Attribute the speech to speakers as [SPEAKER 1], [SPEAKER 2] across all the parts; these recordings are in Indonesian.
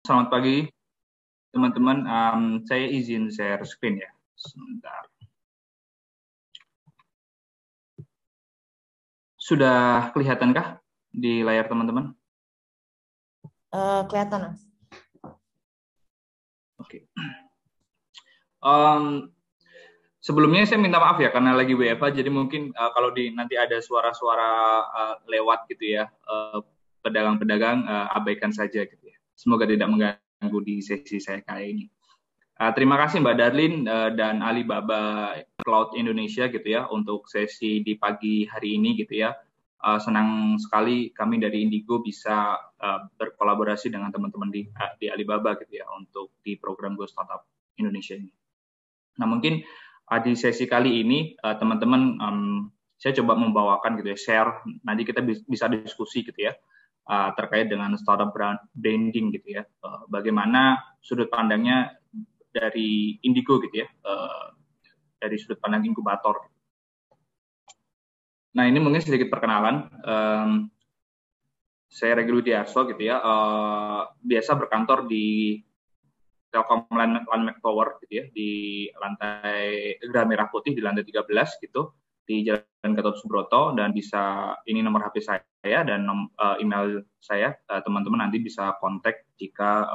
[SPEAKER 1] Selamat pagi, teman-teman. Saya izin share screen ya. Sebentar. Sudah kelihatankah di layar teman-teman?
[SPEAKER 2] Kelihatan, Mas.
[SPEAKER 1] Oke. Sebelumnya saya minta maaf ya karena lagi WFH, jadi mungkin kalau nanti ada suara-suara lewat gitu ya, pedagang-pedagang abaikan saja gitu ya. Semoga tidak mengganggu di sesi saya kali ini. Terima kasih Mbak Darlin dan Alibaba Cloud Indonesia gitu ya untuk sesi di pagi hari ini gitu ya. Senang sekali kami dari Indigo bisa berkolaborasi dengan teman-teman di Alibaba gitu ya untuk di program Go Startup Indonesia ini. Nah mungkin di sesi kali ini teman-teman saya coba membawakan gitu ya, share, nanti kita bisa diskusi gitu ya terkait dengan startup branding gitu ya. Bagaimana sudut pandangnya dari Indigo gitu ya, dari sudut pandang inkubator. Nah ini mungkin sedikit perkenalan. Saya Regi Widiarso gitu ya, biasa berkantor di Telkom Landmark Tower gitu ya, di lantai Gerah Merah Putih di lantai 13 gitu, di Jalan Gatot Subroto, dan bisa ini nomor HP saya dan email saya, teman-teman nanti bisa kontak jika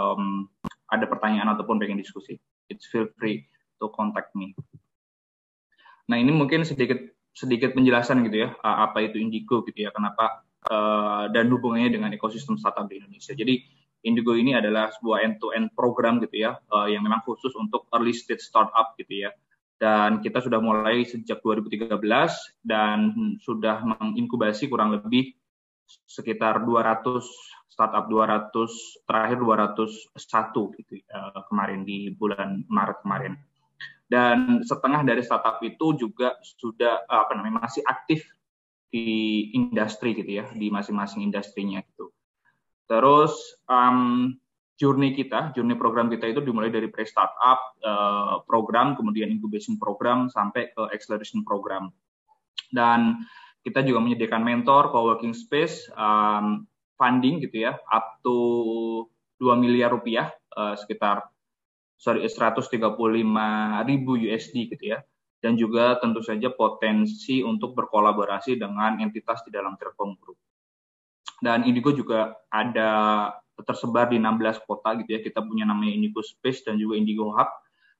[SPEAKER 1] ada pertanyaan ataupun pengen diskusi. It's feel free to contact me. Nah ini mungkin sedikit penjelasan gitu ya, apa itu Indigo gitu ya, kenapa dan hubungannya dengan ekosistem startup di Indonesia. Jadi Indigo ini adalah sebuah end-to-end program gitu ya, yang memang khusus untuk early stage startup gitu ya. Dan kita sudah mulai sejak 2013 dan sudah menginkubasi kurang lebih sekitar 200 startup, 201 gitu kemarin di bulan Maret kemarin. Dan setengah dari startup itu juga sudah masih aktif di industri gitu ya, di masing-masing industrinya gitu. Terus journey program kita itu dimulai dari pre-startup program, kemudian incubation program, sampai ke acceleration program. Dan kita juga menyediakan mentor, co-working space, funding gitu ya, up to 2 miliar rupiah, sekitar 135.000 USD gitu ya. Dan juga tentu saja potensi untuk berkolaborasi dengan entitas di dalam Telkom Group. Dan Indigo juga ada tersebar di 16 kota gitu ya. Kita punya namanya Indigo Space dan juga Indigo Hub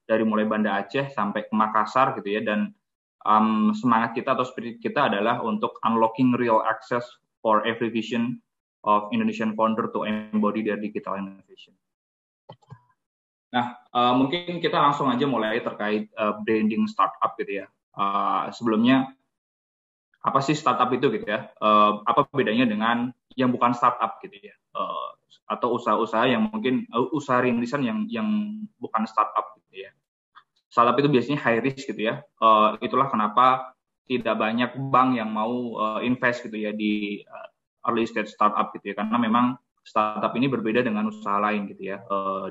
[SPEAKER 1] dari mulai Banda Aceh sampai ke Makassar gitu ya. Dan semangat kita atau spirit kita adalah untuk unlocking real access for every vision of Indonesian founder to embody their digital innovation. Nah, mungkin kita langsung aja mulai terkait branding startup gitu ya. Sebelumnya, apa sih startup itu gitu ya? Apa bedanya dengan yang bukan startup gitu ya? Atau usaha-usaha yang mungkin usaha rintisan yang bukan startup gitu ya. Startup itu biasanya high risk gitu ya. Itulah kenapa tidak banyak bank yang mau invest gitu ya di early stage startup gitu ya. Karena memang startup ini berbeda dengan usaha lain gitu ya.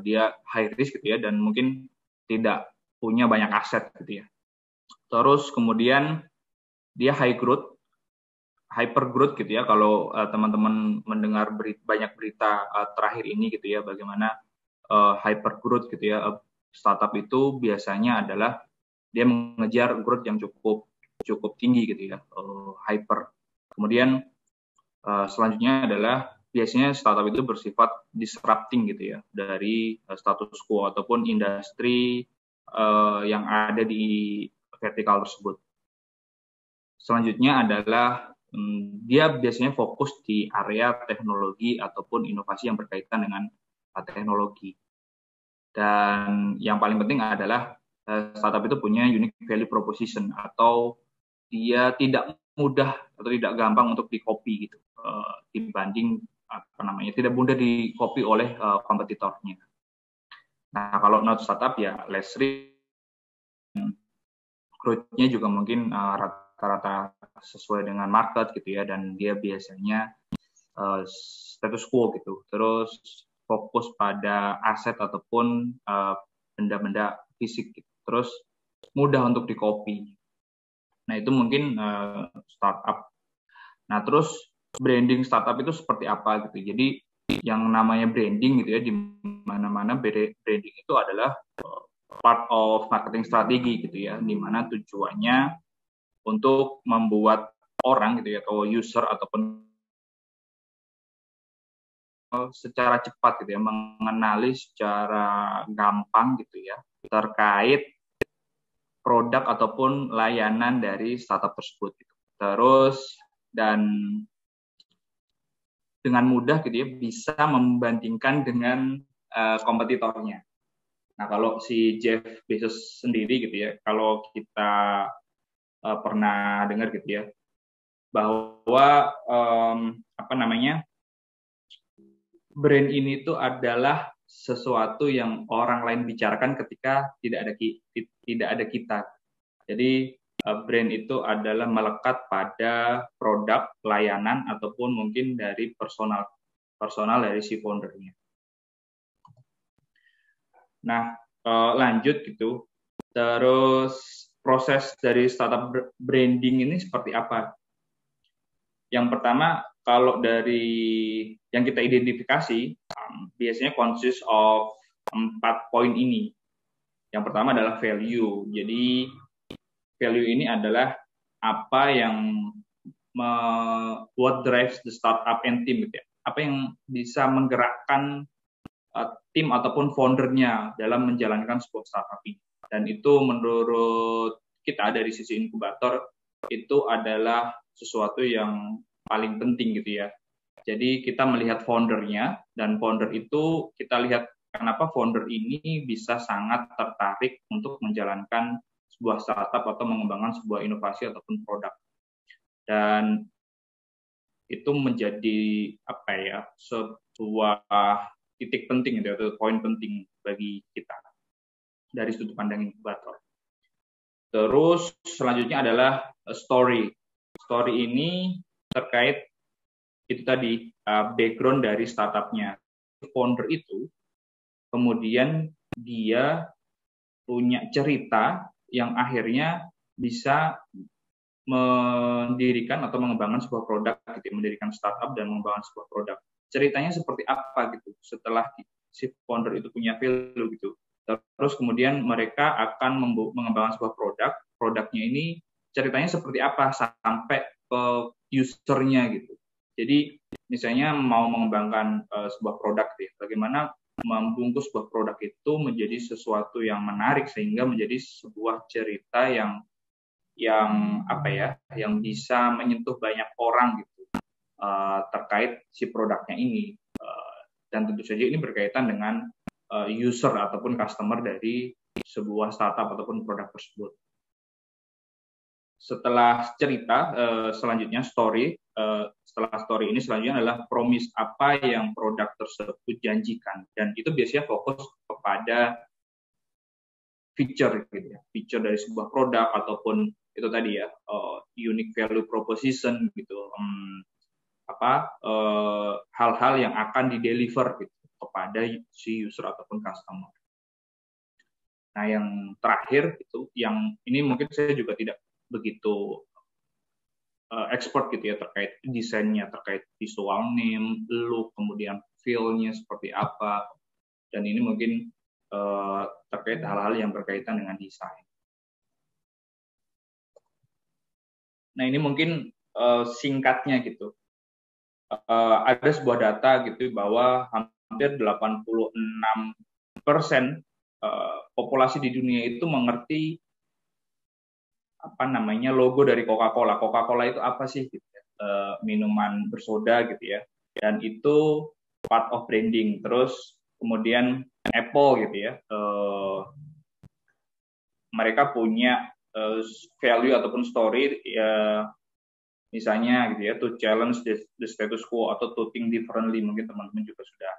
[SPEAKER 1] Dia high risk gitu ya dan mungkin tidak punya banyak aset gitu ya. Terus kemudian dia high growth, hyper growth gitu ya. Kalau teman-teman mendengar banyak berita terakhir ini gitu ya, bagaimana hyper growth gitu ya. Startup itu biasanya adalah dia mengejar growth yang cukup tinggi gitu ya, hyper. Kemudian selanjutnya adalah biasanya startup itu bersifat disrupting gitu ya dari status quo ataupun industri yang ada di vertikal tersebut. Selanjutnya adalah dia biasanya fokus di area teknologi ataupun inovasi yang berkaitan dengan teknologi. Dan yang paling penting adalah startup itu punya unique value proposition atau dia tidak mudah atau tidak gampang untuk di-copy gitu dibanding tidak mudah di-copy oleh kompetitornya. Nah, kalau not startup ya less risk, growth-nya juga mungkin rata-rata sesuai dengan market gitu ya, dan dia biasanya status quo gitu. Terus fokus pada aset ataupun benda-benda fisik gitu. Terus mudah untuk di-copy. Nah, itu mungkin startup. Nah, terus branding startup itu seperti apa gitu. Jadi yang namanya branding gitu ya, di mana-mana branding itu adalah part of marketing strategi gitu ya, di mana tujuannya untuk membuat orang gitu ya, atau user ataupun secara cepat gitu ya, mengenali secara gampang gitu ya terkait produk ataupun layanan dari startup tersebut gitu. Terus dan dengan mudah gitu ya bisa membandingkan dengan kompetitornya. Nah, kalau si Jeff Bezos sendiri gitu ya, kalau kita pernah dengar gitu ya, bahwa apa namanya, brand ini tuh adalah sesuatu yang orang lain bicarakan ketika tidak ada kita. Jadi brand itu adalah melekat pada produk, layanan ataupun mungkin dari personal dari si foundernya. Nah, lanjut gitu. Terus proses dari startup branding ini seperti apa? Yang pertama, kalau dari yang kita identifikasi, biasanya consist of 4 poin ini. Yang pertama adalah value. Jadi value ini adalah apa yang what drives the startup and team gitu ya. Apa yang bisa menggerakkan tim ataupun foundernya dalam menjalankan sebuah startup ini. Dan itu menurut kita dari sisi inkubator itu adalah sesuatu yang paling penting gitu ya. Jadi kita melihat foundernya, dan founder itu kita lihat kenapa founder ini bisa sangat tertarik untuk menjalankan sebuah startup atau mengembangkan sebuah inovasi ataupun produk. Dan itu menjadi apa ya, sebuah titik penting gitu, atau poin penting bagi kita dari sudut pandang inkubator. Terus selanjutnya adalah story. Story ini terkait itu tadi background dari startupnya. Founder itu kemudian dia punya cerita yang akhirnya bisa mendirikan atau mengembangkan sebuah produk gitu, mendirikan startup dan mengembangkan sebuah produk. Ceritanya seperti apa gitu setelah si founder itu punya value gitu. Terus kemudian mereka akan mengembangkan sebuah produk, produknya ini ceritanya seperti apa sampai ke usernya gitu. Jadi misalnya mau mengembangkan sebuah produk gitu, bagaimana membungkus sebuah produk itu menjadi sesuatu yang menarik sehingga menjadi sebuah cerita yang apa ya, yang bisa menyentuh banyak orang gitu terkait si produknya ini, dan tentu saja ini berkaitan dengan user ataupun customer dari sebuah startup ataupun produk tersebut. Setelah cerita, selanjutnya story. Setelah story ini selanjutnya adalah promise, apa yang produk tersebut janjikan, dan itu biasanya fokus kepada feature gitu ya, feature dari sebuah produk ataupun itu tadi ya, unique value proposition gitu, hal-hal yang akan di-deliver gitu kepada si user ataupun customer. Nah, yang terakhir itu, yang ini mungkin saya juga tidak begitu expert gitu ya terkait desainnya, terkait visual name, look, kemudian feel-nya seperti apa, dan ini mungkin terkait hal-hal yang berkaitan dengan desain. Nah, ini mungkin singkatnya gitu. Ada sebuah data gitu bahwa hampir 86% populasi di dunia itu mengerti apa namanya logo dari Coca-Cola. Coca-Cola itu apa sih gitu ya? Minuman bersoda gitu ya. Dan itu part of branding. Terus kemudian Apple gitu ya. Mereka punya value ataupun story ya, misalnya gitu ya, to challenge the status quo atau to think differently. Mungkin teman-teman juga sudah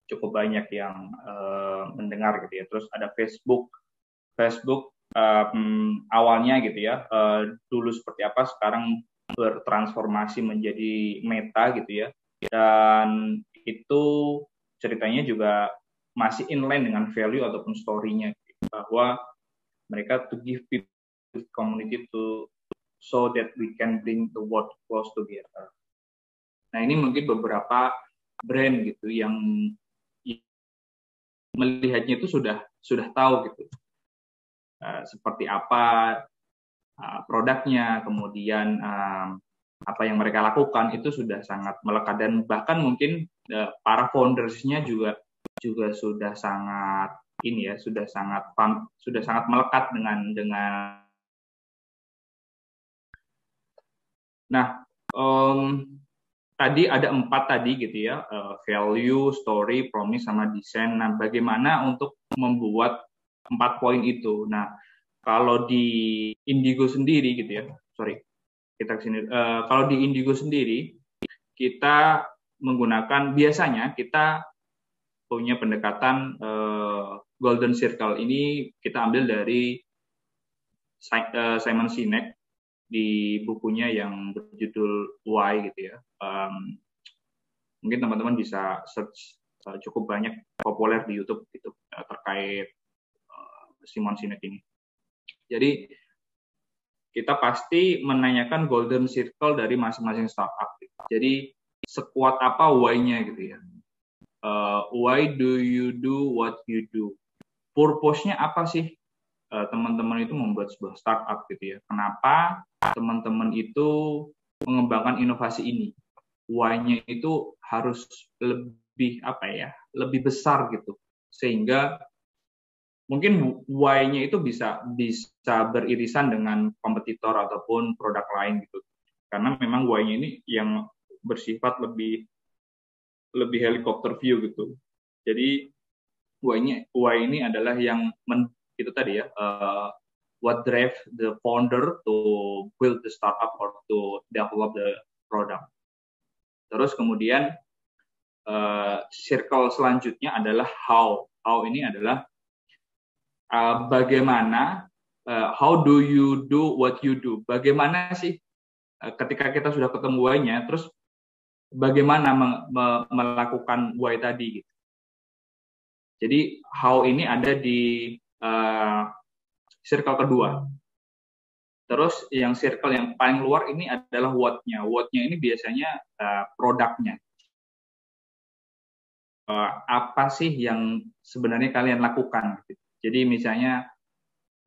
[SPEAKER 1] cukup banyak yang mendengar gitu ya. Terus ada Facebook awalnya gitu ya, dulu seperti apa, sekarang bertransformasi menjadi Meta gitu ya, dan itu ceritanya juga masih inline dengan value ataupun story-nya gitu, bahwa mereka to give people community to so that we can bring the world close together. Nah, ini mungkin beberapa brand gitu yang melihatnya itu sudah tahu gitu seperti apa produknya, kemudian apa yang mereka lakukan itu sudah sangat melekat, dan bahkan mungkin para foundersnya juga sudah sangat ini ya, sudah sangat melekat dengan. Nah, tadi ada 4 tadi gitu ya, value, story, promise, sama desain. Nah, bagaimana untuk membuat 4 poin itu? Nah, kalau di Indigo sendiri gitu ya, kalau di Indigo sendiri kita biasanya kita punya pendekatan Golden Circle. Ini kita ambil dari Simon Sinek di bukunya yang berjudul Why gitu ya. Mungkin teman-teman bisa search, cukup banyak populer di YouTube gitu terkait Simon Sinek ini. Jadi kita pasti menanyakan Golden Circle dari masing-masing startup. Jadi sekuat apa why-nya gitu ya. Why do you do what you do? Purpose-nya apa sih teman-teman itu membuat sebuah startup gitu ya? Kenapa teman-teman itu mengembangkan inovasi ini? Why-nya itu harus lebih lebih besar gitu, sehingga mungkin why-nya itu bisa beririsan dengan kompetitor ataupun produk lain gitu. Karena memang why-nya ini yang bersifat lebih helikopter view gitu. Jadi why ini adalah yang itu tadi ya, what drive the founder to build the startup or to develop the product. Terus kemudian circle selanjutnya adalah how. How ini adalah bagaimana, how do you do what you do. Bagaimana sih ketika kita sudah ketemu why-nya, terus bagaimana melakukan why tadi gitu. Jadi how ini ada di circle kedua. Terus yang circle yang paling luar ini adalah what-nya. What-nya ini biasanya produknya. Apa sih yang sebenarnya kalian lakukan? Jadi misalnya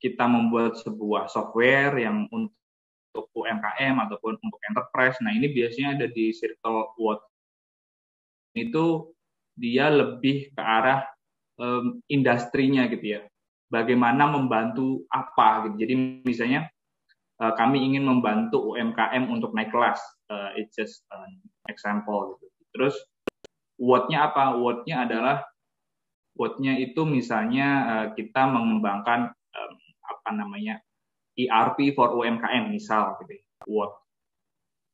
[SPEAKER 1] kita membuat sebuah software yang untuk UMKM ataupun untuk enterprise. Nah, ini biasanya ada di circle what. Itu dia lebih ke arah industrinya gitu ya. Bagaimana membantu apa gitu. Jadi misalnya kami ingin membantu UMKM untuk naik kelas. It's just an example gitu. Terus what-nya apa? What-nya adalah itu misalnya kita mengembangkan ERP for UMKM misal gitu. What.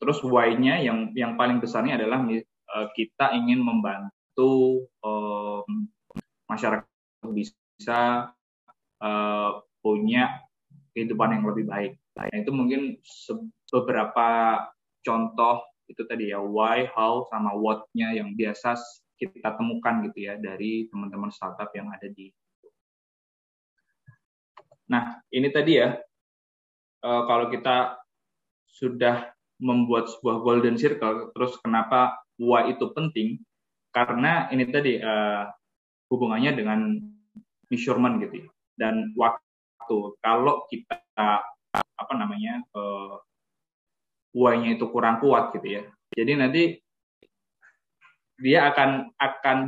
[SPEAKER 1] Terus why-nya yang paling besarnya adalah kita ingin membantu masyarakat bisa punya kehidupan yang lebih baik. Nah, itu mungkin beberapa contoh itu tadi ya, why, how, sama what-nya yang biasa kita temukan gitu ya dari teman-teman startup yang ada di. Nah, ini tadi ya, kalau kita sudah membuat sebuah golden circle, terus kenapa why itu penting? Karena ini tadi hubungannya dengan measurement gitu ya, dan waktu. Kalau kita why-nya itu kurang kuat gitu ya, jadi nanti dia akan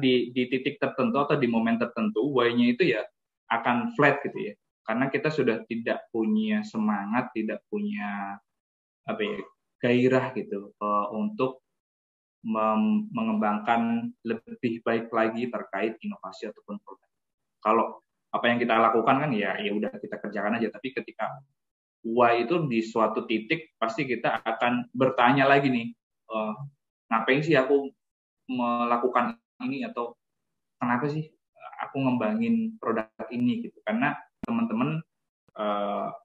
[SPEAKER 1] di titik tertentu atau di momen tertentu why-nya itu ya akan flat gitu ya, karena kita sudah tidak punya semangat, tidak punya gairah gitu untuk mengembangkan lebih baik lagi terkait inovasi ataupun produk. Kalau apa yang kita lakukan kan ya udah kita kerjakan aja, tapi ketika why itu di suatu titik pasti kita akan bertanya lagi nih, ngapain sih aku melakukan ini, atau kenapa sih aku ngembangin produk ini gitu. Karena teman-teman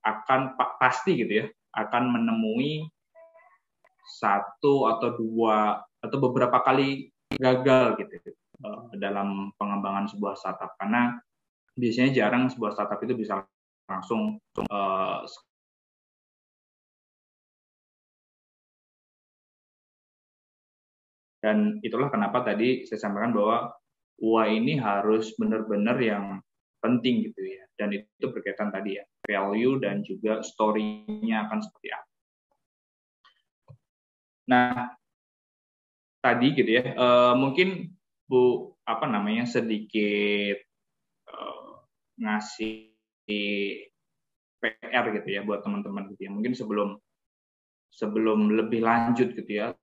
[SPEAKER 1] akan pasti gitu ya akan menemui satu atau dua atau beberapa kali gagal gitu dalam pengembangan sebuah startup, karena biasanya jarang sebuah startup itu bisa langsung Dan itulah kenapa tadi saya sampaikan bahwa why ini harus benar-benar yang penting gitu ya. Dan itu berkaitan tadi ya, value dan juga story-nya akan seperti apa. Nah, tadi gitu ya, mungkin Bu sedikit ngasih PR gitu ya buat teman-teman gitu ya. Mungkin sebelum lebih lanjut gitu ya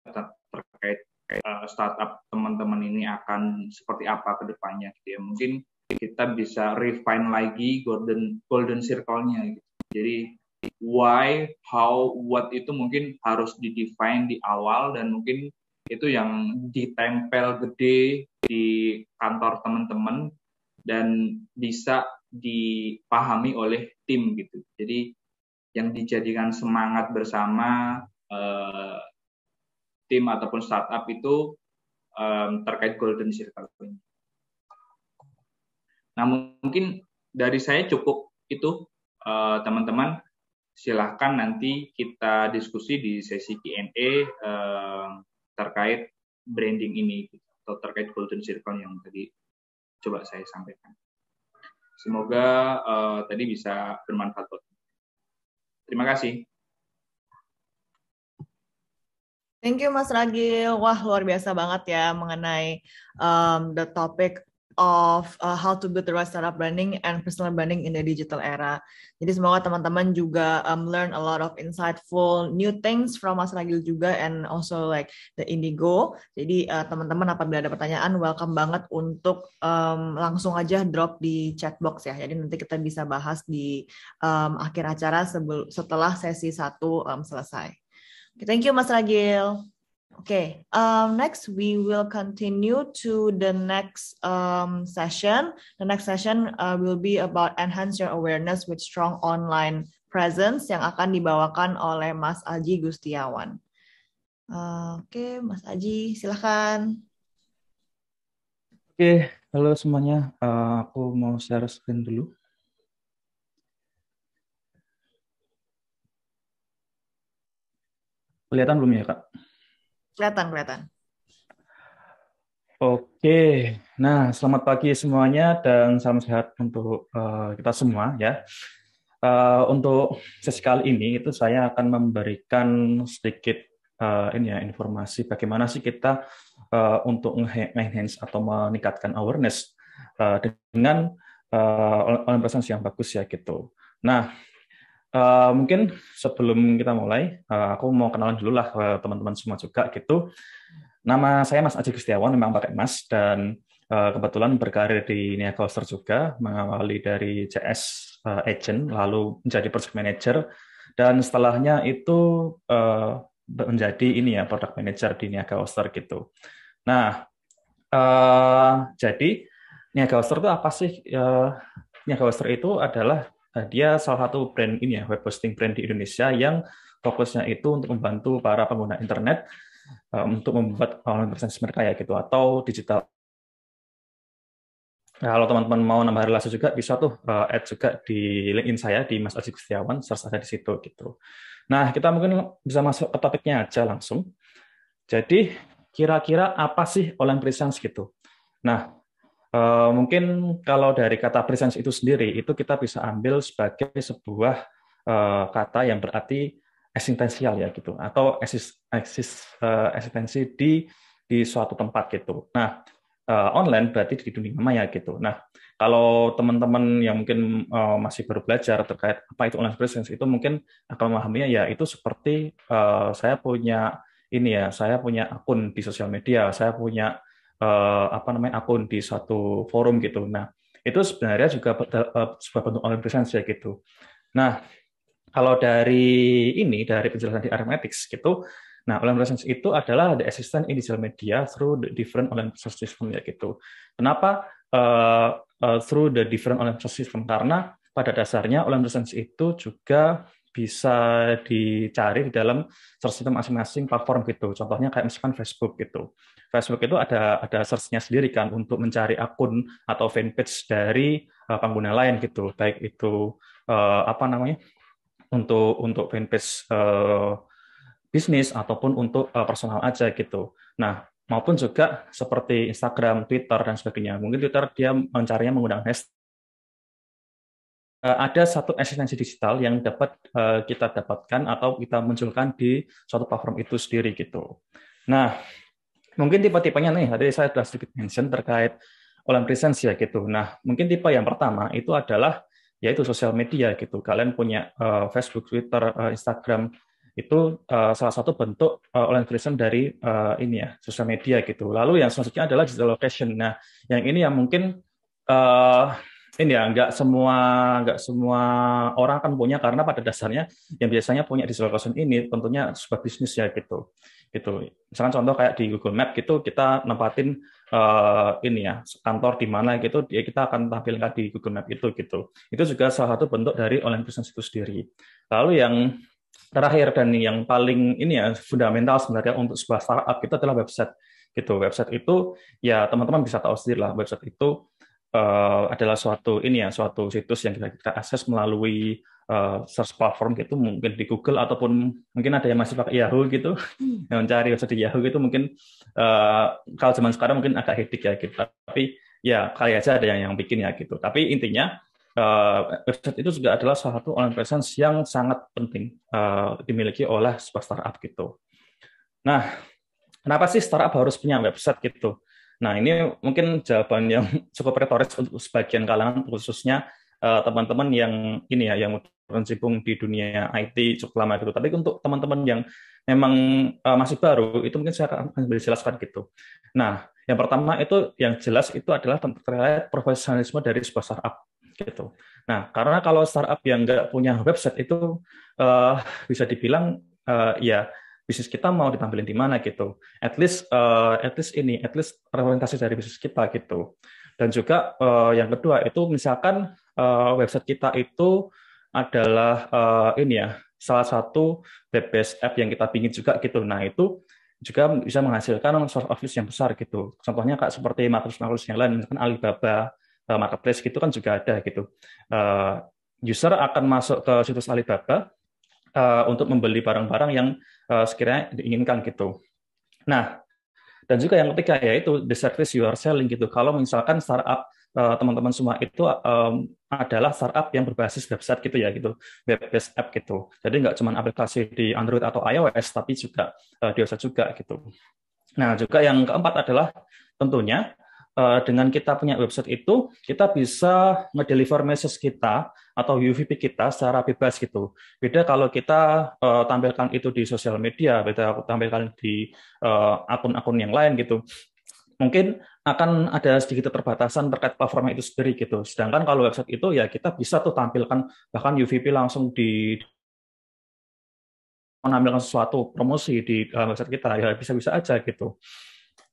[SPEAKER 1] terkait startup teman-teman ini akan seperti apa ke depannya gitu ya. Mungkin kita bisa refine lagi golden circle-nya gitu. Jadi why, how, what itu mungkin harus didefine di awal dan mungkin itu yang ditempel gede di kantor teman-teman dan bisa dipahami oleh tim gitu. Jadi yang dijadikan semangat bersama tim ataupun startup itu terkait golden circle ini. Nah, mungkin dari saya cukup itu, teman-teman. Silahkan nanti kita diskusi di sesi Q&A terkait branding ini atau terkait golden circle yang tadi coba saya sampaikan. Semoga tadi bisa bermanfaat. Terima kasih.
[SPEAKER 2] Thank you Mas Ragil. Wah, luar biasa banget ya mengenai the topic of how to build the right startup branding and personal branding in the digital era. Jadi semoga teman-teman juga learn a lot of insightful new things from Mas Ragil juga and also like the Indigo. Jadi teman-teman apabila ada pertanyaan welcome banget untuk langsung aja drop di chat box ya. Jadi nanti kita bisa bahas di akhir acara setelah sesi 1 selesai. Okay, thank you Mas Ragil. Okay, next we will continue to the next session. The next session will be about enhance your awareness with strong online presence yang akan dibawakan oleh Mas Aji Gustiawan. Oke, Mas Aji, silakan.
[SPEAKER 3] Oke, halo semuanya. Aku mau share screen dulu. Kelihatan belum ya, Kak?
[SPEAKER 2] Kelihatan.
[SPEAKER 3] Oke, nah selamat pagi semuanya dan salam sehat untuk kita semua ya. Untuk sesi kali ini itu saya akan memberikan sedikit informasi bagaimana sih kita untuk enhance atau meningkatkan awareness dengan online presence yang bagus ya gitu. Nah, mungkin sebelum kita mulai, aku mau kenalan dulu lah ke teman-teman semua juga gitu. Nama saya Mas Aji Gustiawan, memang pakai Mas, dan kebetulan berkarir di Niaga Hoster juga, mengawali dari CS agent, lalu menjadi project manager, dan setelahnya itu menjadi product manager di Niaga Hoster gitu. Nah, jadi Niaga Hoster itu apa sih? Niaga Hoster itu adalah dia salah satu brand web hosting brand di Indonesia yang fokusnya itu untuk membantu para pengguna internet untuk membuat online presence mereka ya gitu atau digital. Nah, kalau teman-teman mau nambah relasi juga bisa tuh add juga di LinkedIn saya di Mas Aji Gustiawan, search ada di situ gitu. Nah, kita mungkin bisa masuk ke topiknya aja langsung. Jadi kira-kira apa sih online presence gitu? Nah, mungkin kalau dari kata presence itu sendiri itu kita bisa ambil sebagai sebuah kata yang berarti eksistensial ya gitu atau eksistensi di suatu tempat gitu. Nah, online berarti di dunia maya gitu. Nah, kalau teman-teman yang mungkin masih baru belajar terkait apa itu online presence itu mungkin akan memahaminya ya itu seperti saya punya saya punya akun di sosial media, saya punya akun di suatu forum gitu. Nah, itu sebenarnya juga sebuah bentuk online presence ya gitu. Nah, kalau dari penjelasan di Arithmetics gitu, nah online presence itu adalah the existence in digital media through the different online presence system ya gitu. Kenapa through the different online presence system? Karena pada dasarnya online presence itu juga bisa dicari di dalam search system masing-masing platform gitu. Contohnya kayak misalkan Facebook gitu. Facebook itu ada search-nya sendiri kan untuk mencari akun atau fanpage dari pengguna lain gitu. Baik itu untuk fanpage bisnis ataupun untuk personal aja gitu. Nah, maupun juga seperti Instagram, Twitter, dan sebagainya. Mungkin Twitter dia mencarinya menggunakan hashtag. Ada satu eksistensi digital yang dapat kita dapatkan atau kita munculkan di suatu platform itu sendiri gitu. Nah, mungkin tipe-tipenya nih, tadi saya sudah sedikit mention terkait online presence ya gitu. Nah, mungkin tipe yang pertama itu adalah yaitu sosial media gitu. Kalian punya Facebook, Twitter, Instagram, itu salah satu bentuk online presence dari ini ya, sosial media gitu. Lalu yang selanjutnya adalah digital location. Nah, yang ini yang mungkin ini ya, nggak semua orang akan punya, karena pada dasarnya yang biasanya punya digital location ini tentunya sebuah bisnis ya gitu. Misalkan contoh kayak di Google Map gitu, kita nempatin ini ya kantor di mana gitu, kita akan tampilkan di Google Map itu gitu. Itu juga salah satu bentuk dari online business itu sendiri. Lalu yang terakhir dan yang paling ini ya fundamental sebenarnya untuk sebuah startup itu adalah website gitu. Website itu ya teman-teman bisa tahu sendiri lah, website itu adalah suatu situs yang kita akses melalui search platform gitu, mungkin di Google ataupun mungkin ada yang masih pakai Yahoo gitu, yang mencari website di Yahoo gitu mungkin kalau zaman sekarang mungkin agak hektik ya gitu, tapi ya kali aja ada yang bikin ya gitu. Tapi intinya website itu juga adalah salah satu online presence yang sangat penting dimiliki oleh sebuah startup gitu. Nah, kenapa sih startup harus punya website gitu? Nah, ini mungkin jawaban yang cukup retoris untuk sebagian kalangan, khususnya teman-teman yang ini ya, yang berkecimpung di dunia IT cukup lama gitu. Tapi untuk teman-teman yang memang masih baru, itu mungkin saya akan jelaskan gitu. Nah, yang pertama itu yang jelas itu adalah terkait profesionalisme dari sebuah startup gitu. Nah, karena kalau startup yang nggak punya website itu bisa dibilang ya bisnis kita mau ditampilin di mana gitu. At least representasi dari bisnis kita gitu. Dan juga yang kedua itu misalkan website kita itu adalah ini ya salah satu web-based app yang kita ingin juga gitu. Nah, itu juga bisa menghasilkan source of use yang besar gitu. Contohnya kayak seperti marketplace yang lain, misalkan Alibaba marketplace gitu kan juga ada gitu. User akan masuk ke situs Alibaba untuk membeli barang-barang yang sekiranya diinginkan gitu. Nah, dan juga yang ketiga yaitu the service you are selling gitu. Kalau misalkan startup teman-teman semua itu adalah startup yang berbasis website gitu ya gitu, web-based app gitu. Jadi nggak cuma aplikasi di Android atau iOS, tapi juga di website juga gitu. Nah, juga yang keempat adalah tentunya dengan kita punya website itu, kita bisa ngedeliver message kita atau UVP kita secara bebas gitu. Beda kalau kita tampilkan itu di sosial media, beda tampilkan di akun-akun yang lain gitu. Mungkin akan ada sedikit keterbatasan terkait platformnya itu sendiri gitu. Sedangkan kalau website itu ya kita bisa tuh tampilkan bahkan UVP langsung di menampilkan sesuatu promosi di website kita, ya bisa-bisa aja gitu.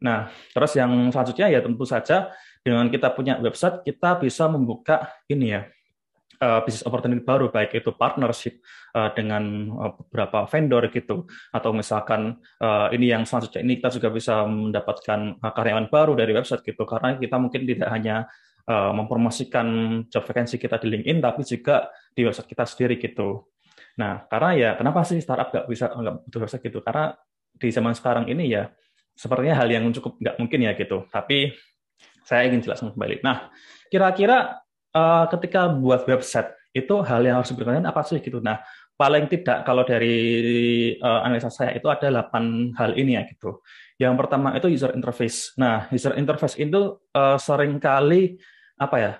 [SPEAKER 3] Nah, terus yang selanjutnya ya tentu saja dengan kita punya website, kita bisa membuka ini ya, bisnis opportunity baru, baik itu partnership dengan beberapa vendor gitu, atau misalkan ini yang selanjutnya ini kita juga bisa mendapatkan karyawan baru dari website gitu, karena kita mungkin tidak hanya mempromosikan job vacancy kita di LinkedIn, tapi juga di website kita sendiri gitu. Nah, karena ya kenapa sih startup nggak butuh website gitu? Karena di zaman sekarang ini ya sepertinya hal yang cukup nggak mungkin ya gitu. Tapi saya ingin jelaskan kembali. Nah, kira-kira ketika buat website itu hal yang harus diperhatikan apa sih gitu. Nah, paling tidak kalau dari analisa saya itu ada 8 hal ini ya gitu. Yang pertama itu user interface. Nah, user interface itu seringkali apa ya?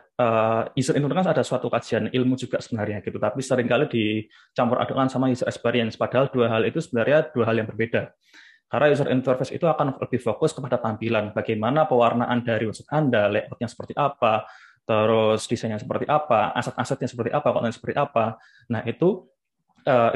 [SPEAKER 3] User interface ada suatu kajian ilmu juga sebenarnya gitu, tapi seringkali dicampur adukan sama user experience. Padahal dua hal itu sebenarnya dua hal yang berbeda. Karena user interface itu akan lebih fokus kepada tampilan, bagaimana pewarnaan dari website Anda, layoutnya seperti apa, terus desainnya seperti apa, aset-asetnya seperti apa, konten seperti apa. Nah, itu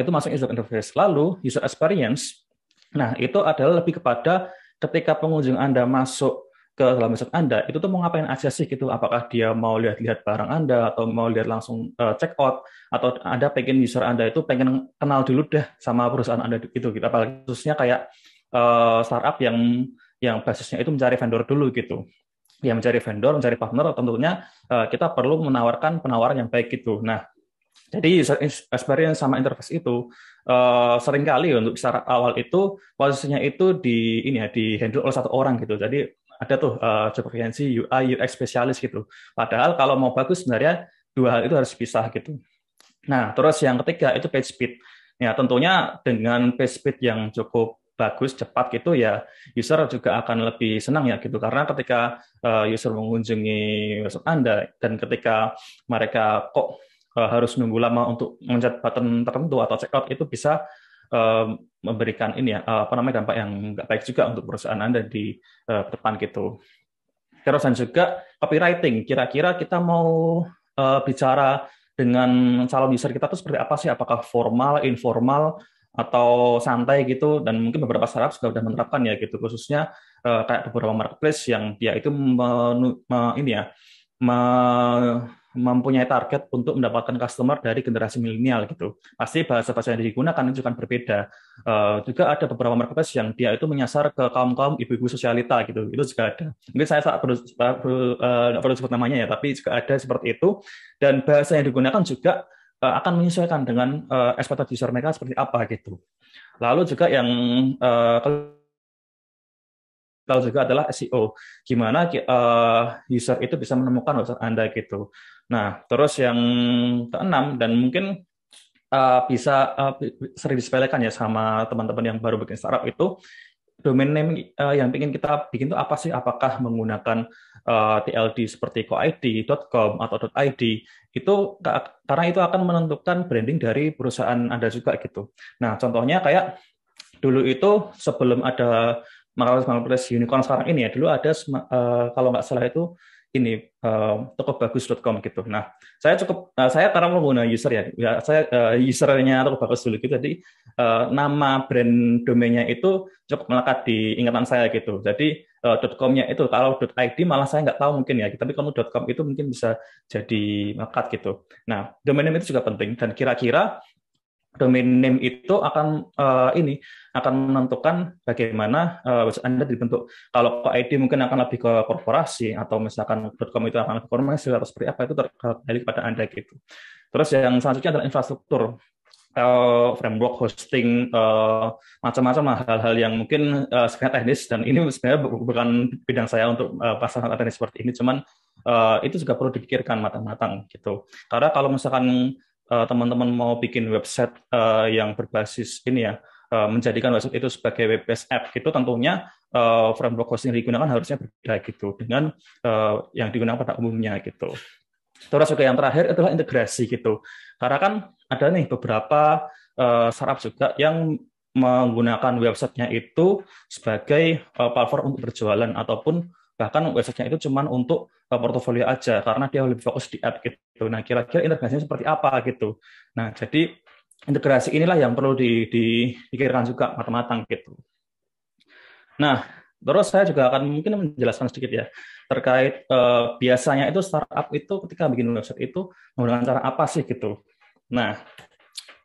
[SPEAKER 3] masuk user interface. Lalu user experience, nah itu adalah lebih kepada ketika pengunjung Anda masuk ke dalam website Anda, itu tuh mau ngapain aja sih gitu? Apakah dia mau lihat-lihat barang Anda, atau mau lihat langsung check out, atau Anda pengen user Anda itu pengen kenal dulu deh sama perusahaan Anda gitu. Apalagi khususnya kayak startup yang basisnya itu mencari vendor dulu gitu. Ya mencari vendor, mencari partner, tentunya kita perlu menawarkan penawaran yang baik gitu. Nah, Jadi user experience sama interface itu seringkali untuk startup awal itu posisinya itu di handle oleh satu orang gitu. Jadi ada tuh job vacancy UI UX spesialis gitu. Padahal kalau mau bagus sebenarnya dua hal itu harus pisah gitu. Nah, terus yang ketiga itu page speed. Ya, tentunya dengan page speed yang cukup bagus, cepat gitu ya, user juga akan lebih senang ya gitu. Karena ketika user mengunjungi website Anda dan ketika mereka kok harus nunggu lama untuk mencet button tertentu atau checkout, itu bisa memberikan ini ya apa namanya dampak yang nggak baik juga untuk perusahaan Anda di depan gitu. Terus dan juga copywriting. Kira-kira kita mau bicara dengan calon user kita tuh seperti apa sih? Apakah formal, informal, atau santai gitu? Dan mungkin beberapa startup juga sudah menerapkan ya gitu. Khususnya kayak beberapa marketplace yang dia itu ini ya mempunyai target untuk mendapatkan customer dari generasi milenial gitu. Pasti bahasa-bahasa yang digunakan itu akan berbeda. Juga ada beberapa marketplace yang dia itu menyasar ke kaum-kaum ibu-ibu sosialita gitu. Itu juga ada. Mungkin saya nggak perlu sebut namanya ya, tapi juga ada seperti itu. Dan bahasa yang digunakan juga akan menyesuaikan dengan ekspektasi user mereka seperti apa gitu. Lalu juga yang kalau juga adalah SEO, gimana user itu bisa menemukan website Anda gitu. Nah, terus yang keenam dan mungkin bisa sering disepelekan ya sama teman-teman yang baru bikin startup itu, domain name yang ingin kita bikin itu apa sih? Apakah menggunakan TLD seperti .id, .com atau .id? Itu karena itu akan menentukan branding dari perusahaan Anda juga gitu. Nah, contohnya kayak dulu itu sebelum ada marketplace unicorn sekarang ini ya, dulu ada kalau nggak salah itu ini tokobagus.com gitu. Nah, saya karena pengguna user ya saya usernya Tokobagus dulu gitu. Jadi nama brand domainnya itu cukup melekat di ingatan saya gitu. Jadi .com-nya itu kalau .id malah saya nggak tahu mungkin ya. Tapi kalau .com itu mungkin bisa jadi melekat gitu. Nah, domain name itu juga penting dan kira-kira domain name itu akan akan menentukan bagaimana website Anda dibentuk. Kalau ID mungkin akan lebih ke korporasi atau misalkan .com itu akan lebih komersial atau seperti apa, itu terkait pada Anda gitu. Terus yang selanjutnya adalah infrastruktur, framework, hosting, macam-macam hal-hal yang mungkin sangat teknis, dan ini sebenarnya bukan bidang saya untuk pasal teknis seperti ini, cuman itu juga perlu dipikirkan matang-matang gitu. Karena kalau misalkan teman-teman mau bikin website yang berbasis ini ya, menjadikan website itu sebagai web-based app gitu, tentunya framework hosting yang digunakan harusnya berbeda gitu dengan yang digunakan pada umumnya gitu. Terus juga yang terakhir adalah integrasi gitu. Karena kan ada nih beberapa startup juga yang menggunakan websitenya itu sebagai platform untuk berjualan, ataupun bahkan websitenya itu cuma untuk portofolio aja karena dia lebih fokus di app gitu. Nah, kira-kira integrasinya seperti apa gitu. Nah, jadi integrasi inilah yang perlu dipikirkan juga matang-matang gitu. Nah, terus saya juga akan mungkin menjelaskan sedikit ya terkait biasanya itu startup itu ketika bikin website itu menggunakan cara apa sih gitu. Nah,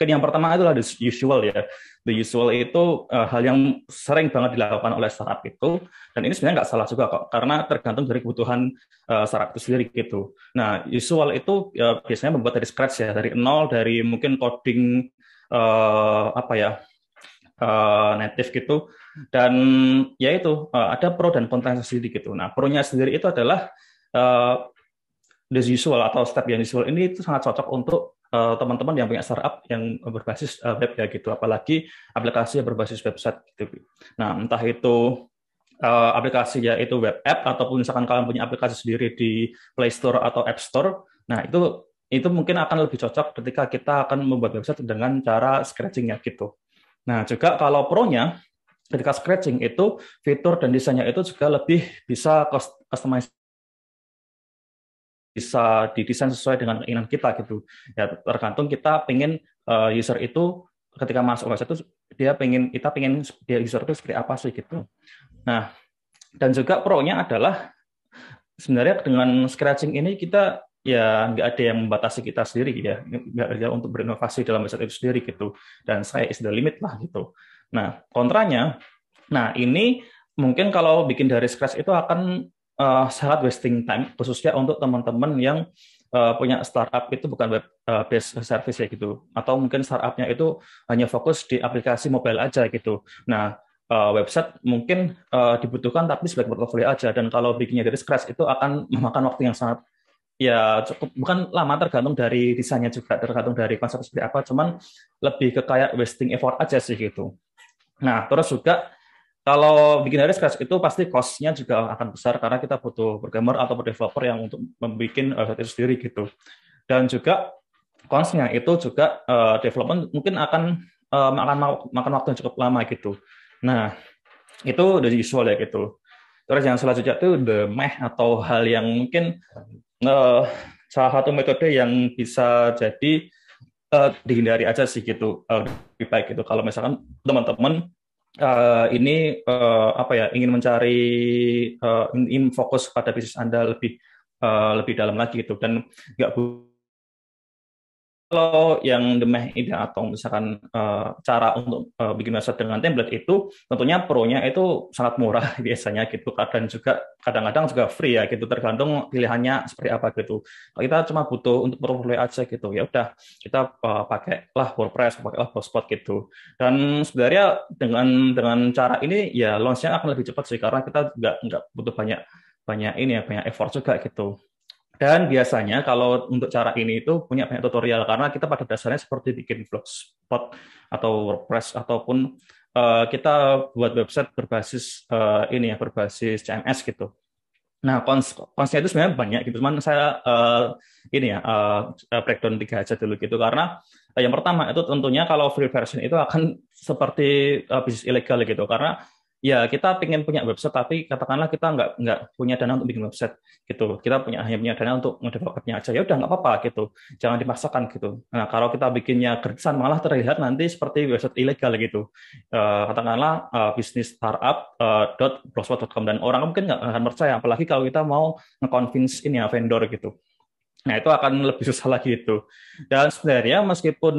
[SPEAKER 3] yang pertama adalah the usual ya. The usual itu hal yang sering banget dilakukan oleh startup itu, dan ini sebenarnya nggak salah juga kok, karena tergantung dari kebutuhan startup itu sendiri gitu. Nah, usual itu biasanya membuat dari scratch ya, dari nol, dari mungkin coding native gitu, dan ya itu ada pro dan kontra sendiri gitu. Nah, pro-nya sendiri itu adalah the usual atau step yang usual ini itu sangat cocok untuk teman-teman yang punya startup yang berbasis web ya gitu, apalagi aplikasi yang berbasis website gitu. Nah, entah itu aplikasi yaitu web app, ataupun misalkan kalian punya aplikasi sendiri di Play Store atau App Store. Nah, itu mungkin akan lebih cocok ketika kita akan membuat website dengan cara scratching ya gitu. Nah, juga kalau pro-nya, ketika scratching itu fitur dan desainnya itu juga lebih bisa customize, bisa didesain sesuai dengan keinginan kita gitu. Ya, tergantung kita pengen user itu ketika masuk website itu kita pengen dia user itu seperti apa sih gitu. Nah, dan juga pro-nya adalah sebenarnya dengan scratching ini kita ya nggak ada yang membatasi kita sendiri ya, nggak ada untuk berinovasi dalam website itu sendiri gitu. Dan sky is the limit lah gitu. Nah, kontranya, nah ini mungkin kalau bikin dari scratch itu akan sangat wasting time, khususnya untuk teman-teman yang punya startup itu bukan web based service ya gitu, atau mungkin startupnya itu hanya fokus di aplikasi mobile aja gitu. Nah, website mungkin dibutuhkan tapi sebagai portfolio aja, dan kalau bikinnya dari scratch itu akan memakan waktu yang sangat ya cukup, bukan lama, tergantung dari desainnya juga, tergantung dari konsep seperti apa, cuman lebih ke kayak wasting effort aja sih gitu. Nah, terus juga kalau bikin dari scratch itu pasti cost-nya juga akan besar karena kita butuh programmer atau developer yang untuk membuat website itu sendiri gitu. Dan juga cost-nya itu juga development mungkin akan makan waktu yang cukup lama gitu. Nah, itu udah usual ya gitu. Terus yang selanjutnya itu the meh atau hal yang mungkin salah satu metode yang bisa jadi dihindari aja sih gitu, lebih baik gitu. Kalau misalkan teman-teman ini apa ya, ingin mencari ingin fokus pada bisnis Anda lebih dalam lagi gitu, dan nggak kalau yang demeh ini atau misalkan cara untuk bikin website dengan template itu tentunya pro-nya itu sangat murah biasanya gitu, dan juga kadang-kadang juga free ya gitu, tergantung pilihannya seperti apa gitu. Kalau kita cuma butuh untuk portfolio aja gitu, ya udah kita pakailah WordPress, pakailah Blogspot gitu. Dan sebenarnya dengan cara ini ya launch-nya akan lebih cepat sih, karena kita nggak butuh banyak ini ya, banyak effort juga gitu. Dan biasanya kalau untuk cara ini itu punya banyak tutorial, karena kita pada dasarnya seperti bikin Blogspot atau WordPress ataupun kita buat website berbasis ini ya, berbasis CMS gitu. Nah, konsnya itu sebenarnya banyak gitu. Cuman saya ini ya breakdown 3 aja dulu gitu, karena yang pertama itu tentunya kalau free version itu akan seperti bisnis ilegal gitu, karena ya kita pengen punya website tapi katakanlah kita nggak punya dana untuk bikin website gitu, kita hanya punya dana untuk ngedevelopnya aja, ya udah nggak apa-apa gitu, jangan dipaksakan gitu. Nah, kalau kita bikinnya gratisan malah terlihat nanti seperti website ilegal gitu, katakanlah bisnis startup .blogspot.com, dan orang mungkin nggak akan percaya, apalagi kalau kita mau nge-convince ini ya vendor gitu. Nah, itu akan lebih susah lagi itu. Dan sebenarnya meskipun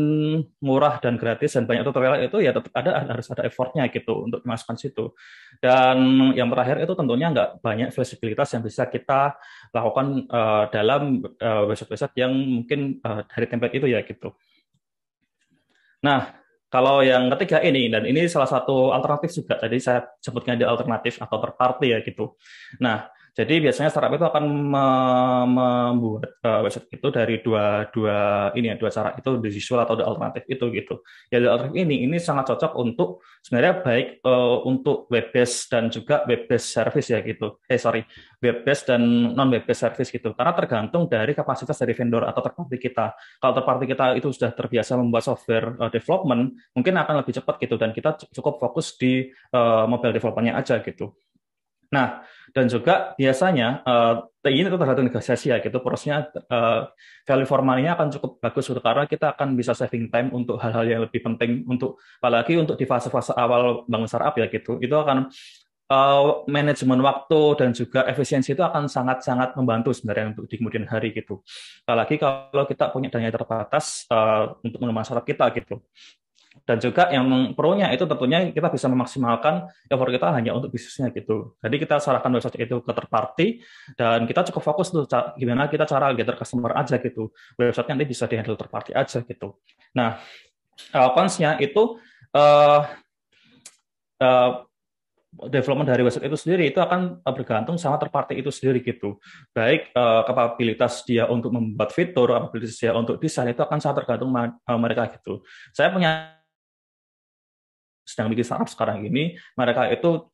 [SPEAKER 3] murah dan gratis dan banyak tutorial itu, ya tetap harus ada effortnya gitu untuk dimasukkan situ. Dan yang terakhir itu tentunya nggak banyak fleksibilitas yang bisa kita lakukan dalam website-website yang mungkin dari template itu ya gitu. Nah, kalau yang ketiga ini, dan ini salah satu alternatif juga, tadi saya sebutnya di alternatif atau third party ya gitu. Nah, jadi biasanya startup itu akan membuat website itu dari dua cara itu, di visual atau di alternatif itu gitu. Ya, di alternatif ini sangat cocok untuk sebenarnya baik untuk web based dan juga web based service ya gitu. Web based dan non web based service gitu. Karena tergantung dari kapasitas dari vendor atau third party kita. Kalau third party kita itu sudah terbiasa membuat software development, mungkin akan lebih cepat gitu, dan kita cukup fokus di mobile development-nya aja gitu. Nah, dan juga biasanya ini itu tergantung negosiasi ya gitu, prosesnya value for money-nya akan cukup bagus gitu, karena kita akan bisa saving time untuk hal-hal yang lebih penting, untuk apalagi untuk di fase-fase awal bangun startup ya gitu. Itu akan manajemen waktu dan juga efisiensi itu akan sangat-sangat membantu sebenarnya untuk di kemudian hari gitu. Apalagi kalau kita punya dana terbatas untuk mengembangkan startup kita gitu. Dan juga yang pro-nya itu tentunya kita bisa memaksimalkan effort kita hanya untuk bisnisnya gitu. Jadi kita serahkan website itu ke third party, dan kita cukup fokus tuh gimana kita cara gather customer aja gitu. Website nanti bisa di-handle third party aja gitu. Nah, cons-nya itu development dari website itu sendiri itu akan bergantung sama third party itu sendiri gitu. Baik kapabilitas dia untuk membuat fitur, kapabilitas dia untuk desain, itu akan sangat tergantung mereka gitu. Saya punya sedang bikin startup sekarang ini, mereka itu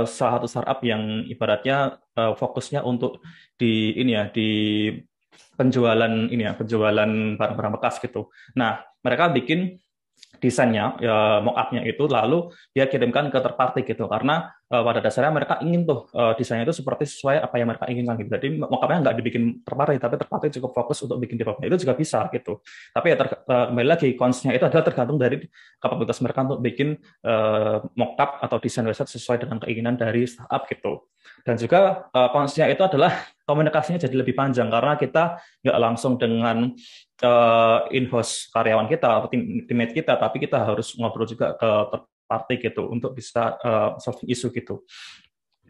[SPEAKER 3] salah satu startup yang ibaratnya fokusnya untuk di penjualan barang-barang bekas gitu. Nah, mereka bikin desainnya, mock-up-nya itu, lalu dia kirimkan ke third party gitu, karena pada dasarnya mereka ingin tuh desainnya itu sesuai apa yang mereka inginkan gitu. Jadi mock-up-nya nggak dibikin third party, tapi third party cukup fokus untuk bikin development, itu juga bisa gitu. Tapi ya kembali lagi, cons-nya itu adalah tergantung dari kapabilitas mereka untuk bikin mock-up atau desain website sesuai dengan keinginan dari startup gitu. Dan juga cons-nya itu adalah komunikasinya jadi lebih panjang, karena kita nggak langsung dengan in-house karyawan kita atau teammate kita, tapi kita harus ngobrol juga ke third party gitu untuk bisa solving isu gitu.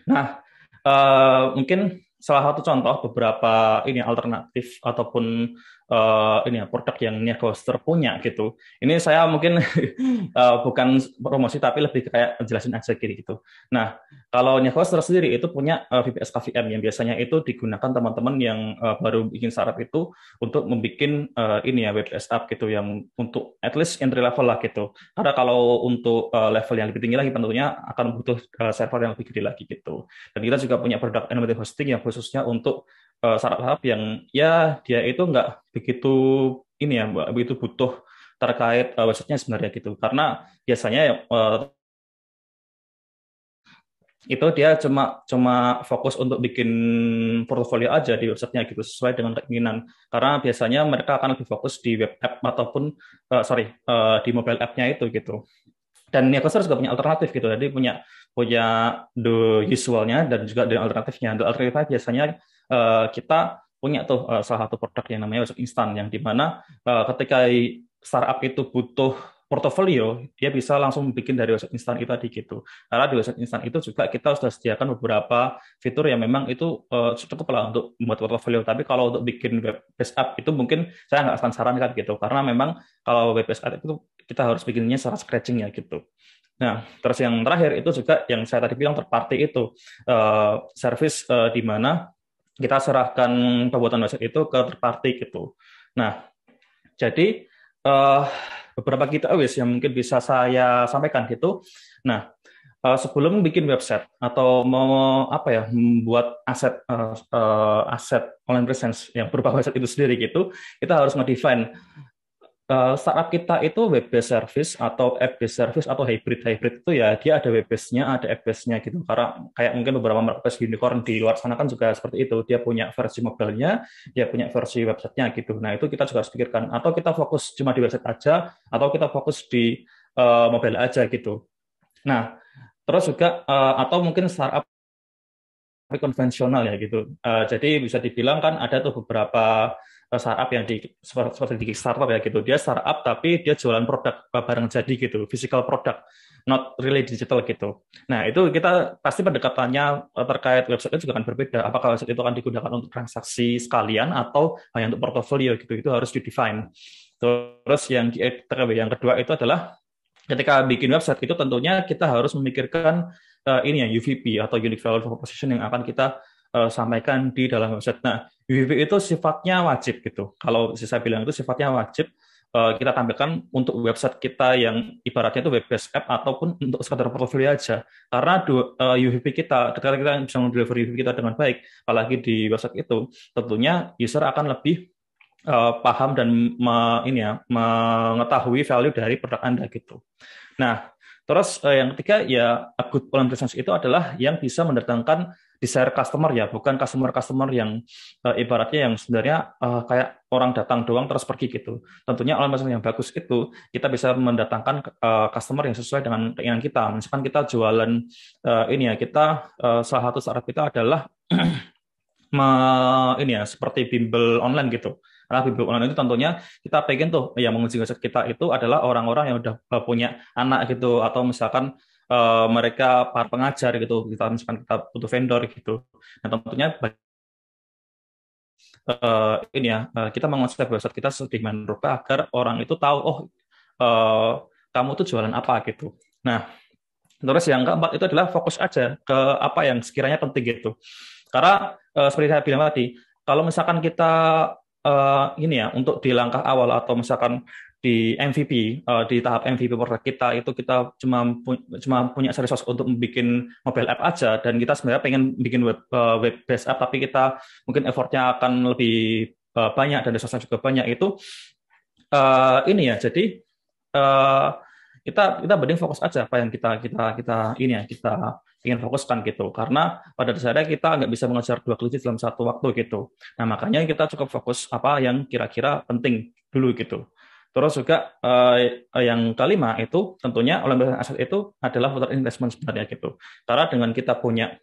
[SPEAKER 3] Nah, mungkin salah satu contoh beberapa ini alternatif ataupun produk yang Nia Ghoster punya gitu. Ini saya mungkin bukan promosi tapi lebih kayak jelasin aja gitu. Nah, kalau Nia Ghoster sendiri itu punya VPS KVM yang biasanya itu digunakan teman-teman yang baru bikin startup itu untuk membuat WPS app gitu yang untuk at least entry level lah gitu. Karena kalau untuk level yang lebih tinggi lagi tentunya akan butuh server yang lebih gede lagi gitu. Dan kita juga punya produk animated hosting yang khususnya untuk startup yang ya dia itu nggak begitu begitu butuh terkait websitenya sebenarnya gitu. Karena biasanya itu dia cuma fokus untuk bikin portofolio aja di websitenya gitu sesuai dengan keinginan. Karena biasanya mereka akan lebih fokus di web app ataupun di mobile app-nya itu gitu. Dan Nia Ghoster juga punya alternatif gitu. Jadi punya the usual-nya dan juga the alternatifnya. The alternatifnya biasanya kita punya tuh salah satu produk yang namanya website instan yang dimana ketika startup itu butuh portofolio, dia bisa langsung bikin dari website instan itu tadi gitu. Karena di website instan itu juga kita sudah sediakan beberapa fitur yang memang itu cukup lah untuk membuat portofolio. Tapi kalau untuk bikin web-based app itu mungkin saya nggak akan sarankan gitu. Karena memang kalau web-based app itu kita harus bikinnya secara scratching ya gitu. Nah, terus yang terakhir itu juga yang saya tadi bilang third party itu service di mana kita serahkan pembuatan website itu ke third party gitu. Nah, jadi beberapa giveaways yang mungkin bisa saya sampaikan gitu. Nah, sebelum bikin website atau mau membuat aset online presence yang berupa website itu sendiri gitu, kita harus ngedefine startup kita itu web-based service atau app-based service atau hybrid itu ya dia ada web-based-nya, ada app-based-nya gitu. Karena kayak mungkin beberapa marketplace unicorn di luar sana kan juga seperti itu. Dia punya versi mobile-nya, dia punya versi website-nya gitu. Nah, itu kita juga harus pikirkan. Atau kita fokus cuma di website aja, atau kita fokus di mobile aja gitu. Nah, terus juga atau mungkin startup konvensional ya gitu. Jadi bisa dibilang kan ada tuh beberapa startup yang seperti di Kickstarter ya gitu. Dia startup tapi dia jualan produk barang jadi gitu, physical product, not really digital gitu. Nah, itu kita pasti pendekatannya terkait website itu juga akan berbeda. Apakah website itu akan digunakan untuk transaksi sekalian atau hanya untuk portofolio gitu. Itu harus di-define. Terus yang kedua itu adalah ketika bikin website itu tentunya kita harus memikirkan UVP atau Unique Value Proposition yang akan kita sampaikan di dalam website. Nah, UVP itu sifatnya wajib gitu. Kalau saya bilang itu sifatnya wajib kita tampilkan untuk website kita yang ibaratnya itu web-based app ataupun untuk sekadar portfolio aja. Karena UVP kita, ketika kita bisa mendeliver UVP kita dengan baik, apalagi di website itu, tentunya user akan lebih paham dan mengetahui value dari produk Anda gitu. Nah, terus yang ketiga ya good online presence itu adalah yang bisa mendatangkan desired customer ya, bukan customer yang ibaratnya yang sebenarnya kayak orang datang doang terus pergi gitu. Tentunya online presence yang bagus itu kita bisa mendatangkan customer yang sesuai dengan keinginan kita. Misalkan kita jualan salah satu startup kita adalah seperti bimbel online gitu. Karena bimbel online itu tentunya kita pengen tuh yang mengunjungi website kita itu adalah orang-orang yang udah punya anak gitu atau misalkan mereka para pengajar gitu. Misalkan kita butuh vendor gitu. Nah, tentunya kita mengonsep website kita sedemikian rupa agar orang itu tahu kamu tuh jualan apa gitu. Nah, terus yang keempat itu adalah fokus aja ke apa yang sekiranya penting gitu. Karena seperti saya bilang tadi, kalau misalkan kita untuk di langkah awal atau misalkan di MVP, di tahap MVP produk kita itu kita cuma punya resource untuk bikin mobile app aja dan kita sebenarnya pengen bikin web based app tapi kita mungkin effortnya akan lebih banyak dan resource juga banyak itu jadi kita mending fokus aja apa yang kita ingin fokuskan gitu karena pada dasarnya kita nggak bisa mengejar 2 kelinci dalam satu waktu gitu. Nah makanya kita cukup fokus apa yang kira-kira penting dulu gitu. Terus juga yang kelima itu tentunya online asset itu adalah total investment sebenarnya gitu. Karena dengan kita punya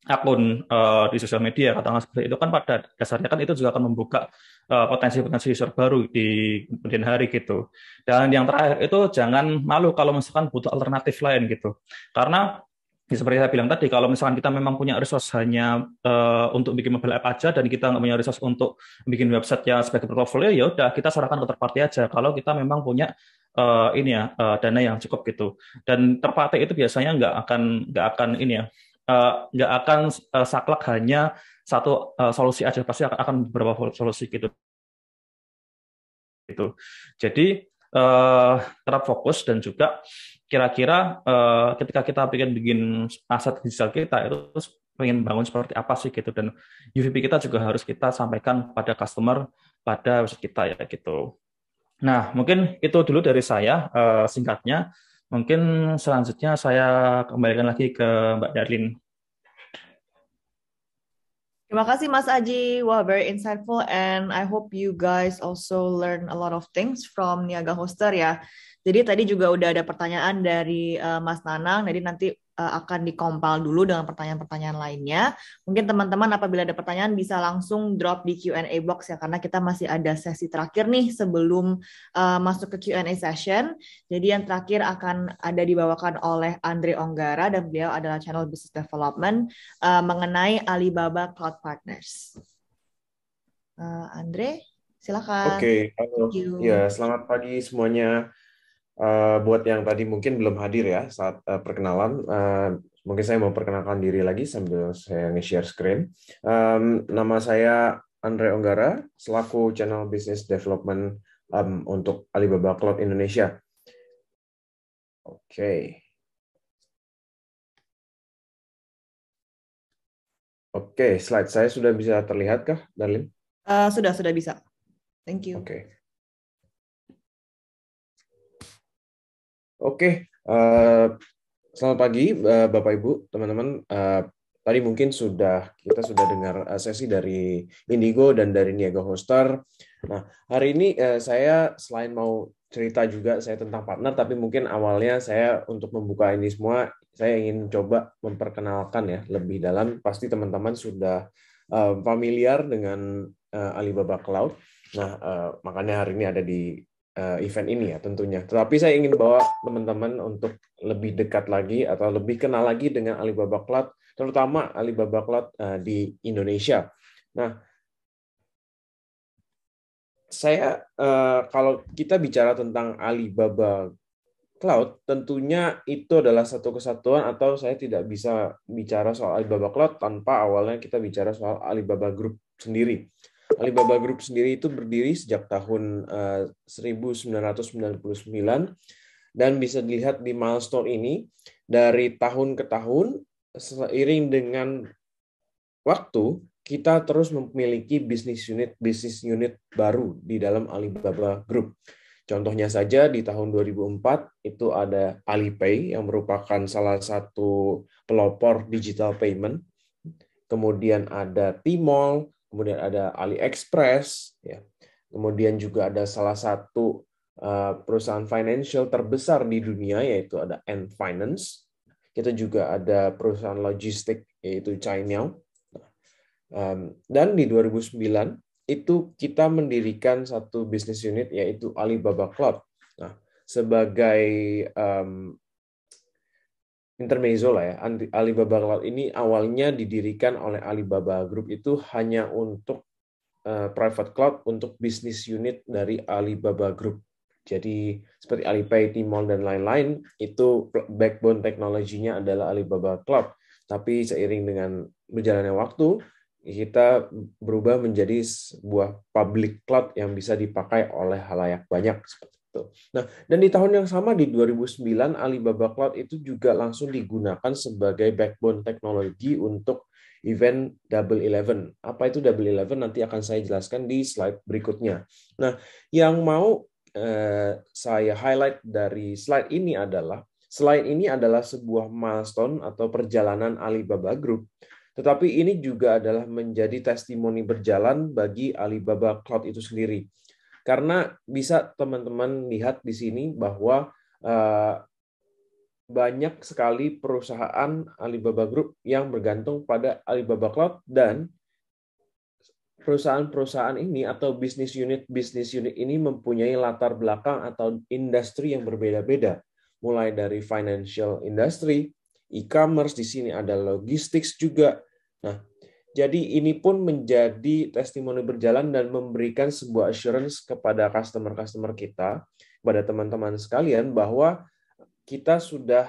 [SPEAKER 3] akun di sosial media katakanlah seperti itu kan pada dasarnya kan itu juga akan membuka potensi-potensi user baru di kemudian hari gitu. Dan yang terakhir itu jangan malu kalau misalkan butuh alternatif lain gitu. Karena seperti saya bilang tadi, kalau misalkan kita memang punya resource hanya untuk bikin mobile app aja dan kita nggak punya resource untuk bikin website yang sebagai portfolio, ya udah kita serahkan ke third party aja. Kalau kita memang punya dana yang cukup gitu. Dan third party itu biasanya nggak akan saklek hanya satu solusi aja, pasti akan beberapa solusi gitu. Jadi tetap fokus, dan juga kira-kira ketika kita bikin aset digital kita itu pengen bangun seperti apa sih gitu, dan UVP kita juga harus kita sampaikan pada customer pada website kita ya gitu. Nah, mungkin itu dulu dari saya singkatnya. Mungkin selanjutnya saya kembalikan lagi ke Mbak Darlin.
[SPEAKER 2] Terima kasih Mas Aji. Wah, very insightful, and I hope you guys also learn a lot of things from Niaga Hoster ya. Jadi tadi juga udah ada pertanyaan dari Mas Nanang, jadi nanti akan dikompil dulu dengan pertanyaan-pertanyaan lainnya. Mungkin teman-teman apabila ada pertanyaan bisa langsung drop di Q&A box ya, karena kita masih ada sesi terakhir nih sebelum masuk ke Q&A session. Jadi yang terakhir akan ada dibawakan oleh Andre Onggara, dan beliau adalah Channel Business Development mengenai Alibaba Cloud Partners. Andre, silakan.
[SPEAKER 4] Oke, halo. Ya, selamat pagi semuanya. Buat yang tadi mungkin belum hadir ya saat perkenalan, mungkin saya mau perkenalkan diri lagi sambil saya nge-share screen. Nama saya Andre Onggara, selaku Channel Business Development untuk Alibaba Cloud Indonesia. Oke. Oke, slide saya sudah bisa terlihat kah, Darlin?
[SPEAKER 2] Sudah bisa. Thank you.
[SPEAKER 4] Oke, selamat pagi Bapak Ibu, teman-teman. Tadi mungkin kita sudah dengar sesi dari Indigo dan dari Niaga Hoster. Nah, hari ini saya selain mau cerita juga saya tentang partner, tapi mungkin awalnya saya untuk membuka ini semua, saya ingin coba memperkenalkan ya lebih dalam. Pasti teman-teman sudah familiar dengan Alibaba Cloud. Nah, makanya hari ini ada di event ini ya tentunya. Tetapi saya ingin bawa teman-teman untuk lebih dekat lagi atau lebih kenal lagi dengan Alibaba Cloud, terutama Alibaba Cloud di Indonesia. Nah, kalau kita bicara tentang Alibaba Cloud, tentunya itu adalah satu kesatuan, atau saya tidak bisa bicara soal Alibaba Cloud tanpa awalnya kita bicara soal Alibaba Group sendiri. Alibaba Group sendiri itu berdiri sejak tahun 1999, dan bisa dilihat di milestone ini dari tahun ke tahun, seiring dengan waktu kita terus memiliki bisnis unit baru di dalam Alibaba Group. Contohnya saja di tahun 2004 itu ada Alipay yang merupakan salah satu pelopor digital payment. Kemudian ada Tmall, kemudian ada AliExpress, ya. Kemudian juga ada salah satu perusahaan financial terbesar di dunia, yaitu ada Ant Finance. Kita juga ada perusahaan logistik, yaitu Cainiao. Dan di 2009 itu kita mendirikan satu bisnis unit, yaitu Alibaba Cloud. Nah, sebagai intermezzo lah ya, Alibaba Cloud ini awalnya didirikan oleh Alibaba Group itu hanya untuk private cloud untuk bisnis unit dari Alibaba Group. Jadi seperti Alipay, Tmall, dan lain-lain, itu backbone teknologinya adalah Alibaba Cloud. Tapi seiring dengan berjalannya waktu, kita berubah menjadi sebuah public cloud yang bisa dipakai oleh halayak banyak, seperti itu. Nah, dan di tahun yang sama di 2009 Alibaba Cloud itu juga langsung digunakan sebagai backbone teknologi untuk event Double 11. Apa itu Double 11 nanti akan saya jelaskan di slide berikutnya. Nah, yang mau saya highlight dari slide ini adalah sebuah milestone atau perjalanan Alibaba Group. Tetapi ini juga adalah menjadi testimoni berjalan bagi Alibaba Cloud itu sendiri. Karena bisa teman-teman lihat di sini bahwa banyak sekali perusahaan Alibaba Group yang bergantung pada Alibaba Cloud, dan perusahaan-perusahaan ini atau bisnis unit ini mempunyai latar belakang atau industri yang berbeda-beda, mulai dari financial industry, e-commerce, di sini ada logistics juga. Nah, jadi ini pun menjadi testimoni berjalan dan memberikan sebuah assurance kepada customer-customer kita, kepada teman-teman sekalian, bahwa kita sudah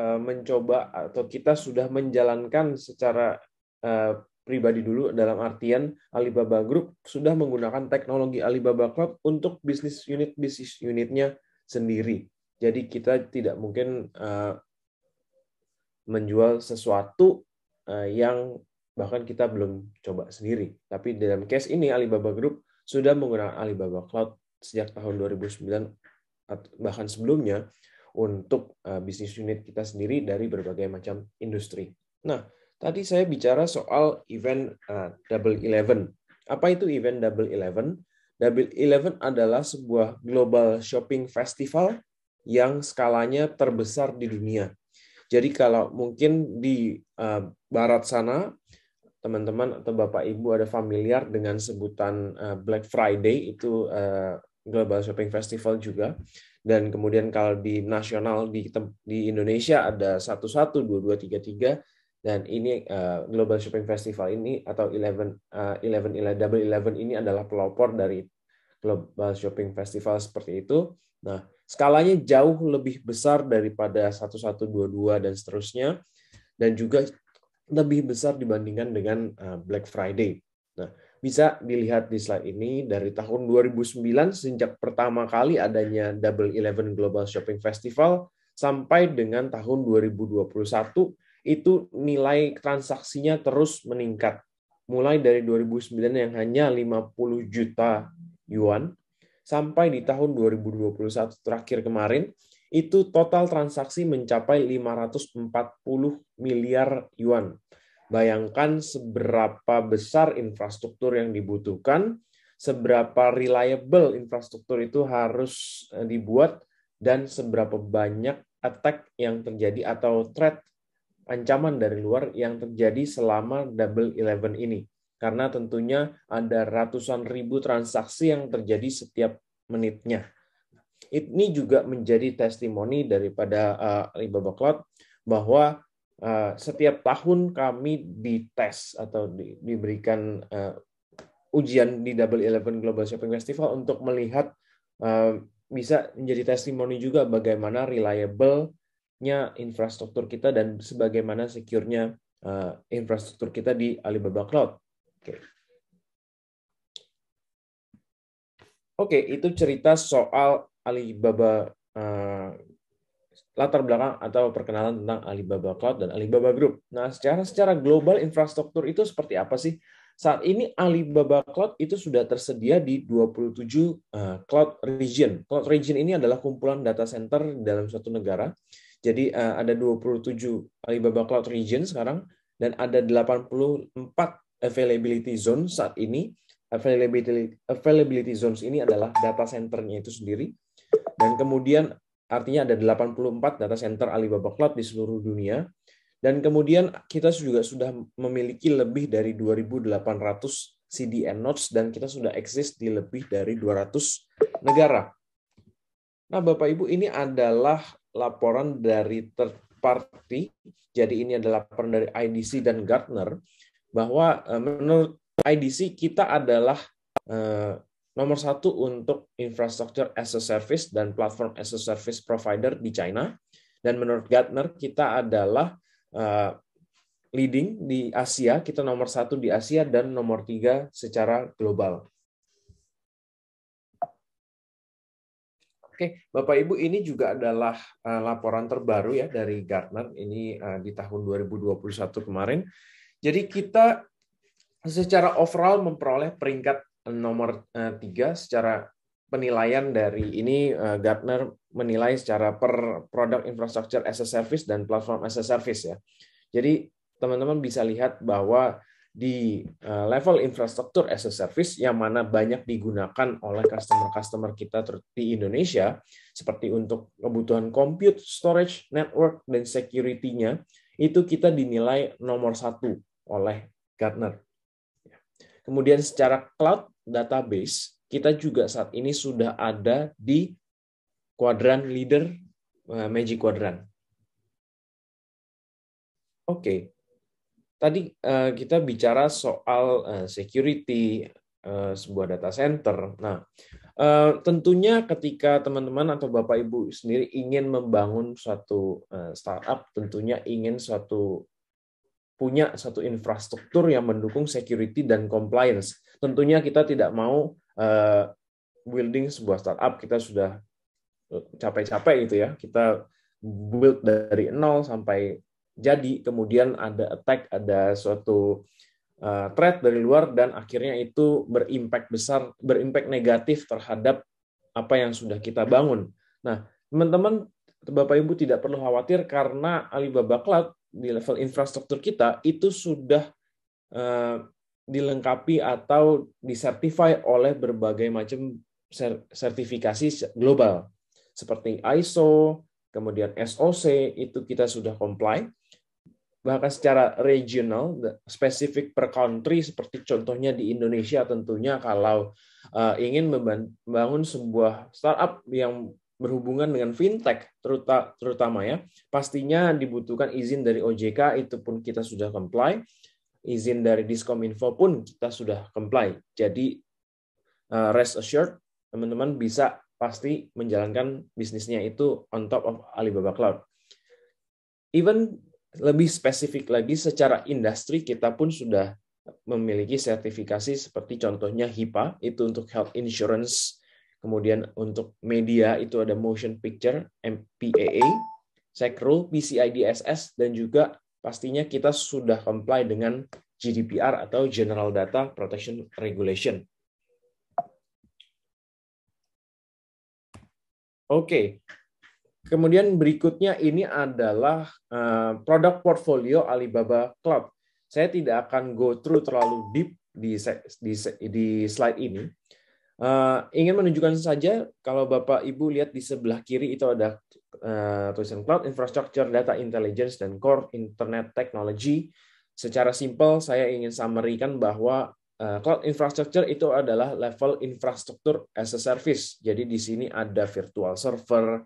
[SPEAKER 4] mencoba atau kita sudah menjalankan secara pribadi dulu, dalam artian Alibaba Group sudah menggunakan teknologi Alibaba Cloud untuk bisnis unitnya sendiri. Jadi kita tidak mungkin menjual sesuatu yang bahkan kita belum coba sendiri. Tapi dalam case ini Alibaba Group sudah menggunakan Alibaba Cloud sejak tahun 2009 bahkan sebelumnya untuk bisnis unit kita sendiri dari berbagai macam industri. Nah, tadi saya bicara soal event Double 11. Apa itu event Double 11? Double 11 adalah sebuah global shopping festival yang skalanya terbesar di dunia. Jadi kalau mungkin di barat sana, teman-teman atau Bapak Ibu ada familiar dengan sebutan Black Friday, itu Global Shopping Festival juga. Dan kemudian kalau di nasional di Indonesia ada 11, 22, 33, dan ini Global Shopping Festival ini atau Double 11 ini adalah pelopor dari Global Shopping Festival seperti itu. Nah, skalanya jauh lebih besar daripada 11, 22 dan seterusnya, dan juga lebih besar dibandingkan dengan Black Friday. Nah, bisa dilihat di slide ini dari tahun 2009 sejak pertama kali adanya Double 11 Global Shopping Festival sampai dengan tahun 2021 itu nilai transaksinya terus meningkat. Mulai dari 2009 yang hanya 50 juta yuan sampai di tahun 2021 terakhir kemarin itu total transaksi mencapai 540 miliar yuan. Bayangkan seberapa besar infrastruktur yang dibutuhkan, seberapa reliable infrastruktur itu harus dibuat, dan seberapa banyak attack yang terjadi atau threat, ancaman dari luar yang terjadi selama Double 11 ini. Karena tentunya ada ratusan ribu transaksi yang terjadi setiap menitnya. Ini juga menjadi testimoni daripada Alibaba Cloud bahwa setiap tahun kami dites atau diberikan ujian di Double 11 Global Shopping Festival untuk melihat bisa menjadi testimoni juga bagaimana reliable-nya infrastruktur kita dan sebagaimana secure-nya infrastruktur kita di Alibaba Cloud. Oke, itu cerita soal Alibaba, latar belakang atau perkenalan tentang Alibaba Cloud dan Alibaba Group. Nah, secara global infrastruktur itu seperti apa sih? Saat ini Alibaba Cloud itu sudah tersedia di 27 cloud region. Cloud region ini adalah kumpulan data center dalam suatu negara. Jadi ada 27 Alibaba Cloud region sekarang, dan ada 84 availability zone saat ini. Availability zones ini adalah data center-nya itu sendiri. Dan kemudian artinya ada 84 data center Alibaba Cloud di seluruh dunia. Dan kemudian kita juga sudah memiliki lebih dari 2.800 CDN nodes dan kita sudah eksis di lebih dari 200 negara. Nah, Bapak Ibu, ini adalah laporan dari third party. Jadi ini adalah laporan dari IDC dan Gartner bahwa menurut IDC kita adalah nomor 1 untuk infrastructure as a service dan platform as a service provider di China. Dan menurut Gartner kita adalah leading di Asia, kita nomor 1 di Asia dan nomor 3 secara global. Oke, Bapak Ibu, ini juga adalah laporan terbaru ya dari Gartner ini di tahun 2021 kemarin. Jadi kita secara overall memperoleh peringkat nomor 3 secara penilaian dari ini. Gartner menilai secara per product infrastructure as a service dan platform as a service ya. Jadi teman-teman bisa lihat bahwa di level infrastruktur as a service yang mana banyak digunakan oleh customer-customer kita di Indonesia seperti untuk kebutuhan compute, storage, network, dan security-nya, itu kita dinilai nomor 1 oleh Gartner. Kemudian secara cloud database, kita juga saat ini sudah ada di kuadran leader Magic Quadrant. Oke. Tadi kita bicara soal security sebuah data center. Nah, tentunya ketika teman-teman atau Bapak Ibu sendiri ingin membangun suatu startup, tentunya ingin punya satu infrastruktur yang mendukung security dan compliance. Tentunya kita tidak mau building sebuah startup, kita sudah capek-capek gitu ya. Kita build dari nol sampai jadi, kemudian ada attack, ada suatu threat dari luar, dan akhirnya itu berimpact besar, berimpact negatif terhadap apa yang sudah kita bangun. Nah, teman-teman, Bapak Ibu tidak perlu khawatir karena Alibaba Cloud di level infrastruktur kita itu sudah dilengkapi atau disertify oleh berbagai macam sertifikasi global seperti ISO, kemudian SOC, itu kita sudah comply. Bahkan secara regional, spesifik per country, seperti contohnya di Indonesia, tentunya kalau ingin membangun sebuah startup yang berhubungan dengan fintech, terutama ya, pastinya dibutuhkan izin dari OJK, itu pun kita sudah comply. Izin dari Diskominfo pun kita sudah comply. Jadi rest assured, teman-teman bisa pasti menjalankan bisnisnya itu on top of Alibaba Cloud. Even lebih spesifik lagi, secara industri kita pun sudah memiliki sertifikasi seperti contohnya HIPAA, itu untuk health insurance, kemudian untuk media itu ada motion picture, MPAA, SecRule, PCI DSS, dan juga pastinya kita sudah comply dengan GDPR atau General Data Protection Regulation. Oke. Kemudian berikutnya ini adalah produk portfolio Alibaba Cloud. Saya tidak akan go through terlalu deep di slide ini. Ingin menunjukkan saja, kalau Bapak Ibu lihat di sebelah kiri itu ada tulisan Cloud Infrastructure, Data Intelligence, dan Core Internet Technology. Secara simpel saya ingin summary-kan bahwa Cloud Infrastructure itu adalah level infrastruktur as a service. Jadi di sini ada virtual server,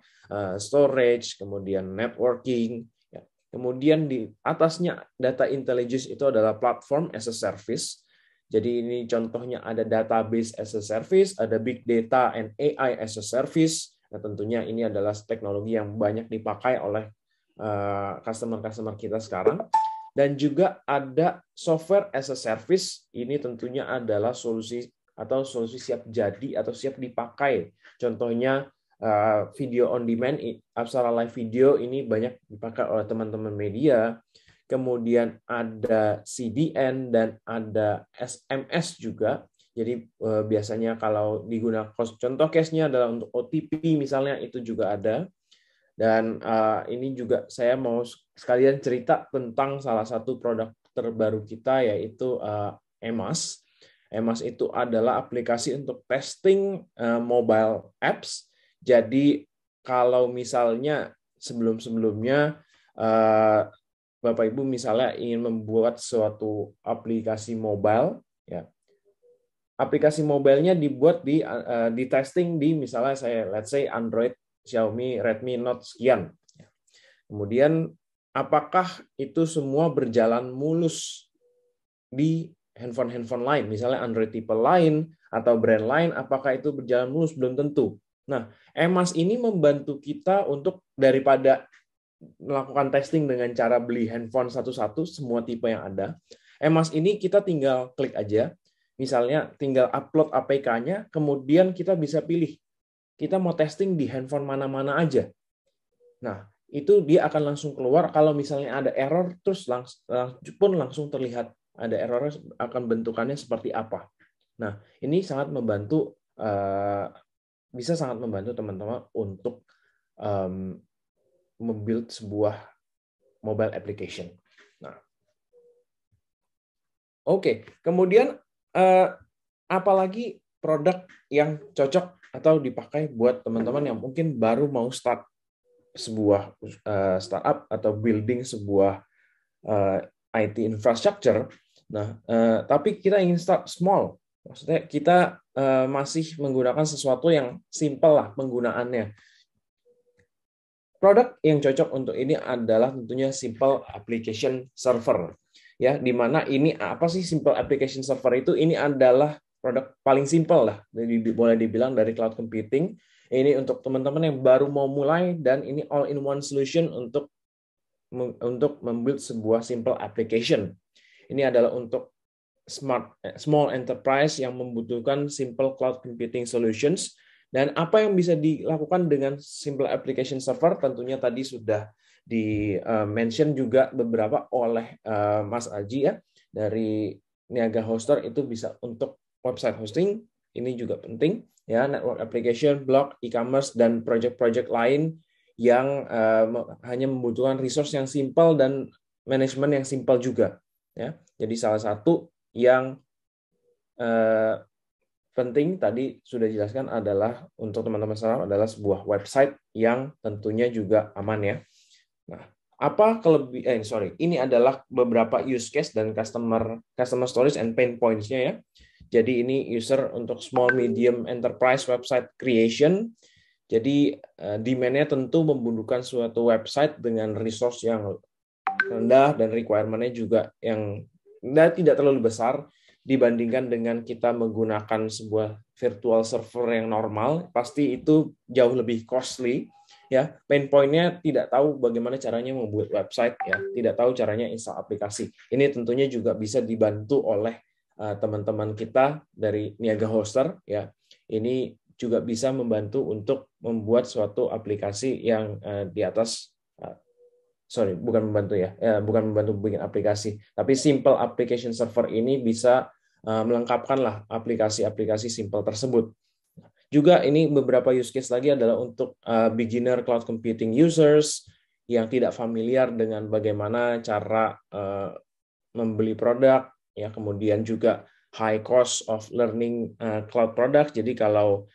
[SPEAKER 4] storage, kemudian networking. Kemudian di atasnya Data Intelligence itu adalah platform as a service. Jadi ini contohnya ada database as a service, ada big data and AI as a service. Nah, tentunya ini adalah teknologi yang banyak dipakai oleh customer-customer kita sekarang. Dan juga ada software as a service, ini tentunya adalah solusi siap jadi atau siap dipakai. Contohnya video on demand, Apsara Live Video ini banyak dipakai oleh teman-teman media. Kemudian ada CDN dan ada SMS juga. Jadi biasanya kalau digunakan, contoh case-nya adalah untuk OTP misalnya, itu juga ada. Dan ini juga saya mau sekalian cerita tentang salah satu produk terbaru kita, yaitu EMAS. EMAS itu adalah aplikasi untuk testing mobile apps. Jadi kalau misalnya sebelum-sebelumnya Bapak Ibu misalnya ingin membuat suatu aplikasi mobile, ya, aplikasi mobilenya dibuat di testing di misalnya let's say Android, Xiaomi, Redmi Note sekian. Kemudian apakah itu semua berjalan mulus di handphone lain, misalnya Android tipe lain atau brand lain, apakah itu berjalan mulus? Belum tentu. Nah, EMAS ini membantu kita untuk, daripada melakukan testing dengan cara beli handphone satu-satu semua tipe yang ada, EMAS ini kita tinggal klik aja, misalnya tinggal upload APK-nya, kemudian kita bisa pilih kita mau testing di handphone mana-mana aja. Nah, itu dia akan langsung keluar. Kalau misalnya ada error, terus langsung terlihat ada error, akan bentukannya seperti apa. Nah, ini sangat membantu, bisa sangat membantu teman-teman untuk membuild sebuah mobile application. Nah, oke. Kemudian apalagi produk yang cocok atau dipakai buat teman-teman yang mungkin baru mau start sebuah startup atau building sebuah IT infrastructure. Nah, tapi kita ingin start small. Maksudnya kita masih menggunakan sesuatu yang simple lah penggunaannya. produk yang cocok untuk ini adalah tentunya Simple Application Server. Ya, di mana ini apa sih Simple Application Server itu? Ini adalah produk paling simpel lah, boleh dibilang dari cloud computing. Ini untuk teman-teman yang baru mau mulai, dan ini all-in-one solution untuk membuat sebuah simple application. Ini adalah untuk small enterprise yang membutuhkan simple cloud computing solutions. Dan apa yang bisa dilakukan dengan Simple Application Server tentunya tadi sudah di-mention juga beberapa oleh Mas Aji ya, dari Niaga Hoster. Itu bisa untuk website hosting, ini juga penting ya, network application, blog, e-commerce, dan project-project lain yang hanya membutuhkan resource yang simple dan manajemen yang simple juga ya. Jadi salah satu yang penting tadi sudah dijelaskan adalah untuk teman-teman semua adalah sebuah website yang tentunya juga aman ya. Nah, apa ini adalah beberapa use case dan customer stories and pain points-nya ya. Jadi ini user untuk small medium enterprise website creation. Jadi demand-nya tentu membutuhkan suatu website dengan resource yang rendah dan requirement-nya juga yang tidak terlalu besar dibandingkan dengan kita menggunakan sebuah virtual server yang normal. Pasti itu jauh lebih costly ya. Pain point-nya tidak tahu bagaimana caranya membuat website ya, tidak tahu caranya install aplikasi. Ini tentunya juga bisa dibantu oleh teman-teman kita dari Niaga Hoster ya. Ini juga bisa membantu untuk membuat suatu aplikasi yang di atas bukan membantu bikin aplikasi, tapi Simple Application Server ini bisa melengkapkanlah aplikasi-aplikasi simple tersebut. Juga ini beberapa use case lagi adalah untuk beginner cloud computing users yang tidak familiar dengan bagaimana cara membeli produk, ya, kemudian juga high cost of learning cloud product. Jadi kalau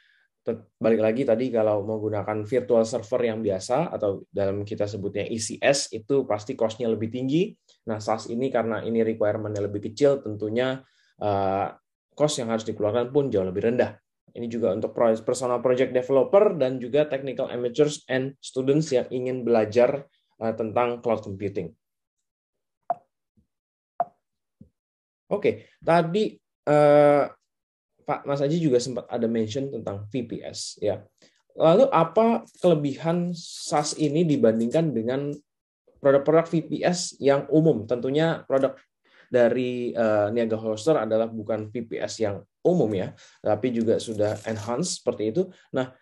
[SPEAKER 4] balik lagi tadi, kalau menggunakan virtual server yang biasa atau dalam kita sebutnya ECS, itu pasti cost-nya lebih tinggi. Nah, SaaS ini karena ini requirement-nya lebih kecil, tentunya cost yang harus dikeluarkan pun jauh lebih rendah. Ini juga untuk personal project developer dan juga technical amateurs and students yang ingin belajar tentang cloud computing. Oke, tadi Pak Mas Aji juga sempat ada mention tentang VPS ya. Lalu apa kelebihan SaaS ini dibandingkan dengan produk-produk VPS yang umum? Tentunya produk dari Niaga Hoster adalah bukan VPS yang umum ya, tapi juga sudah enhanced seperti itu. Nah,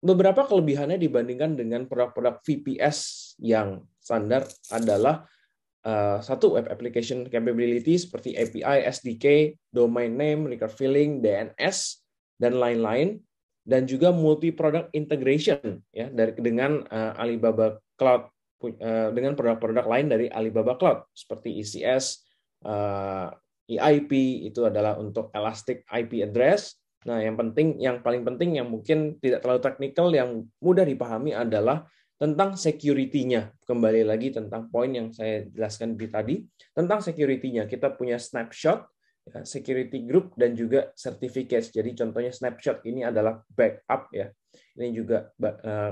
[SPEAKER 4] beberapa kelebihannya dibandingkan dengan produk-produk VPS yang standar adalah satu, web application capability seperti API, SDK, domain name, recurve filling, DNS, dan lain-lain, dan juga multi-product integration ya dengan Alibaba Cloud, dengan produk-produk lain dari Alibaba Cloud seperti ECS, EIP itu adalah untuk Elastic IP Address. Nah, yang paling penting yang mungkin tidak terlalu teknikal, yang mudah dipahami adalah tentang security-nya. Kembali lagi tentang poin yang saya jelaskan tadi, tentang security-nya. Kita punya snapshot, security group, dan juga certificates. Jadi contohnya snapshot ini adalah backup ya. Ini juga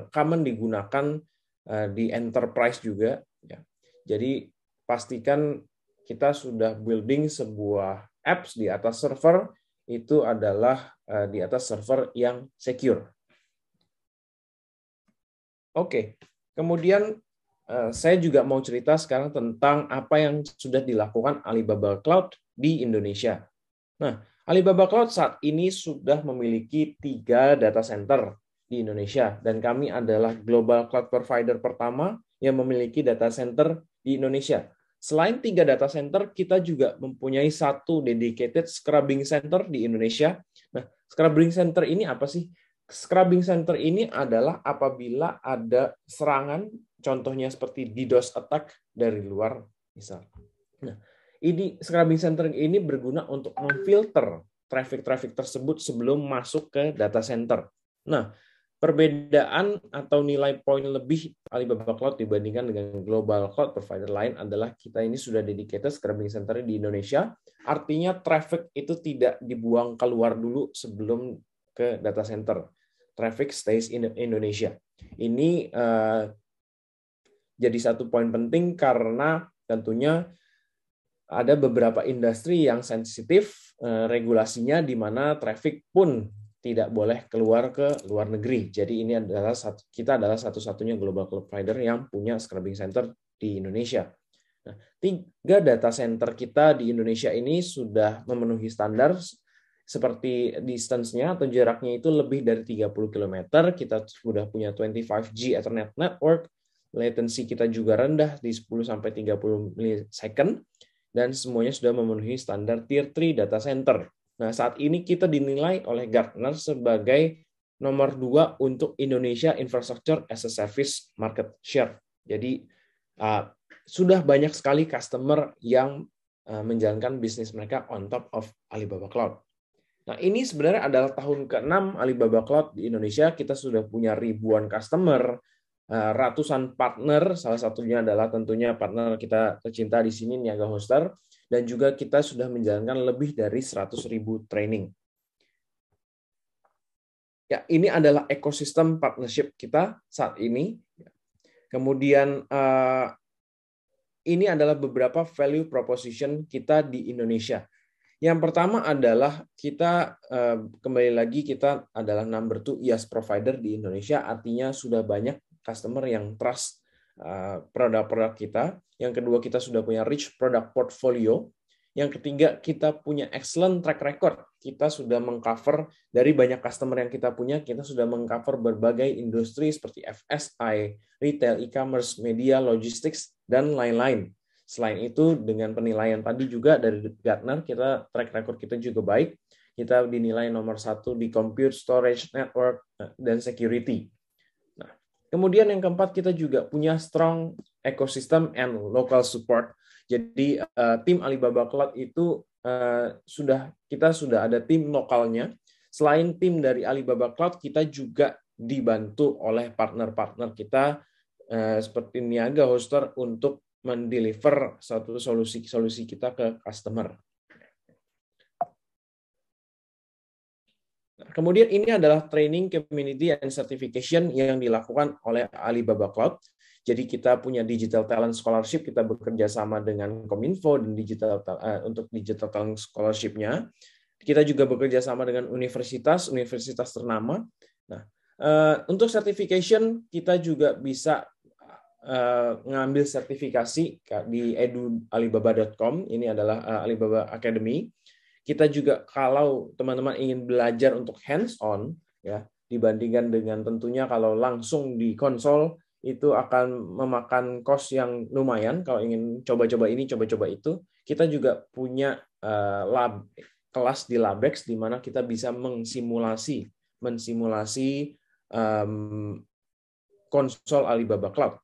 [SPEAKER 4] common digunakan di enterprise juga ya. Jadi pastikan kita sudah building sebuah apps di atas server, itu adalah di atas server yang secure. Oke, kemudian saya juga mau cerita sekarang tentang apa yang sudah dilakukan Alibaba Cloud di Indonesia. Nah, Alibaba Cloud saat ini sudah memiliki 3 data center di Indonesia, dan kami adalah global cloud provider pertama yang memiliki data center di Indonesia. Selain 3 data center, kita juga mempunyai 1 dedicated scrubbing center di Indonesia. Nah, scrubbing center ini apa sih? Scrubbing center ini adalah apabila ada serangan, contohnya seperti DDoS attack dari luar, misal. Nah, ini scrubbing center ini berguna untuk memfilter traffic tersebut sebelum masuk ke data center. Nah, perbedaan atau nilai poin lebih Alibaba Cloud dibandingkan dengan global cloud provider lain adalah kita ini sudah dedicated scrubbing center di Indonesia. Artinya traffic itu tidak dibuang keluar dulu sebelum ke data center. traffic stays in Indonesia. Ini jadi satu poin penting karena tentunya ada beberapa industri yang sensitif regulasinya, di mana traffic pun tidak boleh keluar ke luar negeri. Jadi ini adalah kita adalah satu-satunya global cloud provider yang punya scrubbing center di Indonesia. Nah, 3 data center kita di Indonesia ini sudah memenuhi standar seperti distance-nya atau jaraknya itu lebih dari 30 km. Kita sudah punya 25G Ethernet network. Latency kita juga rendah di 10-30 millisecond. Dan semuanya sudah memenuhi standar Tier 3 data center. Nah, saat ini kita dinilai oleh Gartner sebagai nomor 2 untuk Indonesia Infrastructure as a Service market share. Jadi, sudah banyak sekali customer yang menjalankan bisnis mereka on top of Alibaba Cloud. Nah, ini sebenarnya adalah tahun ke-6 Alibaba Cloud di Indonesia. Kita sudah punya ribuan customer, ratusan partner, salah satunya adalah tentunya partner kita tercinta di sini, Niaga Hoster, dan juga kita sudah menjalankan lebih dari 100.000 training. Ya, ini adalah ekosistem partnership kita saat ini. Kemudian ini adalah beberapa value proposition kita di Indonesia. Yang pertama adalah kita, kembali lagi, kita adalah number 2 IaaS provider di Indonesia, artinya sudah banyak customer yang trust produk-produk kita. Yang kedua, kita sudah punya rich product portfolio. Yang ketiga, kita punya excellent track record. Kita sudah mengcover dari banyak customer yang kita punya, kita sudah mengcover berbagai industri seperti FSI, retail, e-commerce, media, logistics, dan lain-lain. Selain itu, dengan penilaian tadi juga dari Gartner, kita track record kita juga baik. Kita dinilai nomor 1 di compute, storage, network, dan security. Kemudian yang keempat, kita juga punya strong ecosystem and local support. Jadi tim Alibaba Cloud itu kita sudah ada tim lokalnya. Selain tim dari Alibaba Cloud, kita juga dibantu oleh partner-partner kita seperti Niaga Hoster untuk mendeliver satu solusi kita ke customer. Kemudian ini adalah training, community, and certification yang dilakukan oleh Alibaba Cloud. Jadi kita punya Digital Talent Scholarship, kita bekerja sama dengan Kominfo dan untuk Digital Talent Scholarship-nya. Kita juga bekerja sama dengan universitas ternama. Nah, untuk certification kita juga bisa ngambil sertifikasi di edualibaba.com. Ini adalah Alibaba Academy. Kita juga kalau teman-teman ingin belajar untuk hands-on, ya, dibandingkan dengan tentunya kalau langsung di konsol, itu akan memakan cost yang lumayan. Kalau ingin coba-coba ini, coba-coba itu, kita juga punya kelas di Labex di mana kita bisa mensimulasi konsol Alibaba Cloud.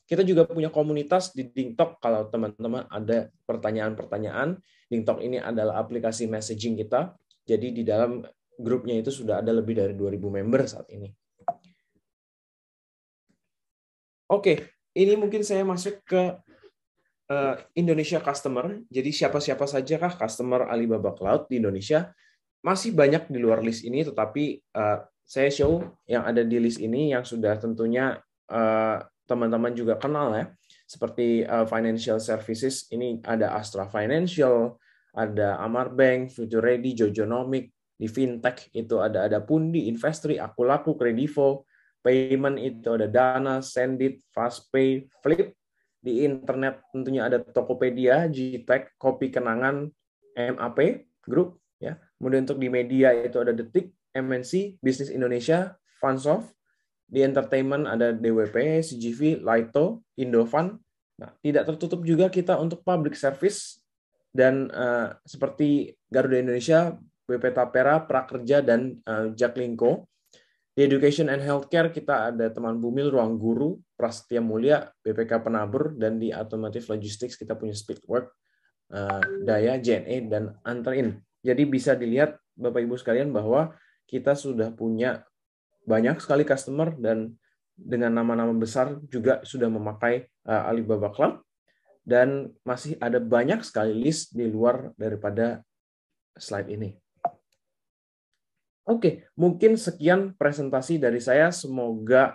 [SPEAKER 4] Kita juga punya komunitas di DingTalk. Kalau teman-teman ada pertanyaan-pertanyaan, DingTalk ini adalah aplikasi messaging kita. Jadi di dalam grupnya itu sudah ada lebih dari 2.000 member saat ini. Oke, ini mungkin saya masuk ke Indonesia customer. Jadi siapa-siapa saja kah customer Alibaba Cloud di Indonesia? Masih banyak di luar list ini, tetapi saya show yang ada di list ini yang sudah tentunya teman-teman juga kenal ya, seperti financial services. Ini ada Astra Financial, ada Amar Bank, Future Ready, Jojonomic. Di fintech itu ada Pundi, Investri, Akulaku, Kredivo. Payment itu ada Dana, Sendit, Fastpay, Flip. Di internet tentunya ada Tokopedia, Gtech, Kopi Kenangan, MAP Group. Ya. Kemudian untuk di media itu ada Detik, MNC, Bisnis Indonesia, Funsoft. Di entertainment ada DWP, CGV, Laito, Indofan. Nah, tidak tertutup juga kita untuk public service dan seperti Garuda Indonesia, BP Tapera, Prakerja, dan Jaklingko. Di education and healthcare kita ada Teman Bumil, Ruang Guru, Prasetya Mulia, BPK Penabur, dan di automotive logistics kita punya Speedwork, Daya, JNE, dan Anterin. Jadi bisa dilihat Bapak Ibu sekalian bahwa kita sudah punya banyak sekali customer dan dengan nama-nama besar juga sudah memakai Alibaba Cloud, dan masih ada banyak sekali list di luar daripada slide ini. Oke, mungkin sekian presentasi dari saya. Semoga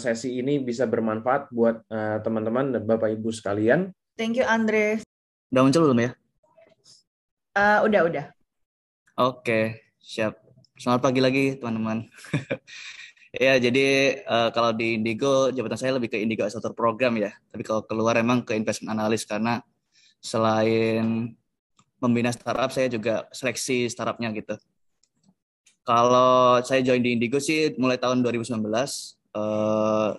[SPEAKER 4] sesi ini bisa bermanfaat buat teman-teman dan Bapak Ibu sekalian.
[SPEAKER 2] Thank you, Andre.
[SPEAKER 5] Udah muncul belum ya?
[SPEAKER 2] Udah.
[SPEAKER 5] Oke, siap. Selamat pagi lagi, teman-teman. Ya, jadi kalau di Indigo, jabatan saya lebih ke Indigo Accelerator Program ya. Tapi kalau keluar emang ke investment analyst, karena selain membina startup, saya juga seleksi startupnya gitu. Kalau saya join di Indigo sih mulai tahun 2019.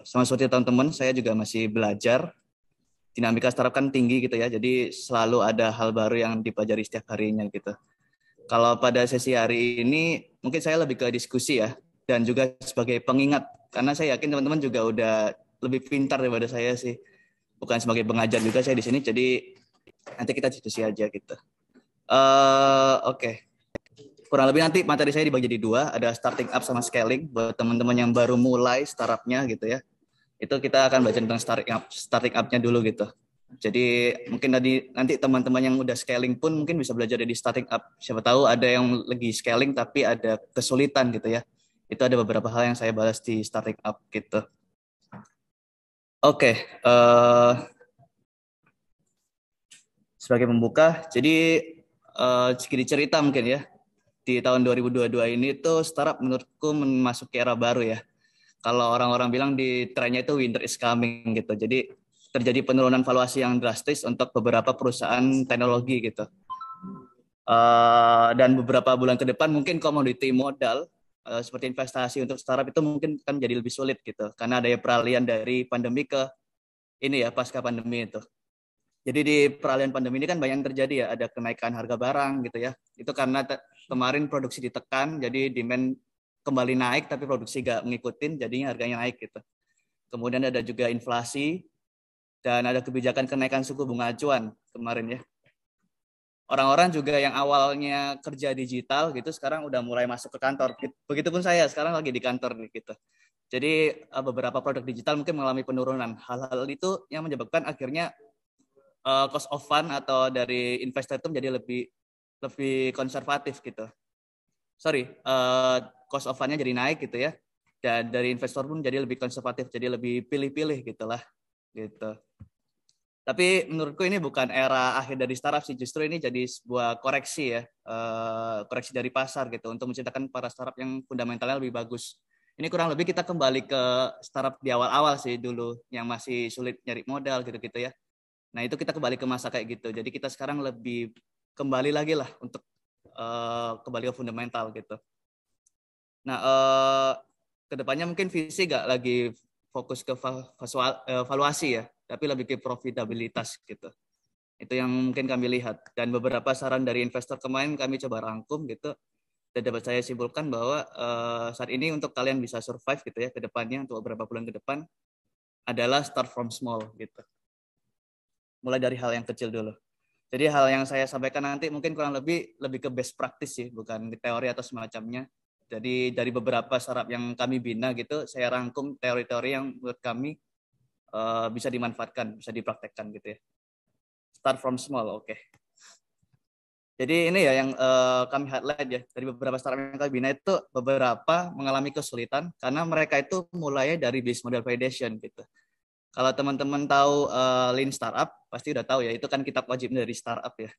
[SPEAKER 5] Sama seperti teman-teman, saya juga masih belajar. Dinamika startup kan tinggi gitu ya, jadi selalu ada hal baru yang dipelajari setiap harinya gitu. Kalau pada sesi hari ini, mungkin saya lebih ke diskusi ya, dan juga sebagai pengingat, karena saya yakin teman-teman juga udah lebih pintar daripada saya sih. Bukan sebagai pengajar juga saya di sini, jadi nanti kita diskusi aja gitu. Oke. Kurang lebih nanti materi saya dibagi jadi 2, ada starting up sama scaling buat teman-teman yang baru mulai startupnya gitu ya. Itu kita akan belajar tentang starting up-nya dulu gitu. Jadi mungkin nanti teman-teman yang udah scaling pun mungkin bisa belajar dari starting up. Siapa tahu ada yang lagi scaling tapi ada kesulitan gitu ya. Itu ada beberapa hal yang saya bahas di starting up gitu. Oke. Sebagai pembuka, jadi sedikit cerita mungkin ya. Di tahun 2022 ini tuh startup menurutku memasuki era baru ya. Kalau orang-orang bilang di trennya itu winter is coming gitu. Jadi terjadi penurunan valuasi yang drastis untuk beberapa perusahaan teknologi gitu. Dan beberapa bulan ke depan mungkin komoditi modal seperti investasi untuk startup itu mungkin kan jadi lebih sulit gitu. Karena ada peralihan dari pandemi ke ini ya, pasca pandemi itu. Jadi di peralihan pandemi ini kan banyak yang terjadi ya, ada kenaikan harga barang gitu ya. Itu karena kemarin produksi ditekan, jadi demand kembali naik, tapi produksi nggak ngikutin, jadinya harganya naik gitu. Kemudian ada juga inflasi, dan ada kebijakan kenaikan suku bunga acuan kemarin ya. Orang-orang juga yang awalnya kerja digital gitu, sekarang udah mulai masuk ke kantor. Begitupun saya, sekarang lagi di kantor nih gitu. Jadi beberapa produk digital mungkin mengalami penurunan. Hal-hal itu yang menyebabkan akhirnya cost of fund atau dari investor itu menjadi lebih konservatif gitu. Cost of fund-nya jadi naik gitu ya. Dan dari investor pun jadi lebih konservatif, jadi lebih pilih-pilih gitulah gitu. Tapi menurutku ini bukan era akhir dari startup sih, justru ini jadi sebuah koreksi ya, koreksi dari pasar gitu untuk menciptakan para startup yang fundamentalnya lebih bagus. Ini kurang lebih kita kembali ke startup di awal-awal sih dulu yang masih sulit nyari modal gitu-gitu ya. Nah itu kita kembali ke masa kayak gitu. Jadi kita sekarang lebih kembali lagi lah untuk kembali ke fundamental gitu. Nah kedepannya mungkin visi gak lagi fokus ke valuasi ya, tapi lebih ke profitabilitas gitu. Itu yang mungkin kami lihat. Dan beberapa saran dari investor kemarin kami coba rangkum gitu. Dan dapat saya simpulkan bahwa saat ini untuk kalian bisa survive gitu ya ke depannya untuk beberapa bulan ke depan adalah start from small gitu. Mulai dari hal yang kecil dulu. Jadi hal yang saya sampaikan nanti mungkin kurang lebih ke best practice sih, bukan teori atau semacamnya. Jadi dari beberapa startup yang kami bina gitu, saya rangkum teori-teori yang menurut kami bisa dimanfaatkan, bisa dipraktekkan gitu ya. Start from small, oke. Jadi ini ya yang kami highlight ya, dari beberapa startup yang kami bina itu beberapa mengalami kesulitan karena mereka itu mulai dari business model validation gitu. Kalau teman-teman tahu Lean Startup, pasti udah tahu ya, itu kan kitab wajib dari startup ya.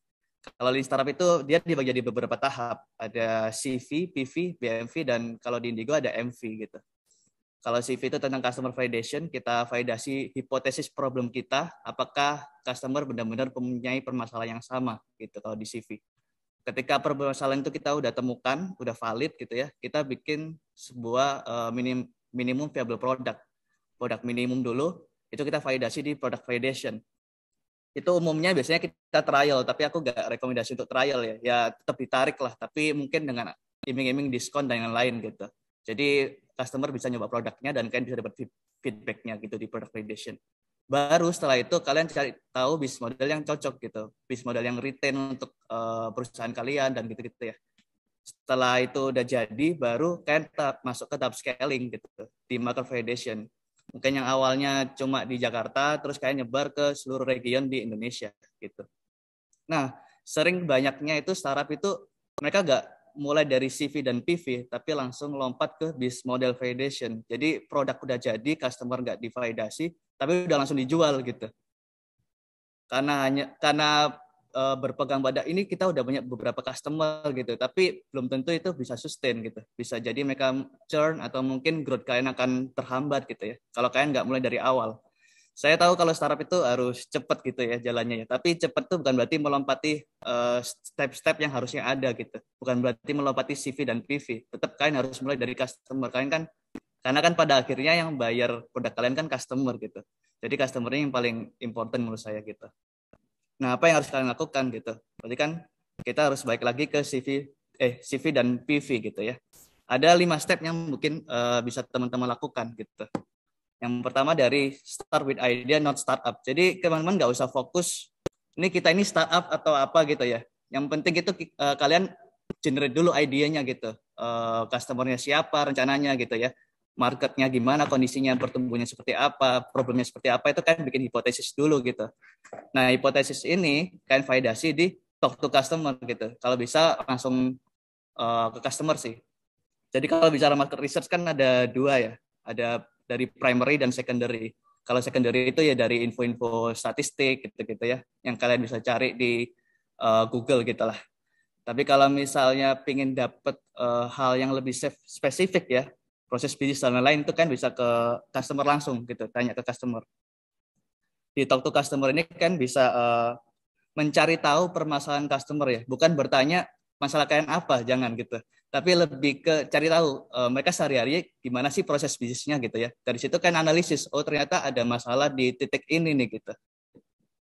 [SPEAKER 5] Kalau Lean Startup itu dia dibagi jadi beberapa tahap. Ada CV, PV, BMV, dan kalau di Indigo ada MV gitu. Kalau CV itu tentang customer validation, kita validasi hipotesis problem kita, apakah customer benar-benar mempunyai permasalahan yang sama gitu kalau di CV. Ketika permasalahan itu kita udah temukan, udah valid gitu ya, kita bikin sebuah minimum viable product minimum dulu, itu kita validasi di product validation. Itu umumnya biasanya kita trial, tapi aku nggak rekomendasi untuk trial ya. Ya tetap ditarik lah, tapi mungkin dengan iming-iming diskon dan yang lain gitu. Jadi customer bisa nyoba produknya dan kalian bisa dapat feedbacknya gitu di product validation. Baru setelah itu kalian cari tahu bisnis model yang cocok gitu, bisnis model yang retain untuk perusahaan kalian dan gitu-gitu ya. Setelah itu udah jadi, baru kalian masuk ke tahap scaling gitu di market validation. Mungkin yang awalnya cuma di Jakarta, terus kalian nyebar ke seluruh region di Indonesia gitu. Nah, sering banyaknya itu startup itu mereka mulai dari CV dan PV, tapi langsung lompat ke business model validation. Jadi produk udah jadi, customer nggak divalidasi, tapi udah langsung dijual gitu. Karena berpegang pada ini kita udah banyak beberapa customer gitu, tapi belum tentu itu bisa sustain gitu. Bisa jadi mereka churn atau mungkin growth kalian akan terhambat gitu ya. Kalau kalian nggak mulai dari awal. Saya tahu kalau startup itu harus cepat gitu ya jalannya ya. Tapi cepat itu bukan berarti melompati step-step yang harusnya ada gitu. Bukan berarti melompati CV dan PV. Tetap kalian harus mulai dari customer. Kalian kan karena kan pada akhirnya yang bayar produk kalian kan customer gitu. Jadi customer-nya yang paling important menurut saya gitu. Nah, apa yang harus kalian lakukan gitu? Berarti kan kita harus balik lagi ke CV dan PV gitu ya. Ada 5 step yang mungkin bisa teman-teman lakukan gitu. Yang pertama dari start with idea, not startup. Jadi teman-teman nggak usah fokus, ini startup atau apa gitu ya. Yang penting itu kalian generate dulu idenya gitu. Customer-nya siapa, rencananya gitu ya. Marketnya gimana, kondisinya, pertumbuhannya seperti apa, problemnya seperti apa, itu kan bikin hipotesis dulu gitu. Nah, hipotesis ini kan validasi di talk to customer gitu. Kalau bisa langsung ke customer sih. Jadi kalau bicara market research kan ada 2 ya. Ada dari primary dan secondary. Kalau secondary itu ya dari info-info statistik gitu-gitu ya. Yang kalian bisa cari di Google gitu lah. Tapi kalau misalnya pengen dapat hal yang lebih spesifik ya, proses bisnis dan lain-lain itu kan bisa ke customer langsung gitu, tanya ke customer. Di talk to customer ini kan bisa mencari tahu permasalahan customer ya, bukan bertanya masalah kalian apa, jangan gitu. Tapi lebih ke cari tahu mereka sehari-hari gimana sih proses bisnisnya gitu ya. Dari situ kan analisis, oh ternyata ada masalah di titik ini nih gitu.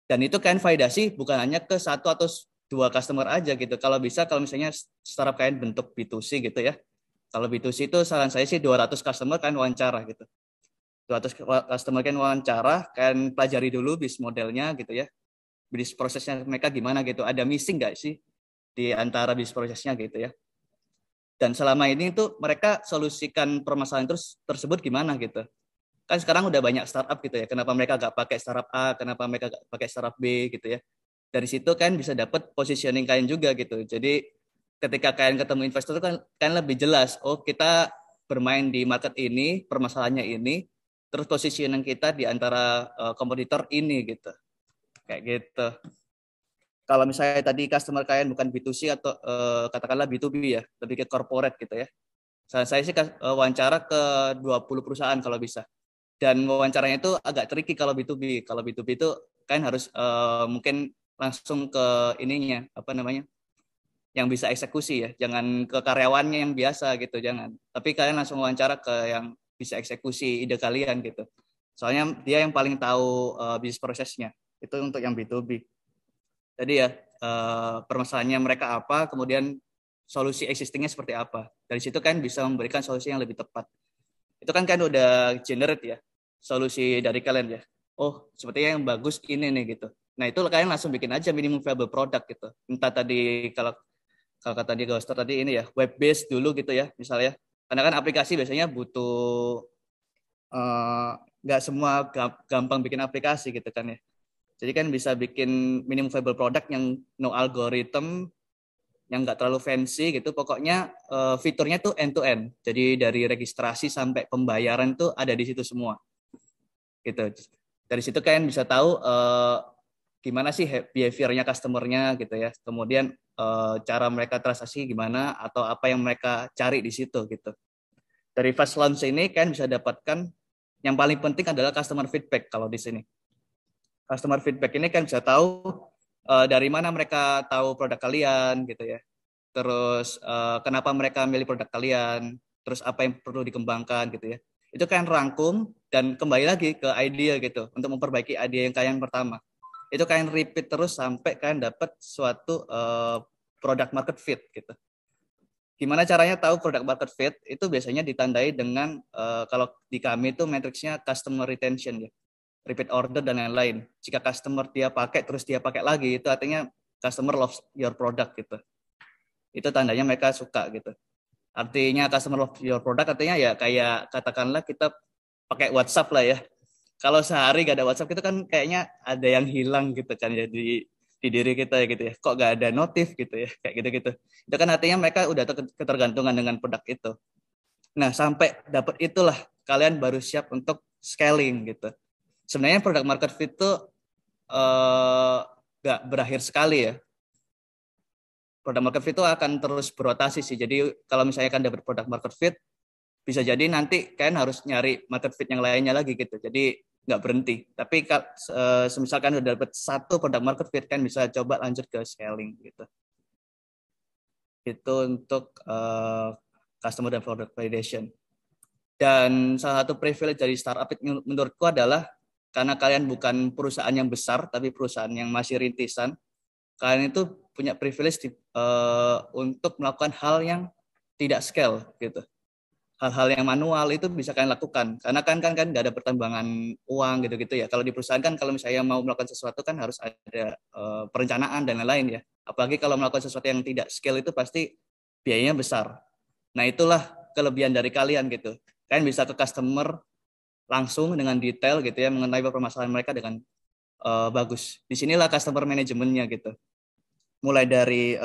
[SPEAKER 5] Dan itu kan validasi bukan hanya ke 1 atau 2 customer aja gitu. Kalau bisa, kalau misalnya startup kalian bentuk B2C gitu ya. Kalau B2C itu saran saya sih 200 customer kan wawancara gitu. 200 customer kan wawancara, kan pelajari dulu bisnis modelnya gitu ya. Bisnis prosesnya mereka gimana gitu. Ada missing nggak sih di antara bisnis prosesnya gitu ya. Dan selama ini tuh mereka solusikan permasalahan tersebut gimana gitu. Kan sekarang udah banyak startup gitu ya. Kenapa mereka nggak pakai startup A, kenapa mereka nggak pakai startup B gitu ya. Dari situ kan bisa dapat positioning kalian juga gitu. Jadi ketika kalian ketemu investor kan lebih jelas, oh kita bermain di market ini, permasalahannya ini, terus positioning kita di antara kompetitor ini gitu. Kayak gitu. Kalau misalnya tadi customer kalian bukan B2C atau katakanlah B2B ya, lebih ke corporate gitu ya. Saya sih wawancara ke 20 perusahaan kalau bisa. Dan wawancaranya itu agak tricky kalau B2B. Kalau B2B itu kan harus mungkin langsung ke ininya, apa namanya, yang bisa eksekusi ya, jangan ke karyawannya yang biasa gitu, jangan. Tapi kalian langsung wawancara ke yang bisa eksekusi ide kalian gitu. Soalnya dia yang paling tahu bisnis prosesnya. Itu untuk yang B2B. Jadi ya permasalahannya mereka apa, kemudian solusi existingnya seperti apa. Dari situ kan bisa memberikan solusi yang lebih tepat. Itu kan udah generate ya, solusi dari kalian ya. Oh, sepertinya yang bagus ini nih gitu. Nah itu kalian langsung bikin aja minimum viable product gitu. Entah tadi kalau kata dia Ghoster tadi ini ya, web based dulu gitu ya misalnya. Karena kan aplikasi biasanya butuh nggak semua gampang bikin aplikasi gitu kan ya. Jadi kan bisa bikin minimum viable product yang no algorithm, yang nggak terlalu fancy gitu. Pokoknya fiturnya tuh end to end. Jadi dari registrasi sampai pembayaran tuh ada di situ semua. Gitu. Dari situ kalian bisa tahu gimana sih behavior-nya customer-nya gitu ya. Kemudian cara mereka transaksi gimana atau apa yang mereka cari di situ gitu. Dari fast launch ini kan bisa dapatkan yang paling penting adalah customer feedback kalau di sini. Customer feedback ini kan bisa tahu dari mana mereka tahu produk kalian gitu ya. Terus kenapa mereka milih produk kalian, terus apa yang perlu dikembangkan gitu ya. Itu kan rangkum dan kembali lagi ke idea gitu untuk memperbaiki ide yang kalian pertama. Itu kalian repeat terus sampai kalian dapat suatu product market fit gitu. Gimana caranya tahu product market fit? Itu biasanya ditandai dengan kalau di kami itu matriksnya customer retention ya, repeat order dan lain-lain. Jika customer dia pakai terus dia pakai lagi, itu artinya customer loves your product gitu. Itu tandanya mereka suka gitu. Artinya customer love your product artinya ya kayak katakanlah kita pakai WhatsApp lah ya. Kalau sehari gak ada WhatsApp itu kan kayaknya ada yang hilang gitu kan. Jadi di diri kita gitu ya. Kok nggak ada notif gitu ya, kayak gitu-gitu. Itu kan artinya mereka udah ketergantungan dengan produk itu. Nah, sampai dapat itulah kalian baru siap untuk scaling gitu. Sebenarnya product market fit itu nggak berakhir sekali ya. Product market fit itu akan terus berotasi sih. Jadi kalau misalnya kan dapat product market fit, bisa jadi nanti kalian harus nyari market fit yang lainnya lagi gitu. Jadi nggak berhenti. Tapi misalkan udah dapat satu product market fit, kan bisa coba lanjut ke scaling gitu. Itu untuk customer dan product validation. Dan salah satu privilege dari startup itu menurutku adalah karena kalian bukan perusahaan yang besar, tapi perusahaan yang masih rintisan, kalian itu punya privilege untuk melakukan hal yang tidak scale gitu. Hal-hal yang manual itu bisa kalian lakukan karena kan nggak ada pertambangan uang gitu ya. Kalau di perusahaan kan kalau misalnya mau melakukan sesuatu kan harus ada perencanaan dan lain-lain ya. Apalagi kalau melakukan sesuatu yang tidak scale itu pasti biayanya besar. Nah, itulah kelebihan dari kalian gitu. Kalian bisa ke customer langsung dengan detail gitu ya, mengenai permasalahan mereka dengan bagus. Disinilah customer manajemennya gitu. Mulai dari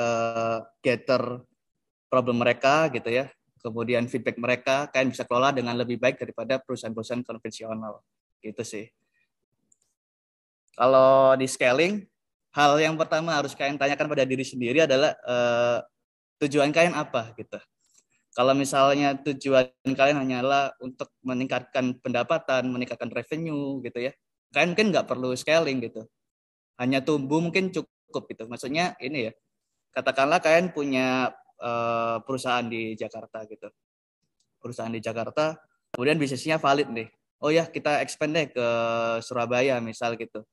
[SPEAKER 5] gather problem mereka gitu ya, kemudian feedback mereka, kalian bisa kelola dengan lebih baik daripada perusahaan-perusahaan konvensional. Gitu sih. Kalau di scaling, hal yang pertama harus kalian tanyakan pada diri sendiri adalah tujuan kalian apa gitu. Kalau misalnya tujuan kalian hanyalah untuk meningkatkan pendapatan, meningkatkan revenue gitu ya, kalian mungkin nggak perlu scaling gitu. Hanya tumbuh mungkin cukup gitu. Maksudnya ini ya, katakanlah kalian punya perusahaan di Jakarta gitu. Perusahaan di Jakarta, kemudian bisnisnya valid nih. Oh ya, kita expand deh ke Surabaya misal gitu.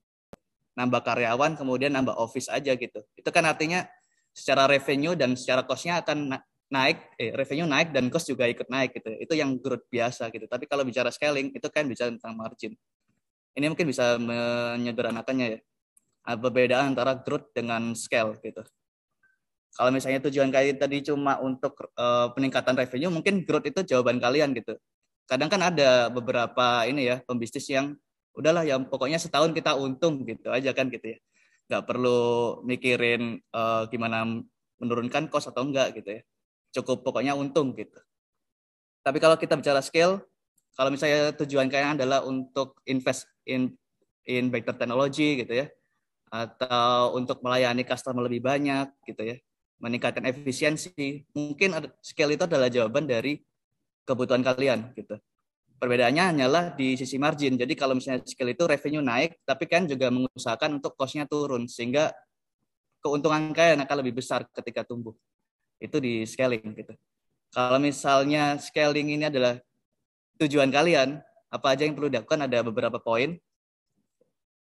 [SPEAKER 5] Nambah karyawan, kemudian nambah office aja gitu. Itu kan artinya secara revenue dan secara cost-nya akan naik, revenue naik dan cost juga ikut naik gitu. Itu yang growth biasa gitu. Tapi kalau bicara scaling, itu kan bicara tentang margin. Ini mungkin bisa menyederhanakannya ya. Perbedaan antara growth dengan scale gitu. Kalau misalnya tujuan kalian tadi cuma untuk peningkatan revenue, mungkin growth itu jawaban kalian gitu. Kadang kan ada beberapa ini ya pembisnis yang udahlah yang pokoknya setahun kita untung gitu aja kan gitu ya. Nggak perlu mikirin gimana menurunkan cost atau enggak gitu ya. Cukup pokoknya untung gitu. Tapi kalau kita bicara scale, kalau misalnya tujuan kalian adalah untuk invest in better technology gitu ya, atau untuk melayani customer lebih banyak gitu ya, meningkatkan efisiensi, mungkin scale itu adalah jawaban dari kebutuhan kalian gitu. Perbedaannya hanyalah di sisi margin. Jadi kalau misalnya scale itu revenue naik, tapi kan juga mengusahakan untuk cost-nya turun sehingga keuntungan kalian akan lebih besar ketika tumbuh. Itu di scaling gitu. Kalau misalnya scaling ini adalah tujuan kalian, apa aja yang perlu dilakukan, ada beberapa poin.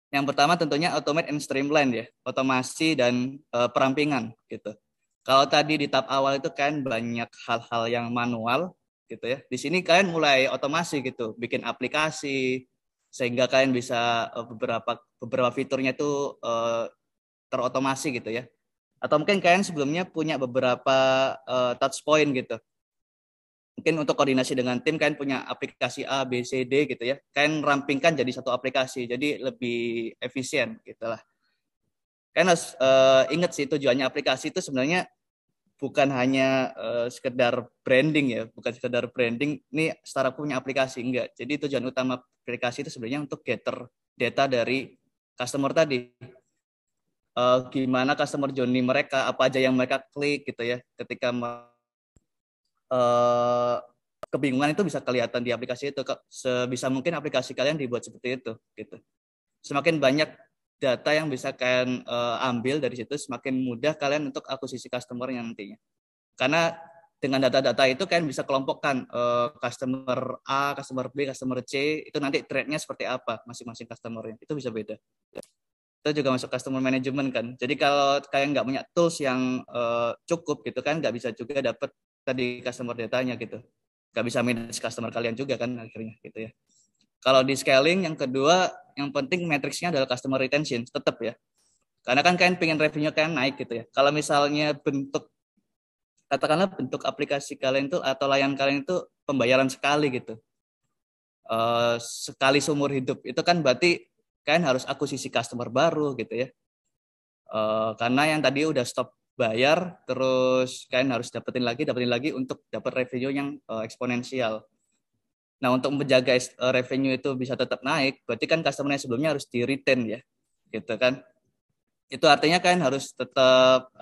[SPEAKER 5] Yang pertama tentunya automate and streamline ya, otomasi dan perampingan gitu. Kalau tadi di tahap awal itu kan banyak hal-hal yang manual gitu ya. Di sini kalian mulai otomasi gitu, bikin aplikasi sehingga kalian bisa beberapa fiturnya itu terotomasi gitu ya. Atau mungkin kalian sebelumnya punya beberapa touch point gitu. Mungkin untuk koordinasi dengan tim kalian punya aplikasi A, B, C, D gitu ya. Kalian rampingkan jadi satu aplikasi, jadi lebih efisien gitu lah. Kan harus ingat sih tujuannya aplikasi itu sebenarnya bukan hanya sekedar branding ya, bukan sekedar branding. Ini startup punya aplikasi, enggak. Jadi tujuan utama aplikasi itu sebenarnya untuk gather data dari customer tadi. Gimana customer journey mereka, apa aja yang mereka klik gitu ya. Ketika kebingungan itu bisa kelihatan di aplikasi itu. Sebisa mungkin aplikasi kalian dibuat seperti itu gitu. Semakin banyak data yang bisa kalian ambil dari situ, semakin mudah kalian untuk akuisisi customer-nya nantinya. Karena dengan data-data itu kalian bisa kelompokkan customer A, customer B, customer C, itu nanti trade-nya seperti apa masing-masing customer-nya. Itu bisa beda. Itu juga masuk customer management kan. Jadi kalau kalian nggak punya tools yang cukup gitu kan, nggak bisa juga dapat tadi customer datanya gitu. Nggak bisa manage customer kalian juga kan akhirnya gitu ya. Kalau di scaling, yang kedua, yang penting matriksnya adalah customer retention, tetap ya. Karena kan kalian pengen revenue kalian naik gitu ya. Kalau misalnya katakanlah bentuk aplikasi kalian itu atau layanan kalian itu pembayaran sekali gitu. Sekali seumur hidup, itu kan berarti kalian harus akuisisi customer baru gitu ya. Karena yang tadi udah stop bayar, terus kalian harus dapetin lagi untuk dapat revenue yang eksponensial. Nah, untuk menjaga revenue itu bisa tetap naik, berarti kan customer yang sebelumnya harus di-retain ya, gitu kan. Itu artinya kalian harus tetap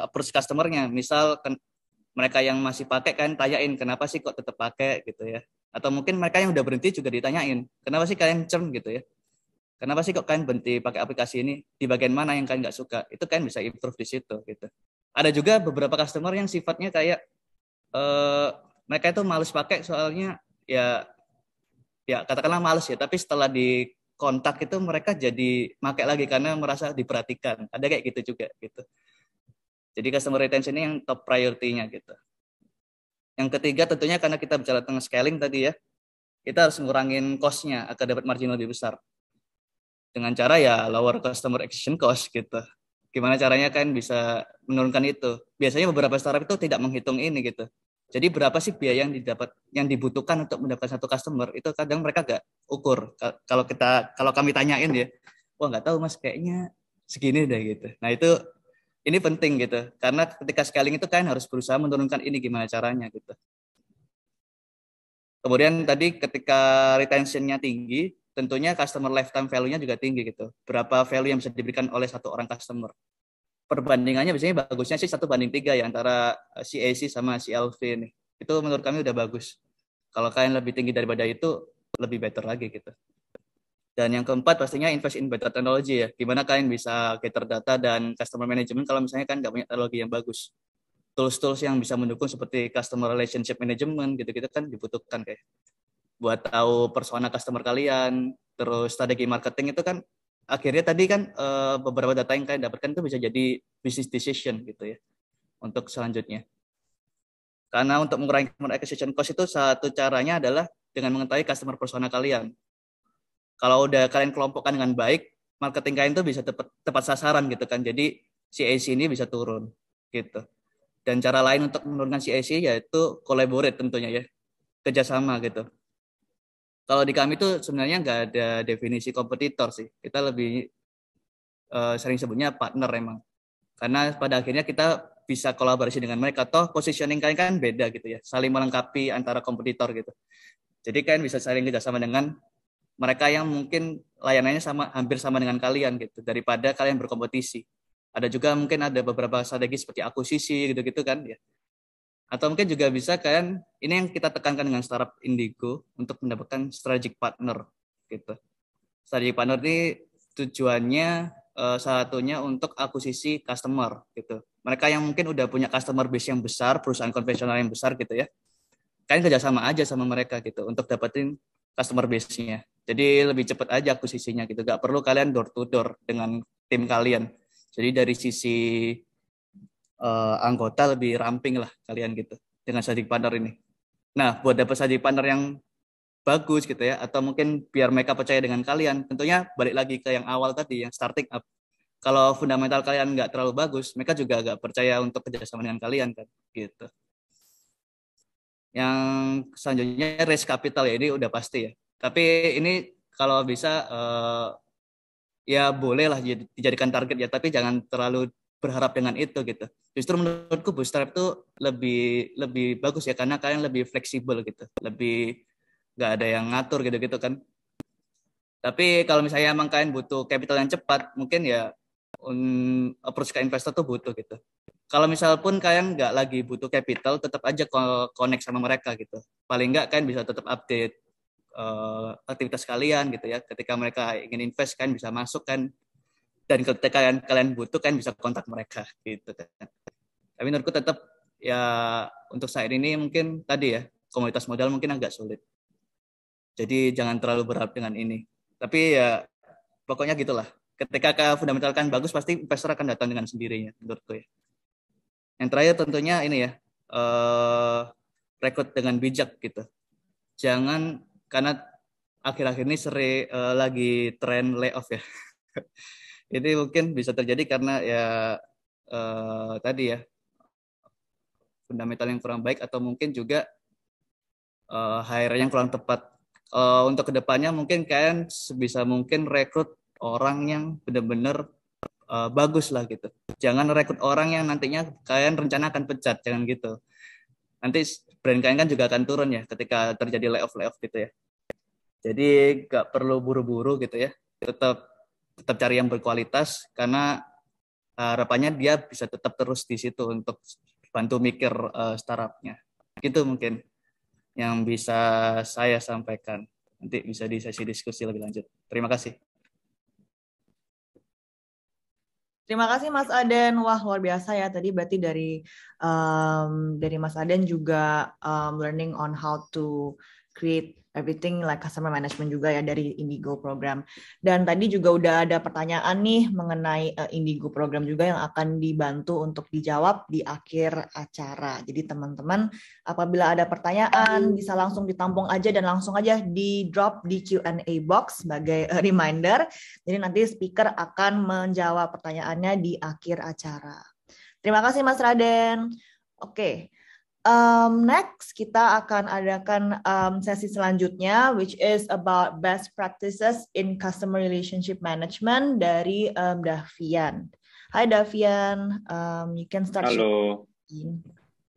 [SPEAKER 5] approach customer-nya. Misal mereka yang masih pakai kan tanyain kenapa sih kok tetap pakai gitu ya. Atau mungkin mereka yang udah berhenti juga ditanyain, kenapa sih kalian churn gitu ya. Kenapa sih kok kalian berhenti pakai aplikasi ini? Di bagian mana yang kalian nggak suka? Itu kalian bisa improve di situ gitu. Ada juga beberapa customer yang sifatnya kayak mereka itu males pakai soalnya ya katakanlah males ya, tapi setelah di kontak itu mereka jadi pakai lagi karena merasa diperhatikan. Ada kayak gitu juga gitu. Jadi customer retention ini yang top priority-nya gitu. Yang ketiga tentunya karena kita bicara tentang scaling tadi ya, kita harus ngurangin cost-nya agar dapat margin lebih besar. Dengan cara ya lower customer acquisition cost gitu. Gimana caranya kan bisa menurunkan itu? Biasanya beberapa startup itu tidak menghitung ini gitu. Jadi berapa sih biaya yang dibutuhkan untuk mendapatkan satu customer? Itu kadang mereka nggak ukur. Kalau kami tanyain ya, wah nggak tahu mas, kayaknya segini deh gitu. Nah ini penting gitu, karena ketika scaling itu kan harus berusaha menurunkan ini gimana caranya gitu. Kemudian tadi ketika retention-nya tinggi, tentunya customer lifetime value-nya juga tinggi gitu. Berapa value yang bisa diberikan oleh satu orang customer. Perbandingannya biasanya bagusnya sih 1:3 ya antara si AC sama si LV nih. Itu menurut kami udah bagus. Kalau kalian lebih tinggi daripada itu, lebih better lagi gitu. Dan yang keempat pastinya invest in better technology ya. Gimana kalian bisa gather data dan customer management kalau misalnya kan nggak punya teknologi yang bagus. Tools-tools yang bisa mendukung seperti customer relationship management gitu-gitu kan dibutuhkan kayak. Buat tahu persona customer kalian, terus strategi marketing itu kan akhirnya tadi kan beberapa data yang kalian dapatkan itu bisa jadi business decision gitu ya untuk selanjutnya. Karena untuk mengurangi customer acquisition cost itu satu caranya adalah dengan mengetahui customer persona kalian. Kalau udah kalian kelompokkan dengan baik, marketing kalian tuh bisa tepat sasaran gitu kan. Jadi CAC ini bisa turun gitu. Dan cara lain untuk menurunkan CAC yaitu collaborate tentunya ya, kerjasama gitu. Kalau di kami tuh sebenarnya nggak ada definisi kompetitor sih. Kita lebih sering sebutnya partner emang. Karena pada akhirnya kita bisa kolaborasi dengan mereka. Toh positioning kalian kan beda gitu ya. Saling melengkapi antara kompetitor gitu. Jadi kalian bisa saling kerjasama dengan mereka yang mungkin layanannya hampir sama dengan kalian gitu. Daripada kalian berkompetisi. Ada juga mungkin ada beberapa strategi seperti akuisisi gitu-gitu kan ya. Atau mungkin juga bisa kan, ini yang kita tekankan dengan startup Indigo untuk mendapatkan strategic partner gitu. Strategic partner ini tujuannya satunya untuk akuisisi customer gitu. Mereka yang mungkin udah punya customer base yang besar, perusahaan konvensional yang besar gitu ya. Kalian kerjasama aja sama mereka gitu untuk dapetin customer base-nya. Jadi lebih cepat aja akuisisinya gitu. Gak perlu kalian door to door dengan tim kalian. Jadi dari sisi anggota lebih ramping lah kalian gitu dengan strategic partner ini. Nah, buat dapat strategic partner yang bagus gitu ya, atau mungkin biar mereka percaya dengan kalian, tentunya balik lagi ke yang awal tadi, yang starting up. Kalau fundamental kalian nggak terlalu bagus, mereka juga nggak percaya untuk kerjasama dengan kalian kan, gitu. Yang selanjutnya raise capital ya, ini udah pasti ya. Tapi ini kalau bisa ya boleh lah dijadikan target ya, tapi jangan terlalu berharap dengan itu gitu. Justru menurutku bootstrap itu lebih bagus ya karena kalian lebih fleksibel gitu, lebih nggak ada yang ngatur gitu kan. Tapi kalau misalnya emang kalian butuh capital yang cepat, mungkin ya approach ke investor tuh butuh gitu. Kalau misal pun kalian nggak lagi butuh capital, tetap aja connect sama mereka gitu. Paling nggak kalian bisa tetap update aktivitas kalian gitu ya. Ketika mereka ingin invest kan bisa masuk kan, dan ketika kalian butuh kan bisa kontak mereka gitu kan. Tapi menurutku tetap ya untuk saat ini mungkin tadi ya komunitas modal mungkin agak sulit. Jadi jangan terlalu berharap dengan ini. Tapi ya pokoknya gitulah. Ketika fundamental kan bagus pasti investor akan datang dengan sendirinya menurutku ya. Yang terakhir tentunya ini ya rekrut dengan bijak gitu. Jangan karena akhir-akhir ini lagi tren layoff ya. Ini mungkin bisa terjadi karena ya tadi ya fundamental yang kurang baik atau mungkin juga hire yang kurang tepat. Untuk kedepannya mungkin kalian sebisa mungkin rekrut orang yang benar-benar bagus lah gitu. Jangan rekrut orang yang nantinya kalian rencana akan pecat, jangan gitu. Nanti brand kalian kan juga akan turun ya ketika terjadi layoff gitu ya. Jadi nggak perlu buru-buru gitu ya. Tetap cari yang berkualitas karena harapannya dia bisa tetap terus di situ untuk bantu mikir startupnya. Gitu mungkin yang bisa saya sampaikan. Nanti bisa di sesi diskusi lebih lanjut. Terima kasih.
[SPEAKER 2] Terima kasih Mas Aden. Wah, luar biasa ya tadi berarti dari Mas Aden juga learning on how to create everything like customer management juga ya dari Indigo program. Dan tadi juga udah ada pertanyaan nih mengenai Indigo program juga yang akan dibantu untuk dijawab di akhir acara. Jadi teman-teman apabila ada pertanyaan bisa langsung ditampung aja dan langsung aja di drop di Q&A box sebagai reminder. Jadi nanti speaker akan menjawab pertanyaannya di akhir acara. Terima kasih Mas Raden. Oke. Next, kita akan adakan sesi selanjutnya, which is about best practices in customer relationship management dari Davian. Hai Davian, you can start.
[SPEAKER 6] Halo.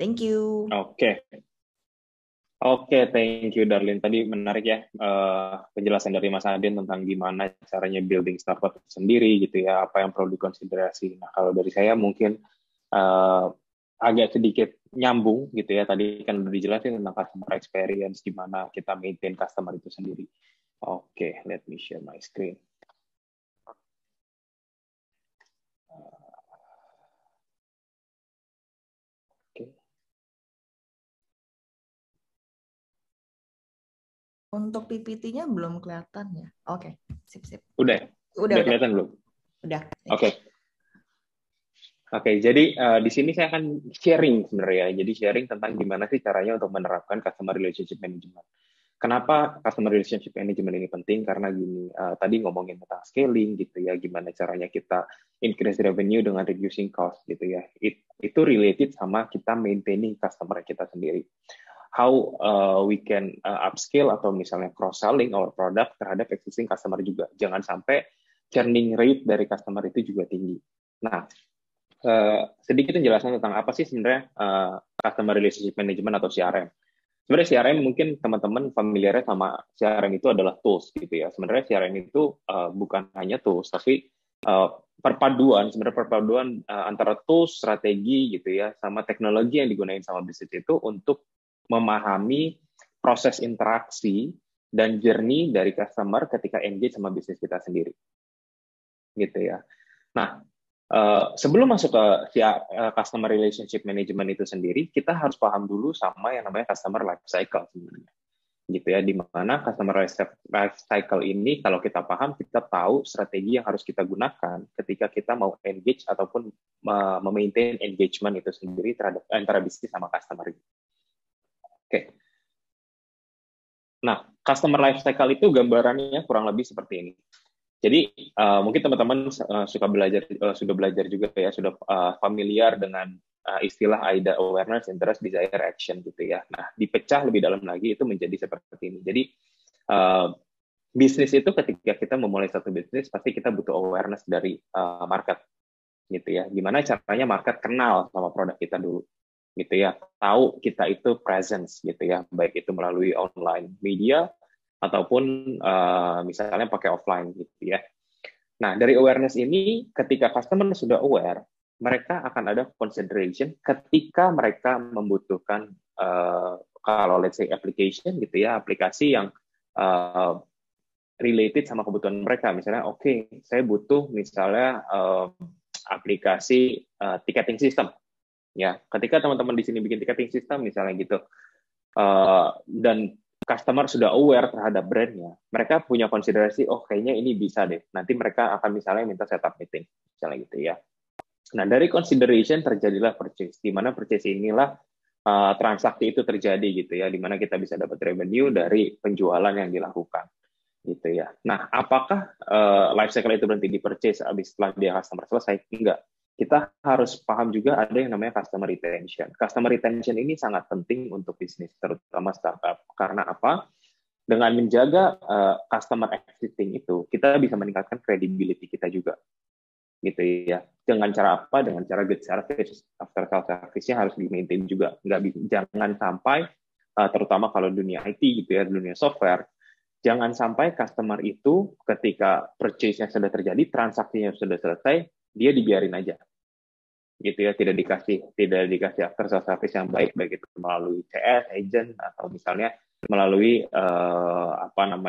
[SPEAKER 2] Thank you.
[SPEAKER 6] Oke, thank you Darlene. Tadi menarik ya penjelasan dari Mas Aden tentang gimana caranya building startup sendiri gitu ya, apa yang perlu dikonsiderasi. Nah, kalau dari saya mungkin agak sedikit nyambung gitu ya. Tadi kan udah dijelasin tentang customer experience, gimana kita maintain customer itu sendiri. Oke, let me share my screen.
[SPEAKER 2] Untuk PPT-nya belum kelihatan ya? Oke, sip.
[SPEAKER 6] Udah kelihatan belum?
[SPEAKER 2] Udah.
[SPEAKER 6] Oke, jadi di sini saya akan sharing sebenarnya. Jadi sharing tentang gimana sih caranya untuk menerapkan customer relationship management. Kenapa customer relationship management ini penting? Karena gini, tadi ngomongin tentang scaling gitu ya, gimana caranya kita increase revenue dengan reducing cost gitu ya. Itu related sama kita maintaining customer kita sendiri. How we can upscale atau misalnya cross-selling our product terhadap existing customer juga. Jangan sampai churning rate dari customer itu juga tinggi. Nah, sedikit penjelasan tentang apa sih sebenarnya customer relationship management atau CRM. Sebenarnya CRM mungkin teman-teman familiar sama CRM itu adalah tools gitu ya. Sebenarnya CRM itu bukan hanya tools, tapi perpaduan antara tools, strategi gitu ya, sama teknologi yang digunakan sama bisnis itu untuk memahami proses interaksi dan journey dari customer ketika engage sama bisnis kita sendiri. Gitu ya. Nah, sebelum masuk ke customer relationship management itu sendiri, kita harus paham dulu sama yang namanya customer life cycle sebenarnya. Gitu ya, di mana customer life cycle ini kalau kita paham, kita tahu strategi yang harus kita gunakan ketika kita mau engage ataupun memaintain engagement itu sendiri terhadap antara bisnis sama customer. Oke. Nah, customer life cycle itu gambarannya kurang lebih seperti ini. Jadi mungkin teman-teman sudah belajar juga ya, sudah familiar dengan istilah AIDA, awareness, interest, desire, action gitu ya. Nah, dipecah lebih dalam lagi itu menjadi seperti ini. Jadi bisnis itu ketika kita memulai satu bisnis pasti kita butuh awareness dari market gitu ya. Gimana caranya market kenal sama produk kita dulu gitu ya. Tahu kita itu presence gitu ya, baik itu melalui online media ataupun misalnya pakai offline gitu ya. Nah, dari awareness ini, ketika customer sudah aware, mereka akan ada consideration ketika mereka membutuhkan, kalau let's say application gitu ya, aplikasi yang related sama kebutuhan mereka. Misalnya, oke, saya butuh misalnya aplikasi ticketing system. Ya, ketika teman-teman di sini bikin ticketing system misalnya gitu, dan customer sudah aware terhadap brandnya, mereka punya konsiderasi, oh kayaknya ini bisa deh. Nanti mereka akan misalnya minta setup meeting, misalnya gitu ya. Nah, dari consideration terjadilah purchase, di mana purchase inilah transaksi itu terjadi gitu ya, di mana kita bisa dapat revenue dari penjualan yang dilakukan gitu ya. Nah, apakah life cycle itu berhenti di purchase habis setelah dia customer selesai? Enggak. Kita harus paham juga ada yang namanya customer retention. Customer retention ini sangat penting untuk bisnis, terutama startup. Karena apa? Dengan menjaga customer existing itu, kita bisa meningkatkan credibility kita juga. gitu ya. Dengan cara apa? Dengan cara good service, after sales service-nya harus di-maintain juga. Jangan sampai, terutama kalau dunia IT gitu ya, dunia software, jangan sampai customer itu ketika purchase-nya sudah terjadi, transaksinya sudah selesai, dia dibiarin aja. Gitu ya, tidak dikasih after sales service yang baik itu melalui CS, agent, atau misalnya melalui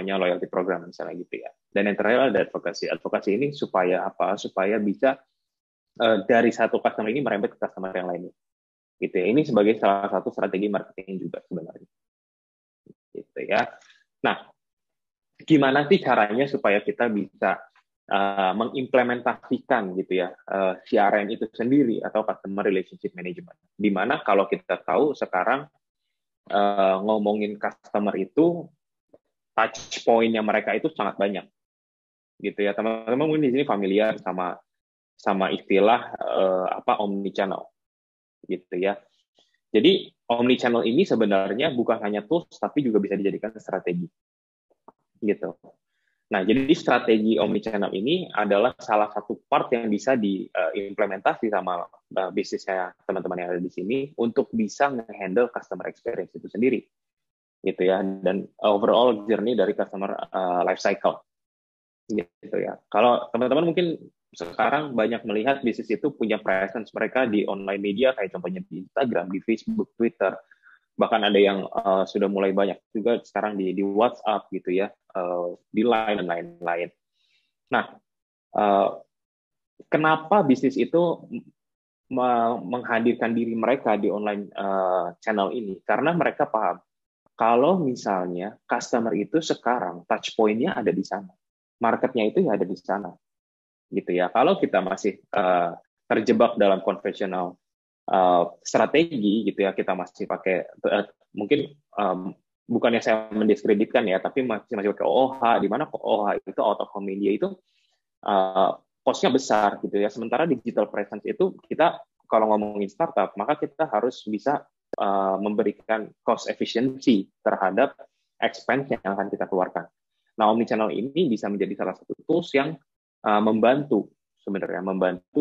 [SPEAKER 6] loyalty program misalnya gitu ya. Dan yang terakhir ada advokasi ini supaya bisa dari satu customer ini merembet ke customer yang lainnya gitu ya. Ini sebagai salah satu strategi marketing juga sebenarnya gitu ya. Nah, gimana sih caranya supaya kita bisa mengimplementasikan gitu ya CRM itu sendiri atau customer relationship management, di mana kalau kita tahu sekarang ngomongin customer itu touch point-nya mereka itu sangat banyak gitu ya. Teman-teman mungkin di sini familiar sama istilah omnichannel gitu ya. Jadi omnichannel ini sebenarnya bukan hanya tools tapi juga bisa dijadikan strategi gitu. Nah, jadi strategi omnichannel ini adalah salah satu part yang bisa diimplementasi sama bisnisnya teman-teman yang ada di sini untuk bisa nge-handle customer experience itu sendiri, gitu ya, dan overall journey dari customer life cycle, gitu ya. Kalau teman-teman mungkin sekarang banyak melihat bisnis itu punya presence mereka di online media, kayak contohnya di Instagram, di Facebook, Twitter, bahkan ada yang sudah mulai banyak juga sekarang di WhatsApp gitu ya, di Line dan lain-lain. Nah, kenapa bisnis itu menghadirkan diri mereka di online channel ini? Karena mereka paham kalau misalnya customer itu sekarang touch point-nya ada di sana, marketnya itu ya ada di sana, gitu ya. Kalau kita masih terjebak dalam konvensional strategi gitu ya, kita masih pakai mungkin bukannya saya mendiskreditkan ya, tapi masih pakai OOH, di mana OOH itu out of home media itu cost-nya besar gitu ya. Sementara digital presence itu kita kalau ngomongin startup maka kita harus bisa memberikan cost efficiency terhadap expense yang akan kita keluarkan. Nah, omnichannel ini bisa menjadi salah satu tools yang membantu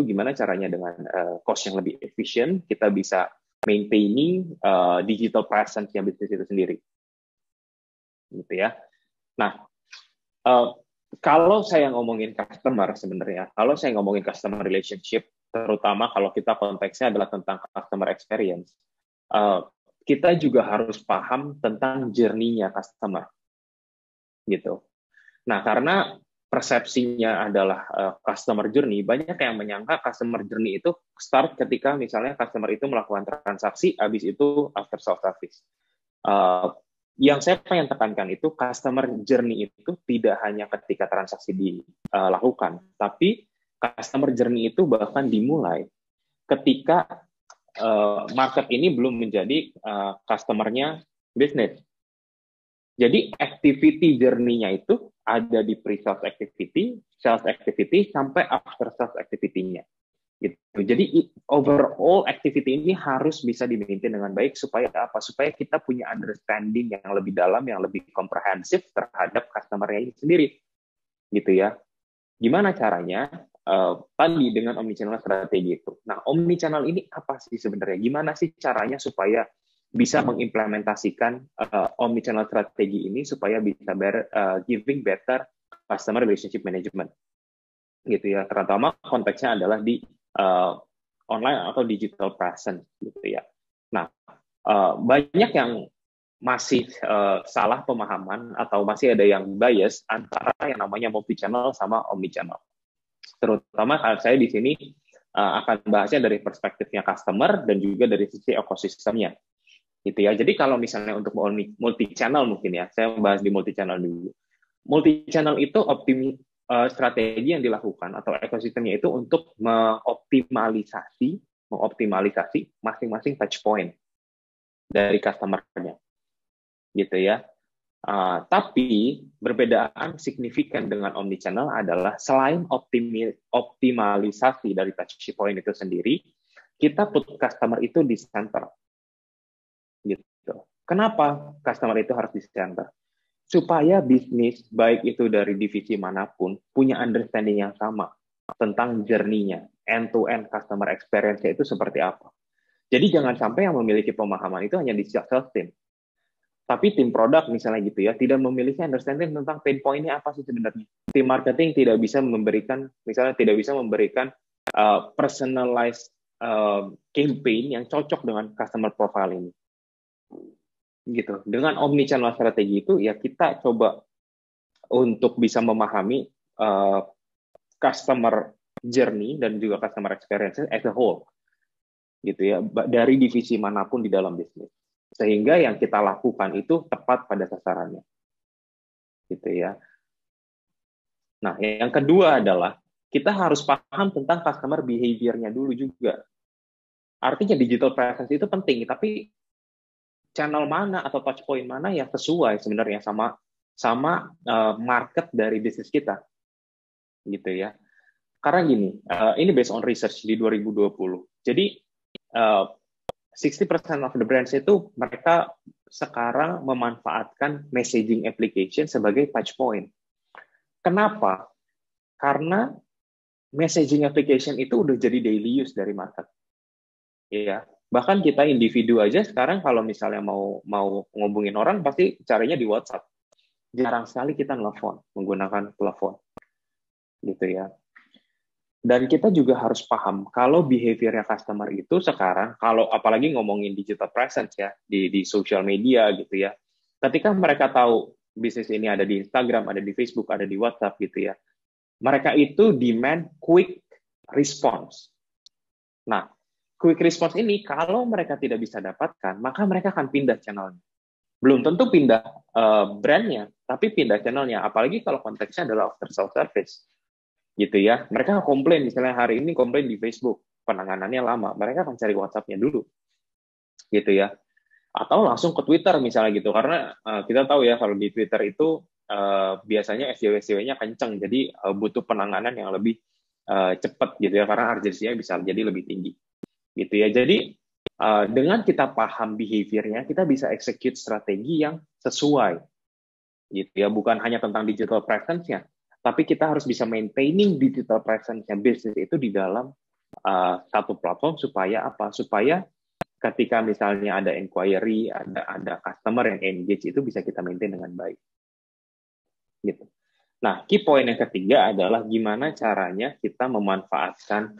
[SPEAKER 6] gimana caranya dengan cost yang lebih efisien kita bisa maintaining digital presence-nya bisnis itu sendiri, gitu ya. Nah, kalau saya ngomongin customer sebenarnya, kalau saya ngomongin customer relationship, terutama kalau kita konteksnya adalah tentang customer experience, kita juga harus paham tentang journey-nya customer, gitu. Nah, karena persepsinya adalah customer journey, banyak yang menyangka customer journey itu start ketika misalnya customer itu melakukan transaksi, habis itu after sales service. Yang saya pengen tekankan itu customer journey itu tidak hanya ketika transaksi dilakukan, tapi customer journey itu bahkan dimulai ketika market ini belum menjadi customer-nya bisnis. Jadi activity journey-nya itu ada di pre-sales activity, sales activity, sampai after sales activity-nya. Gitu. Jadi overall activity ini harus bisa di-maintain dengan baik supaya apa? Supaya kita punya understanding yang lebih dalam, yang lebih komprehensif terhadap customer-nya ini sendiri. Gitu ya. Gimana caranya? Tadi dengan omnichannel strategi itu. Nah, omnichannel ini apa sih sebenarnya? Gimana sih caranya supaya bisa mengimplementasikan omnichannel strategi ini supaya bisa giving better customer relationship management, gitu ya. Terutama konteksnya adalah di online atau digital presence, gitu ya. Nah, banyak yang masih salah pemahaman atau masih ada yang bias antara yang namanya multi-channel sama omnichannel. Terutama saya di sini akan bahasnya dari perspektifnya customer dan juga dari sisi ekosistemnya. Gitu ya. Jadi kalau misalnya untuk multi-channel mungkin ya, saya membahas di multi-channel dulu. Multi-channel itu strategi yang dilakukan atau ekosistemnya itu untuk mengoptimalisasi masing-masing touch point dari customer-nya. Gitu ya. Tapi perbedaan signifikan dengan omnichannel adalah selain optimalisasi dari touch point itu sendiri, kita put customer itu di center. Gitu. Kenapa customer itu harus di center? Supaya bisnis, baik itu dari divisi manapun, punya understanding yang sama tentang journey-nya, end-to-end customer experience-nya itu seperti apa. Jadi jangan sampai yang memiliki pemahaman itu hanya di sales team. Tapi tim produk misalnya gitu ya, tidak memiliki understanding tentang pain point-nya apa sih sebenarnya. Tim marketing tidak bisa memberikan, misalnya tidak bisa memberikan personalized campaign yang cocok dengan customer profile ini. Gitu. Dengan omnichannel strategi itu, ya kita coba untuk bisa memahami customer journey dan juga customer experience as a whole. Gitu ya, dari divisi manapun di dalam bisnis. Sehingga yang kita lakukan itu tepat pada sasarannya. Gitu ya. Nah, yang kedua adalah kita harus paham tentang customer behavior-nya dulu juga. Artinya digital presence itu penting, tapi channel mana atau touch point mana yang sesuai sebenarnya sama market dari bisnis kita. Gitu ya. Karena gini, ini based on research di 2020. Jadi 60% of the brands itu mereka sekarang memanfaatkan messaging application sebagai touch point. Kenapa? Karena messaging application itu udah jadi daily use dari market. Ya, bahkan kita individu aja sekarang kalau misalnya mau ngubungin orang pasti caranya di WhatsApp. Jarang sekali kita nelfon menggunakan telepon. Gitu ya. Dan kita juga harus paham kalau behavior-nya customer itu sekarang, kalau apalagi ngomongin digital presence ya, di social media gitu ya, ketika mereka tahu bisnis ini ada di Instagram, ada di Facebook, ada di WhatsApp gitu ya, mereka itu demand quick response. Nah, quick response ini kalau mereka tidak bisa dapatkan, maka mereka akan pindah channelnya. Belum tentu pindah brandnya, tapi pindah channelnya, apalagi kalau konteksnya adalah after sales service. Gitu ya, mereka komplain, misalnya hari ini komplain di Facebook, penanganannya lama, mereka akan cari WhatsApp-nya dulu, gitu ya, atau langsung ke Twitter misalnya gitu, karena kita tahu ya kalau di Twitter itu biasanya SJW-nya kenceng, jadi butuh penanganan yang lebih cepat gitu ya, karena urgency-nya bisa jadi lebih tinggi, gitu ya. Jadi dengan kita paham behavior-nya, kita bisa execute strategi yang sesuai, gitu ya, bukan hanya tentang digital presence-nya, tapi kita harus bisa maintaining digital presence-nya bisnis itu di dalam satu platform supaya apa? Supaya ketika misalnya ada inquiry, ada customer yang engage itu bisa kita maintain dengan baik. Gitu. Nah, key point yang ketiga adalah gimana caranya kita memanfaatkan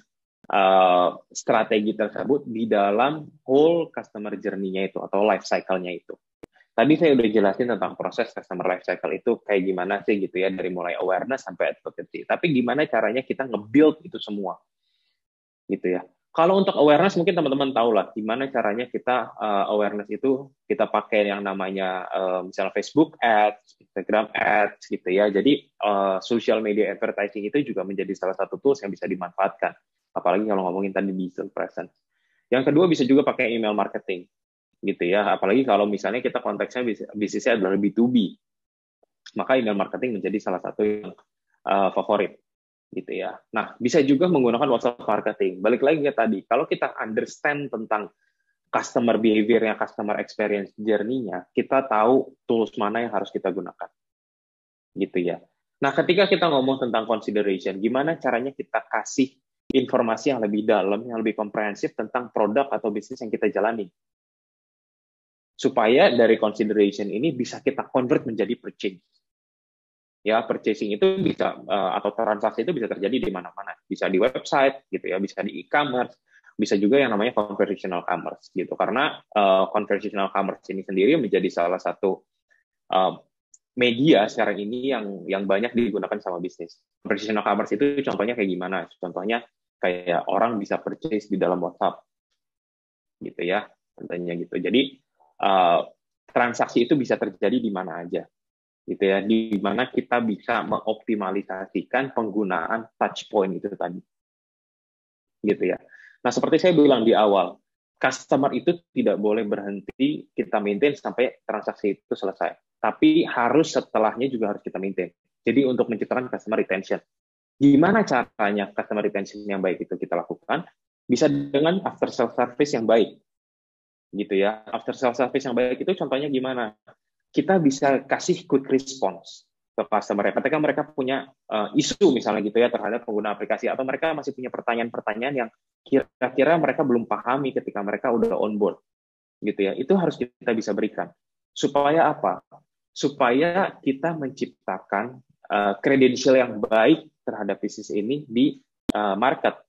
[SPEAKER 6] strategi tersebut di dalam whole customer journey-nya itu atau life cycle-nya itu. Tadi saya udah jelasin tentang proses customer life cycle itu kayak gimana sih gitu ya, dari mulai awareness sampai advocacy. Tapi gimana caranya kita nge-build itu semua, gitu ya. Kalau untuk awareness mungkin teman-teman tahu lah gimana caranya kita awareness itu kita pakai yang namanya misalnya Facebook Ads, Instagram Ads gitu ya. Jadi social media advertising itu juga menjadi salah satu tools yang bisa dimanfaatkan. Apalagi kalau ngomongin tadi digital presence. Yang kedua bisa juga pakai email marketing. Gitu ya, apalagi kalau misalnya kita konteksnya bisnisnya adalah B2B, maka email marketing menjadi salah satu yang favorit, gitu ya. Nah, bisa juga menggunakan WhatsApp marketing. Balik lagi ke tadi, kalau kita understand tentang customer behavior-nya, customer experience journey-nya, kita tahu tools mana yang harus kita gunakan, gitu ya. Nah, ketika kita ngomong tentang consideration, gimana caranya kita kasih informasi yang lebih dalam, yang lebih komprehensif tentang produk atau bisnis yang kita jalani. Supaya dari consideration ini bisa kita convert menjadi purchase. Ya, purchasing itu bisa atau transaksi itu bisa terjadi di mana-mana. Bisa di website gitu ya, bisa di e-commerce, bisa juga yang namanya conversational commerce gitu. Karena conversational commerce ini sendiri menjadi salah satu media sekarang ini yang banyak digunakan sama bisnis. Conversational commerce itu contohnya kayak gimana? Contohnya kayak orang bisa purchase di dalam WhatsApp. Gitu ya, contohnya gitu. Jadi transaksi itu bisa terjadi di mana aja, gitu ya, di mana kita bisa mengoptimalisasikan penggunaan touch point itu tadi, gitu ya. Nah, seperti saya bilang di awal, customer itu tidak boleh berhenti kita maintain sampai transaksi itu selesai, tapi harus setelahnya juga harus kita maintain. Jadi untuk menciptakan customer retention, gimana caranya customer retention yang baik itu kita lakukan? Bisa dengan after sales service yang baik. Gitu ya, after sales service yang baik itu contohnya gimana? Kita bisa kasih quick response ke customer. Ketika mereka punya isu misalnya gitu ya terhadap pengguna aplikasi, atau mereka masih punya pertanyaan-pertanyaan yang kira-kira mereka belum pahami ketika mereka udah on board gitu ya, itu harus kita bisa berikan. Supaya apa? Supaya kita menciptakan kredensial yang baik terhadap bisnis ini di market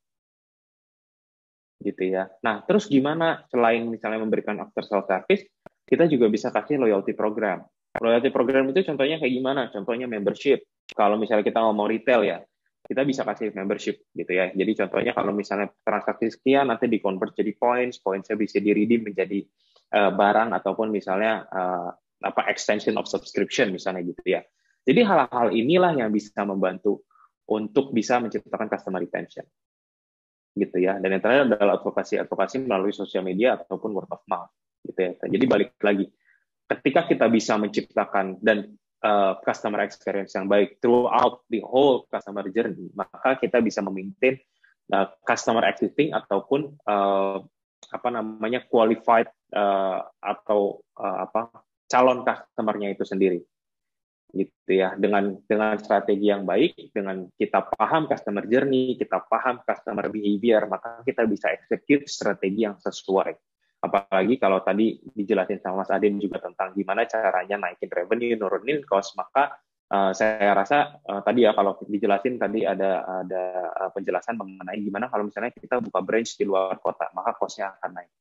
[SPEAKER 6] gitu ya. Nah, terus gimana selain misalnya memberikan after sales service, kita juga bisa kasih loyalty program. Loyalty program itu contohnya kayak gimana? Contohnya membership. Kalau misalnya kita ngomong retail ya, kita bisa kasih membership gitu ya. Jadi contohnya kalau misalnya transaksi sekian nanti di-convert jadi points, points-nya bisa di-redeem menjadi barang ataupun misalnya extension of subscription misalnya gitu ya. Jadi hal-hal inilah yang bisa membantu untuk bisa menciptakan customer retention gitu ya. Dan yang terakhir adalah advokasi melalui sosial media ataupun word of mouth gitu ya. Jadi balik lagi, ketika kita bisa menciptakan dan customer experience yang baik throughout the whole customer journey, maka kita bisa memaintain customer existing ataupun qualified atau calon customer-nya itu sendiri gitu ya. Dengan strategi yang baik, dengan kita paham customer journey, kita paham customer behavior, maka kita bisa execute strategi yang sesuai. Apalagi kalau tadi dijelasin sama Mas Adin juga tentang gimana caranya naikin revenue, nurunin cost, maka saya rasa tadi ya kalau dijelasin tadi ada penjelasan mengenai gimana kalau misalnya kita buka branch di luar kota, maka cost-nya akan naik.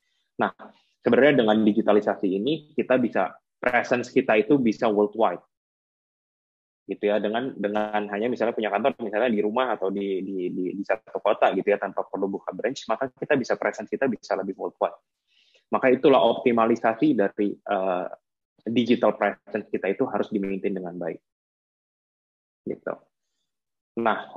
[SPEAKER 6] Nah, sebenarnya dengan digitalisasi ini kita bisa presence kita itu bisa worldwide. Gitu ya, dengan hanya misalnya punya kantor misalnya di rumah atau di satu kota gitu ya, tanpa perlu buka branch, maka kita bisa presence kita bisa lebih worldwide. Maka itulah optimalisasi dari digital presence kita itu harus di-maintain dengan baik. Gitu. Nah,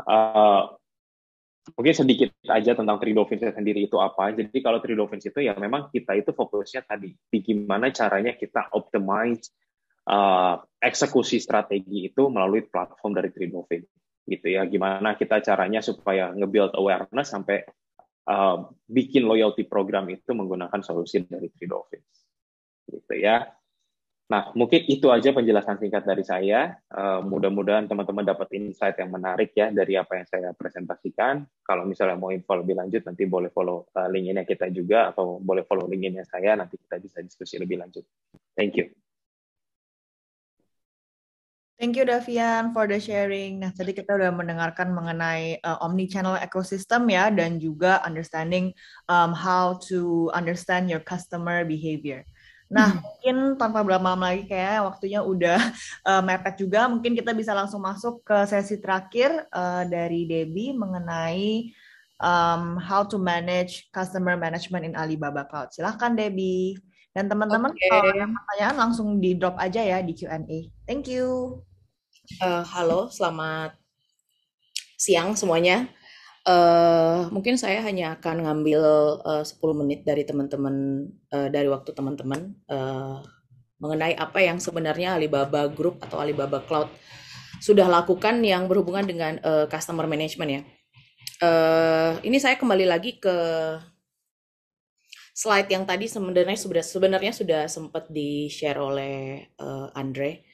[SPEAKER 6] mungkin sedikit aja tentang Three Dolphins sendiri itu apa. Jadi kalau Three Dolphins itu ya memang kita itu fokusnya tadi di gimana caranya kita optimize eksekusi strategi itu melalui platform dari Three Dolphins. Gitu ya, gimana kita caranya supaya nge-build awareness sampai bikin loyalty program itu menggunakan solusi dari Three Dolphins. Gitu ya. Nah, mungkin itu aja penjelasan singkat dari saya. Mudah-mudahan teman-teman dapat insight yang menarik ya dari apa yang saya presentasikan. Kalau misalnya mau info lebih lanjut, nanti boleh follow LinkedIn-nya kita juga, atau boleh follow LinkedIn-nya saya, nanti kita bisa diskusi lebih lanjut. Thank you.
[SPEAKER 2] Thank you Davian for the sharing. Nah, tadi kita udah mendengarkan mengenai omni-channel ecosystem ya, dan juga understanding how to understand your customer behavior. Nah, mungkin tanpa berlama-lama lagi kayak waktunya udah mepet juga, mungkin kita bisa langsung masuk ke sesi terakhir dari Debbie mengenai how to manage customer management in Alibaba Cloud. Silahkan Debbie. Dan teman-teman kalau ada pertanyaan langsung di drop aja ya di Q&A. Thank you.
[SPEAKER 7] Halo, selamat siang semuanya. Mungkin saya hanya akan ngambil 10 menit dari teman-teman, dari waktu teman-teman mengenai apa yang sebenarnya Alibaba Group atau Alibaba Cloud sudah lakukan yang berhubungan dengan customer management ya. Ini saya kembali lagi ke slide yang tadi sebenarnya sudah sempat di-share oleh Andre.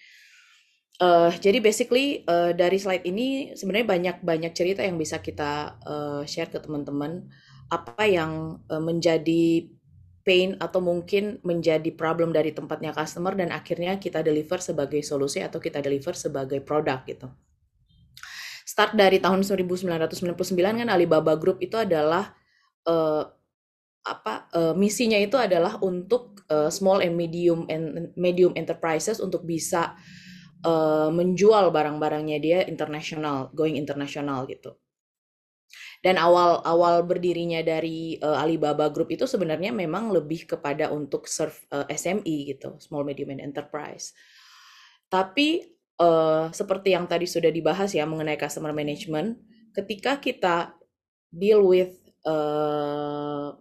[SPEAKER 7] Jadi basically dari slide ini sebenarnya banyak cerita yang bisa kita share ke teman-teman, apa yang menjadi pain atau mungkin menjadi problem dari tempatnya customer dan akhirnya kita deliver sebagai solusi atau kita deliver sebagai produk gitu. Start dari tahun 1999 kan Alibaba Group itu adalah misinya itu adalah untuk small and medium enterprises untuk bisa menjual barang-barangnya dia going international gitu. Dan awal berdirinya dari Alibaba Group itu sebenarnya memang lebih kepada untuk serve SME gitu, small medium enterprise. Tapi seperti yang tadi sudah dibahas ya mengenai customer management, ketika kita deal with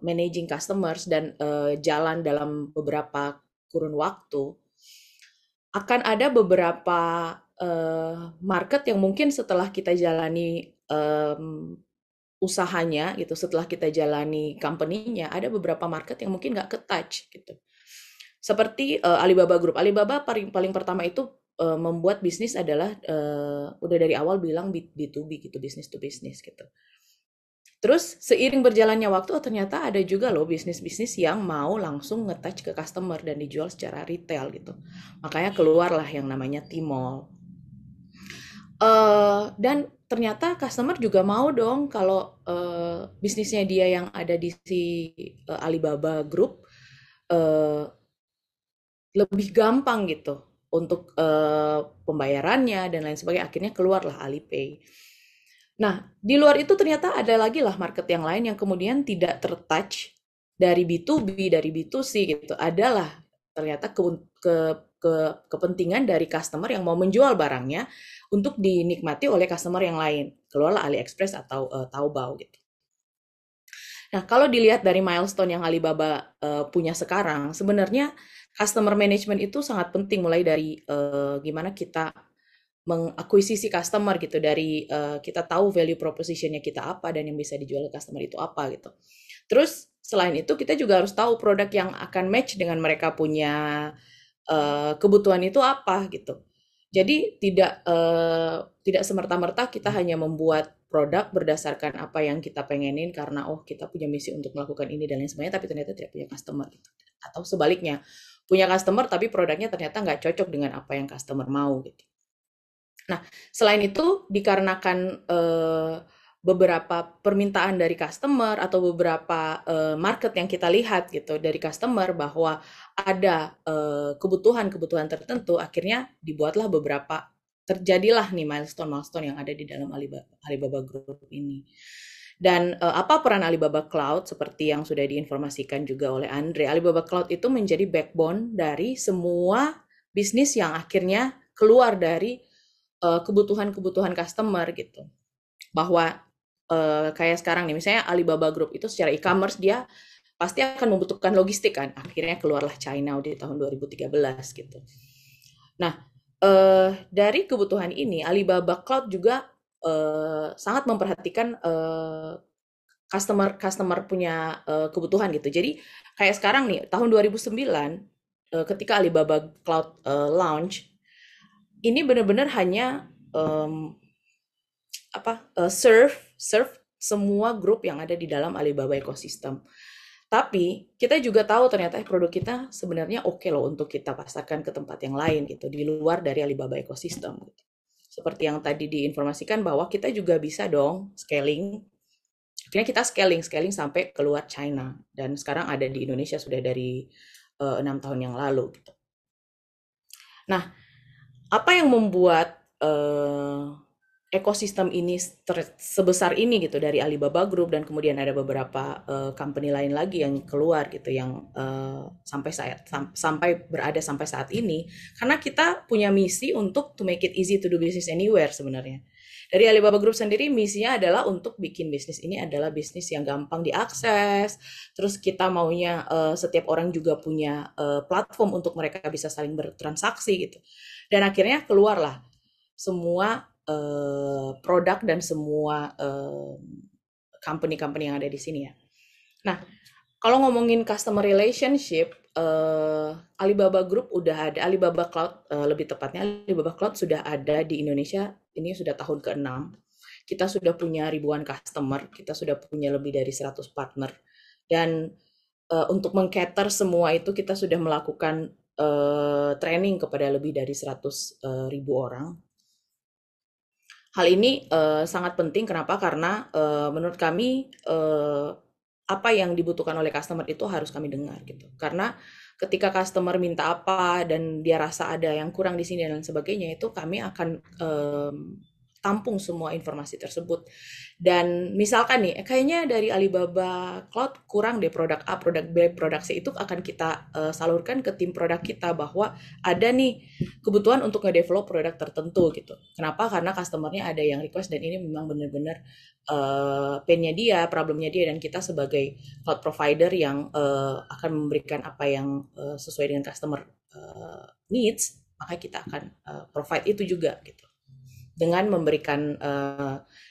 [SPEAKER 7] managing customers dan jalan dalam beberapa kurun waktu, akan ada beberapa market yang mungkin setelah kita jalani usahanya gitu, setelah kita jalani company-nya, ada beberapa market yang mungkin nggak ke-touch gitu. Seperti Alibaba Group. Alibaba paling pertama itu membuat bisnis adalah udah dari awal bilang B2B gitu, business to business gitu. Terus seiring berjalannya waktu ternyata ada juga loh bisnis-bisnis yang mau langsung nge-touch ke customer dan dijual secara retail gitu. Makanya keluarlah yang namanya Tmall. Dan ternyata customer juga mau dong kalau bisnisnya dia yang ada di si Alibaba Group lebih gampang gitu untuk pembayarannya dan lain sebagainya. Akhirnya keluarlah Alipay. Nah, di luar itu ternyata ada lagi lah market yang lain yang kemudian tidak tertouch dari B2B, dari B2C gitu. Adalah ternyata kepentingan dari customer yang mau menjual barangnya untuk dinikmati oleh customer yang lain. Keluarlah AliExpress atau Taobao gitu. Nah, kalau dilihat dari milestone yang Alibaba punya sekarang, sebenarnya customer management itu sangat penting, mulai dari gimana kita mengakuisisi customer gitu, dari kita tahu value proposition-nya kita apa dan yang bisa dijual ke customer itu apa gitu. Terus selain itu kita juga harus tahu produk yang akan match dengan mereka punya kebutuhan itu apa gitu. Jadi tidak semerta-merta kita hanya membuat produk berdasarkan apa yang kita pengenin karena kita punya misi untuk melakukan ini dan lain sebagainya, tapi ternyata tidak punya customer gitu. Atau sebaliknya, punya customer tapi produknya ternyata nggak cocok dengan apa yang customer mau gitu. Nah, selain itu dikarenakan beberapa permintaan dari customer atau beberapa market yang kita lihat gitu dari customer bahwa ada kebutuhan-kebutuhan tertentu, akhirnya dibuatlah terjadilah nih milestone-milestone yang ada di dalam Alibaba Group ini. Dan apa peran Alibaba Cloud seperti yang sudah diinformasikan juga oleh Andre, Alibaba Cloud itu menjadi backbone dari semua bisnis yang akhirnya keluar dari kebutuhan-kebutuhan customer gitu. Bahwa kayak sekarang nih, misalnya Alibaba Group itu secara e-commerce dia pasti akan membutuhkan logistik kan. Akhirnya keluarlah China di tahun 2013 gitu. Nah, dari kebutuhan ini Alibaba Cloud juga sangat memperhatikan customer punya kebutuhan gitu. Jadi kayak sekarang nih tahun 2009 ketika Alibaba Cloud launch, ini benar-benar hanya serve semua grup yang ada di dalam Alibaba ekosistem. Tapi kita juga tahu ternyata produk kita sebenarnya oke loh untuk kita pasarkan ke tempat yang lain gitu, di luar dari Alibaba ekosistem gitu. Seperti yang tadi diinformasikan bahwa kita juga bisa dong scaling. Akhirnya kita scaling sampai keluar China, dan sekarang ada di Indonesia sudah dari 6 tahun yang lalu gitu. Nah, apa yang membuat ekosistem ini sebesar ini gitu dari Alibaba Group, dan kemudian ada beberapa company lain lagi yang keluar gitu yang sampai berada sampai saat ini, karena kita punya misi untuk to make it easy to do business anywhere sebenarnya. Dari Alibaba Group sendiri misinya adalah untuk bikin bisnis ini adalah bisnis yang gampang diakses. Terus kita maunya setiap orang juga punya platform untuk mereka bisa saling bertransaksi gitu. Dan akhirnya keluarlah semua produk dan semua company-company yang ada di sini ya. Nah, kalau ngomongin customer relationship, Alibaba Group udah ada, Alibaba Cloud lebih tepatnya, Alibaba Cloud sudah ada di Indonesia, ini sudah tahun ke-6. Kita sudah punya ribuan customer, kita sudah punya lebih dari 100 partner. Dan untuk meng-cater semua itu kita sudah melakukan training kepada lebih dari 100.000 orang. Hal ini sangat penting, kenapa? Karena menurut kami apa yang dibutuhkan oleh customer itu harus kami dengar gitu. Karena ketika customer minta apa dan dia rasa ada yang kurang di sini dan sebagainya, itu kami akan tampung semua informasi tersebut. Dan misalkan nih, kayaknya dari Alibaba Cloud kurang deh produk A, produk B, produk C, itu akan kita salurkan ke tim produk kita bahwa ada nih kebutuhan untuk nge-develop produk tertentu gitu. Kenapa? Karena customernya ada yang request dan ini memang benar-benar pain-nya dia, problemnya dia, dan kita sebagai cloud provider yang akan memberikan apa yang sesuai dengan customer needs, maka kita akan provide itu juga gitu, dengan memberikan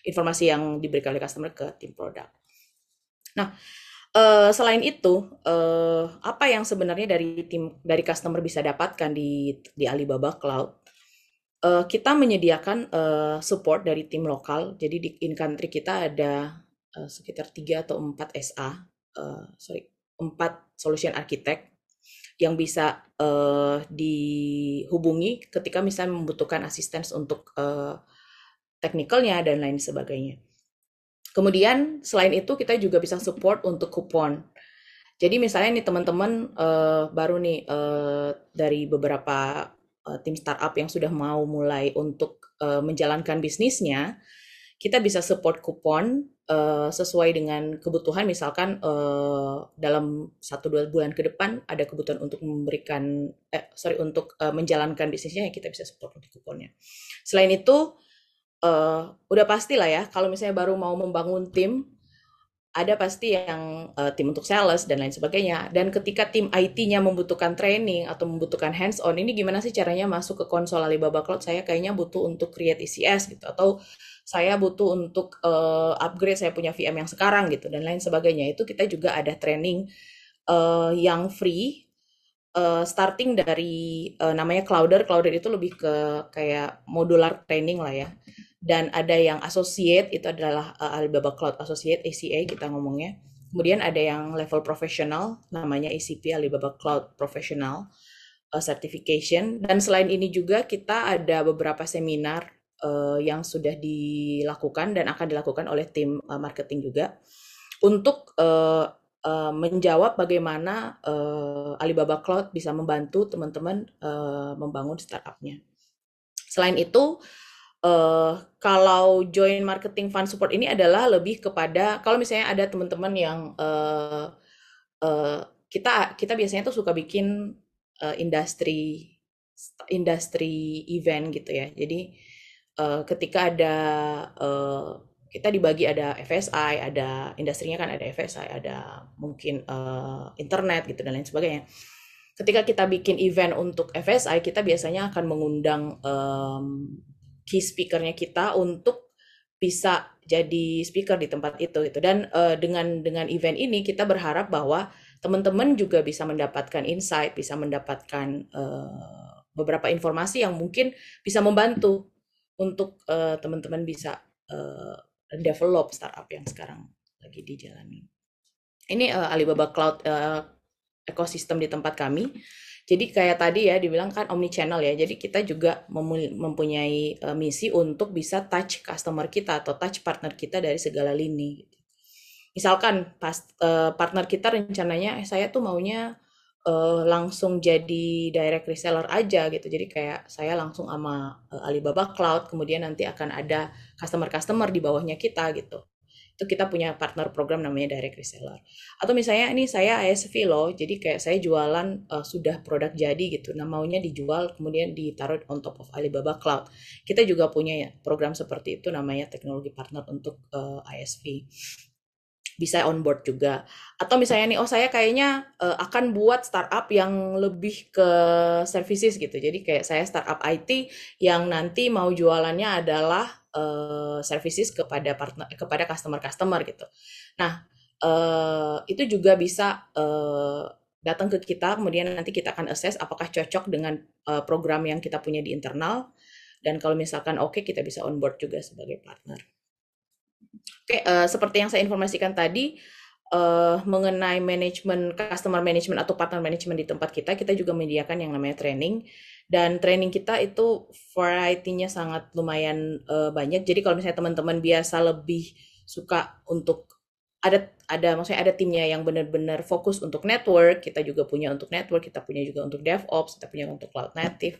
[SPEAKER 7] informasi yang diberikan oleh customer ke tim produk. Nah, selain itu, apa yang sebenarnya dari customer bisa dapatkan di Alibaba Cloud? kita menyediakan support dari tim lokal. Jadi di in country kita ada sekitar 3 atau 4 SA, 4 solution architect yang bisa dihubungi ketika misalnya membutuhkan assistance untuk teknikalnya dan lain sebagainya. Kemudian selain itu kita juga bisa support untuk kupon. Jadi misalnya nih teman-teman baru nih dari beberapa tim startup yang sudah mau mulai untuk menjalankan bisnisnya, kita bisa support kupon sesuai dengan kebutuhan. Misalkan dalam 1-2 bulan ke depan ada kebutuhan untuk memberikan untuk menjalankan bisnisnya, ya kita bisa support untuk kuponnya. Selain itu udah pasti lah ya, kalau misalnya baru mau membangun tim, ada pasti yang tim untuk sales dan lain sebagainya. Dan ketika tim IT-nya membutuhkan training atau membutuhkan hands-on, ini gimana sih caranya masuk ke konsol Alibaba Cloud? Saya kayaknya butuh untuk create ECS gitu, atau saya butuh untuk upgrade saya punya VM yang sekarang gitu, dan lain sebagainya. Itu kita juga ada training yang free, starting dari namanya Clouder. Clouder itu lebih ke kayak modular training lah ya. Dan ada yang associate, itu adalah Alibaba Cloud Associate, ACA kita ngomongnya. Kemudian ada yang level professional, namanya ACP, Alibaba Cloud Professional Certification. Dan selain ini juga kita ada beberapa seminar yang sudah dilakukan dan akan dilakukan oleh tim marketing juga untuk menjawab bagaimana Alibaba Cloud bisa membantu teman-teman membangun startupnya. Selain itu, kalau join marketing fund support ini adalah lebih kepada kalau misalnya ada teman-teman yang kita biasanya tuh suka bikin industri event gitu ya. Jadi ketika ada kita dibagi, ada FSI, ada industrinya kan, ada FSI, ada mungkin internet gitu dan lain sebagainya. Ketika kita bikin event untuk FSI, kita biasanya akan mengundang key speaker-nya kita untuk bisa jadi speaker di tempat itu gitu. Dan dengan event ini kita berharap bahwa teman-teman juga bisa mendapatkan insight, bisa mendapatkan beberapa informasi yang mungkin bisa membantu untuk teman-teman bisa develop startup yang sekarang lagi dijalani. Ini Alibaba Cloud ekosistem di tempat kami. Jadi kayak tadi ya dibilang kan omnichannel ya. Jadi kita juga mempunyai misi untuk bisa touch customer kita atau touch partner kita dari segala lini. Misalkan partner kita rencananya saya tuh maunya langsung jadi direct reseller aja gitu. Jadi kayak saya langsung sama Alibaba Cloud, kemudian nanti akan ada customer di bawahnya kita gitu. Itu kita punya partner program namanya direct reseller. Atau misalnya ini saya ISV loh, jadi kayak saya jualan sudah produk jadi gitu, nah maunya dijual kemudian ditaruh on top of Alibaba Cloud. Kita juga punya program seperti itu namanya teknologi partner untuk ISV. Bisa on board juga. Atau misalnya nih, saya kayaknya akan buat startup yang lebih ke services gitu. Jadi kayak saya startup IT yang nanti mau jualannya adalah services kepada partner, kepada customer gitu. Nah, itu juga bisa datang ke kita, kemudian nanti kita akan assess apakah cocok dengan program yang kita punya di internal, dan kalau misalkan oke, kita bisa on board juga sebagai partner. Oke, seperti yang saya informasikan tadi, mengenai manajemen, customer management atau partner management di tempat kita juga menyediakan yang namanya training. Dan training kita itu variety-nya sangat lumayan banyak. Jadi kalau misalnya teman-teman biasa lebih suka untuk maksudnya ada timnya yang benar-benar fokus untuk network, kita juga punya untuk network, kita punya juga untuk DevOps, kita punya untuk cloud native,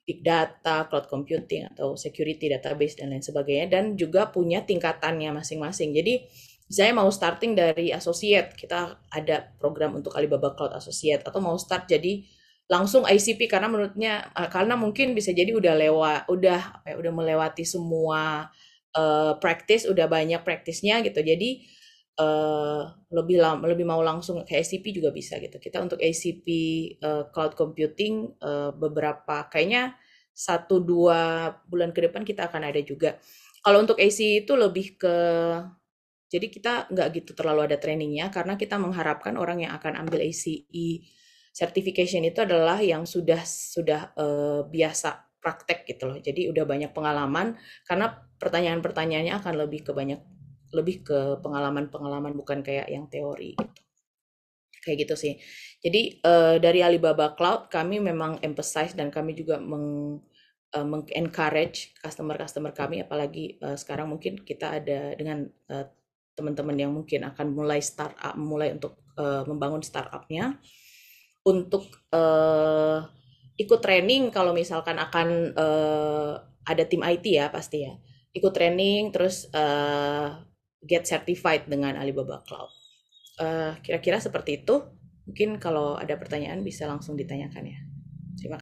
[SPEAKER 7] big data, cloud computing atau security database dan lain sebagainya, dan juga punya tingkatannya masing-masing. Jadi saya mau starting dari associate, kita ada program untuk Alibaba Cloud Associate, atau mau start jadi langsung ICP karena menurutnya karena mungkin bisa jadi udah melewati semua practice, udah banyak praktisnya gitu. Jadi lebih mau langsung ke ICP juga bisa gitu. Kita untuk ICP cloud computing beberapa kayaknya 1-2 bulan ke depan kita akan ada juga. Kalau untuk AC itu lebih ke, jadi kita nggak gitu terlalu ada trainingnya, karena kita mengharapkan orang yang akan ambil ACE certification itu adalah yang sudah biasa praktek gitu loh. Jadi udah banyak pengalaman, karena pertanyaan-pertanyaannya akan lebih ke pengalaman-pengalaman, bukan kayak yang teori gitu. Kayak gitu sih. Jadi dari Alibaba Cloud kami memang emphasize dan kami juga encourage customer kami, apalagi sekarang mungkin kita ada dengan teman-teman yang mungkin akan mulai untuk membangun startupnya, untuk ikut training kalau misalkan akan ada tim IT ya pasti ya, ikut training terus get certified dengan Alibaba Cloud. Kira-kira seperti itu. Mungkin kalau ada pertanyaan bisa langsung ditanyakan ya.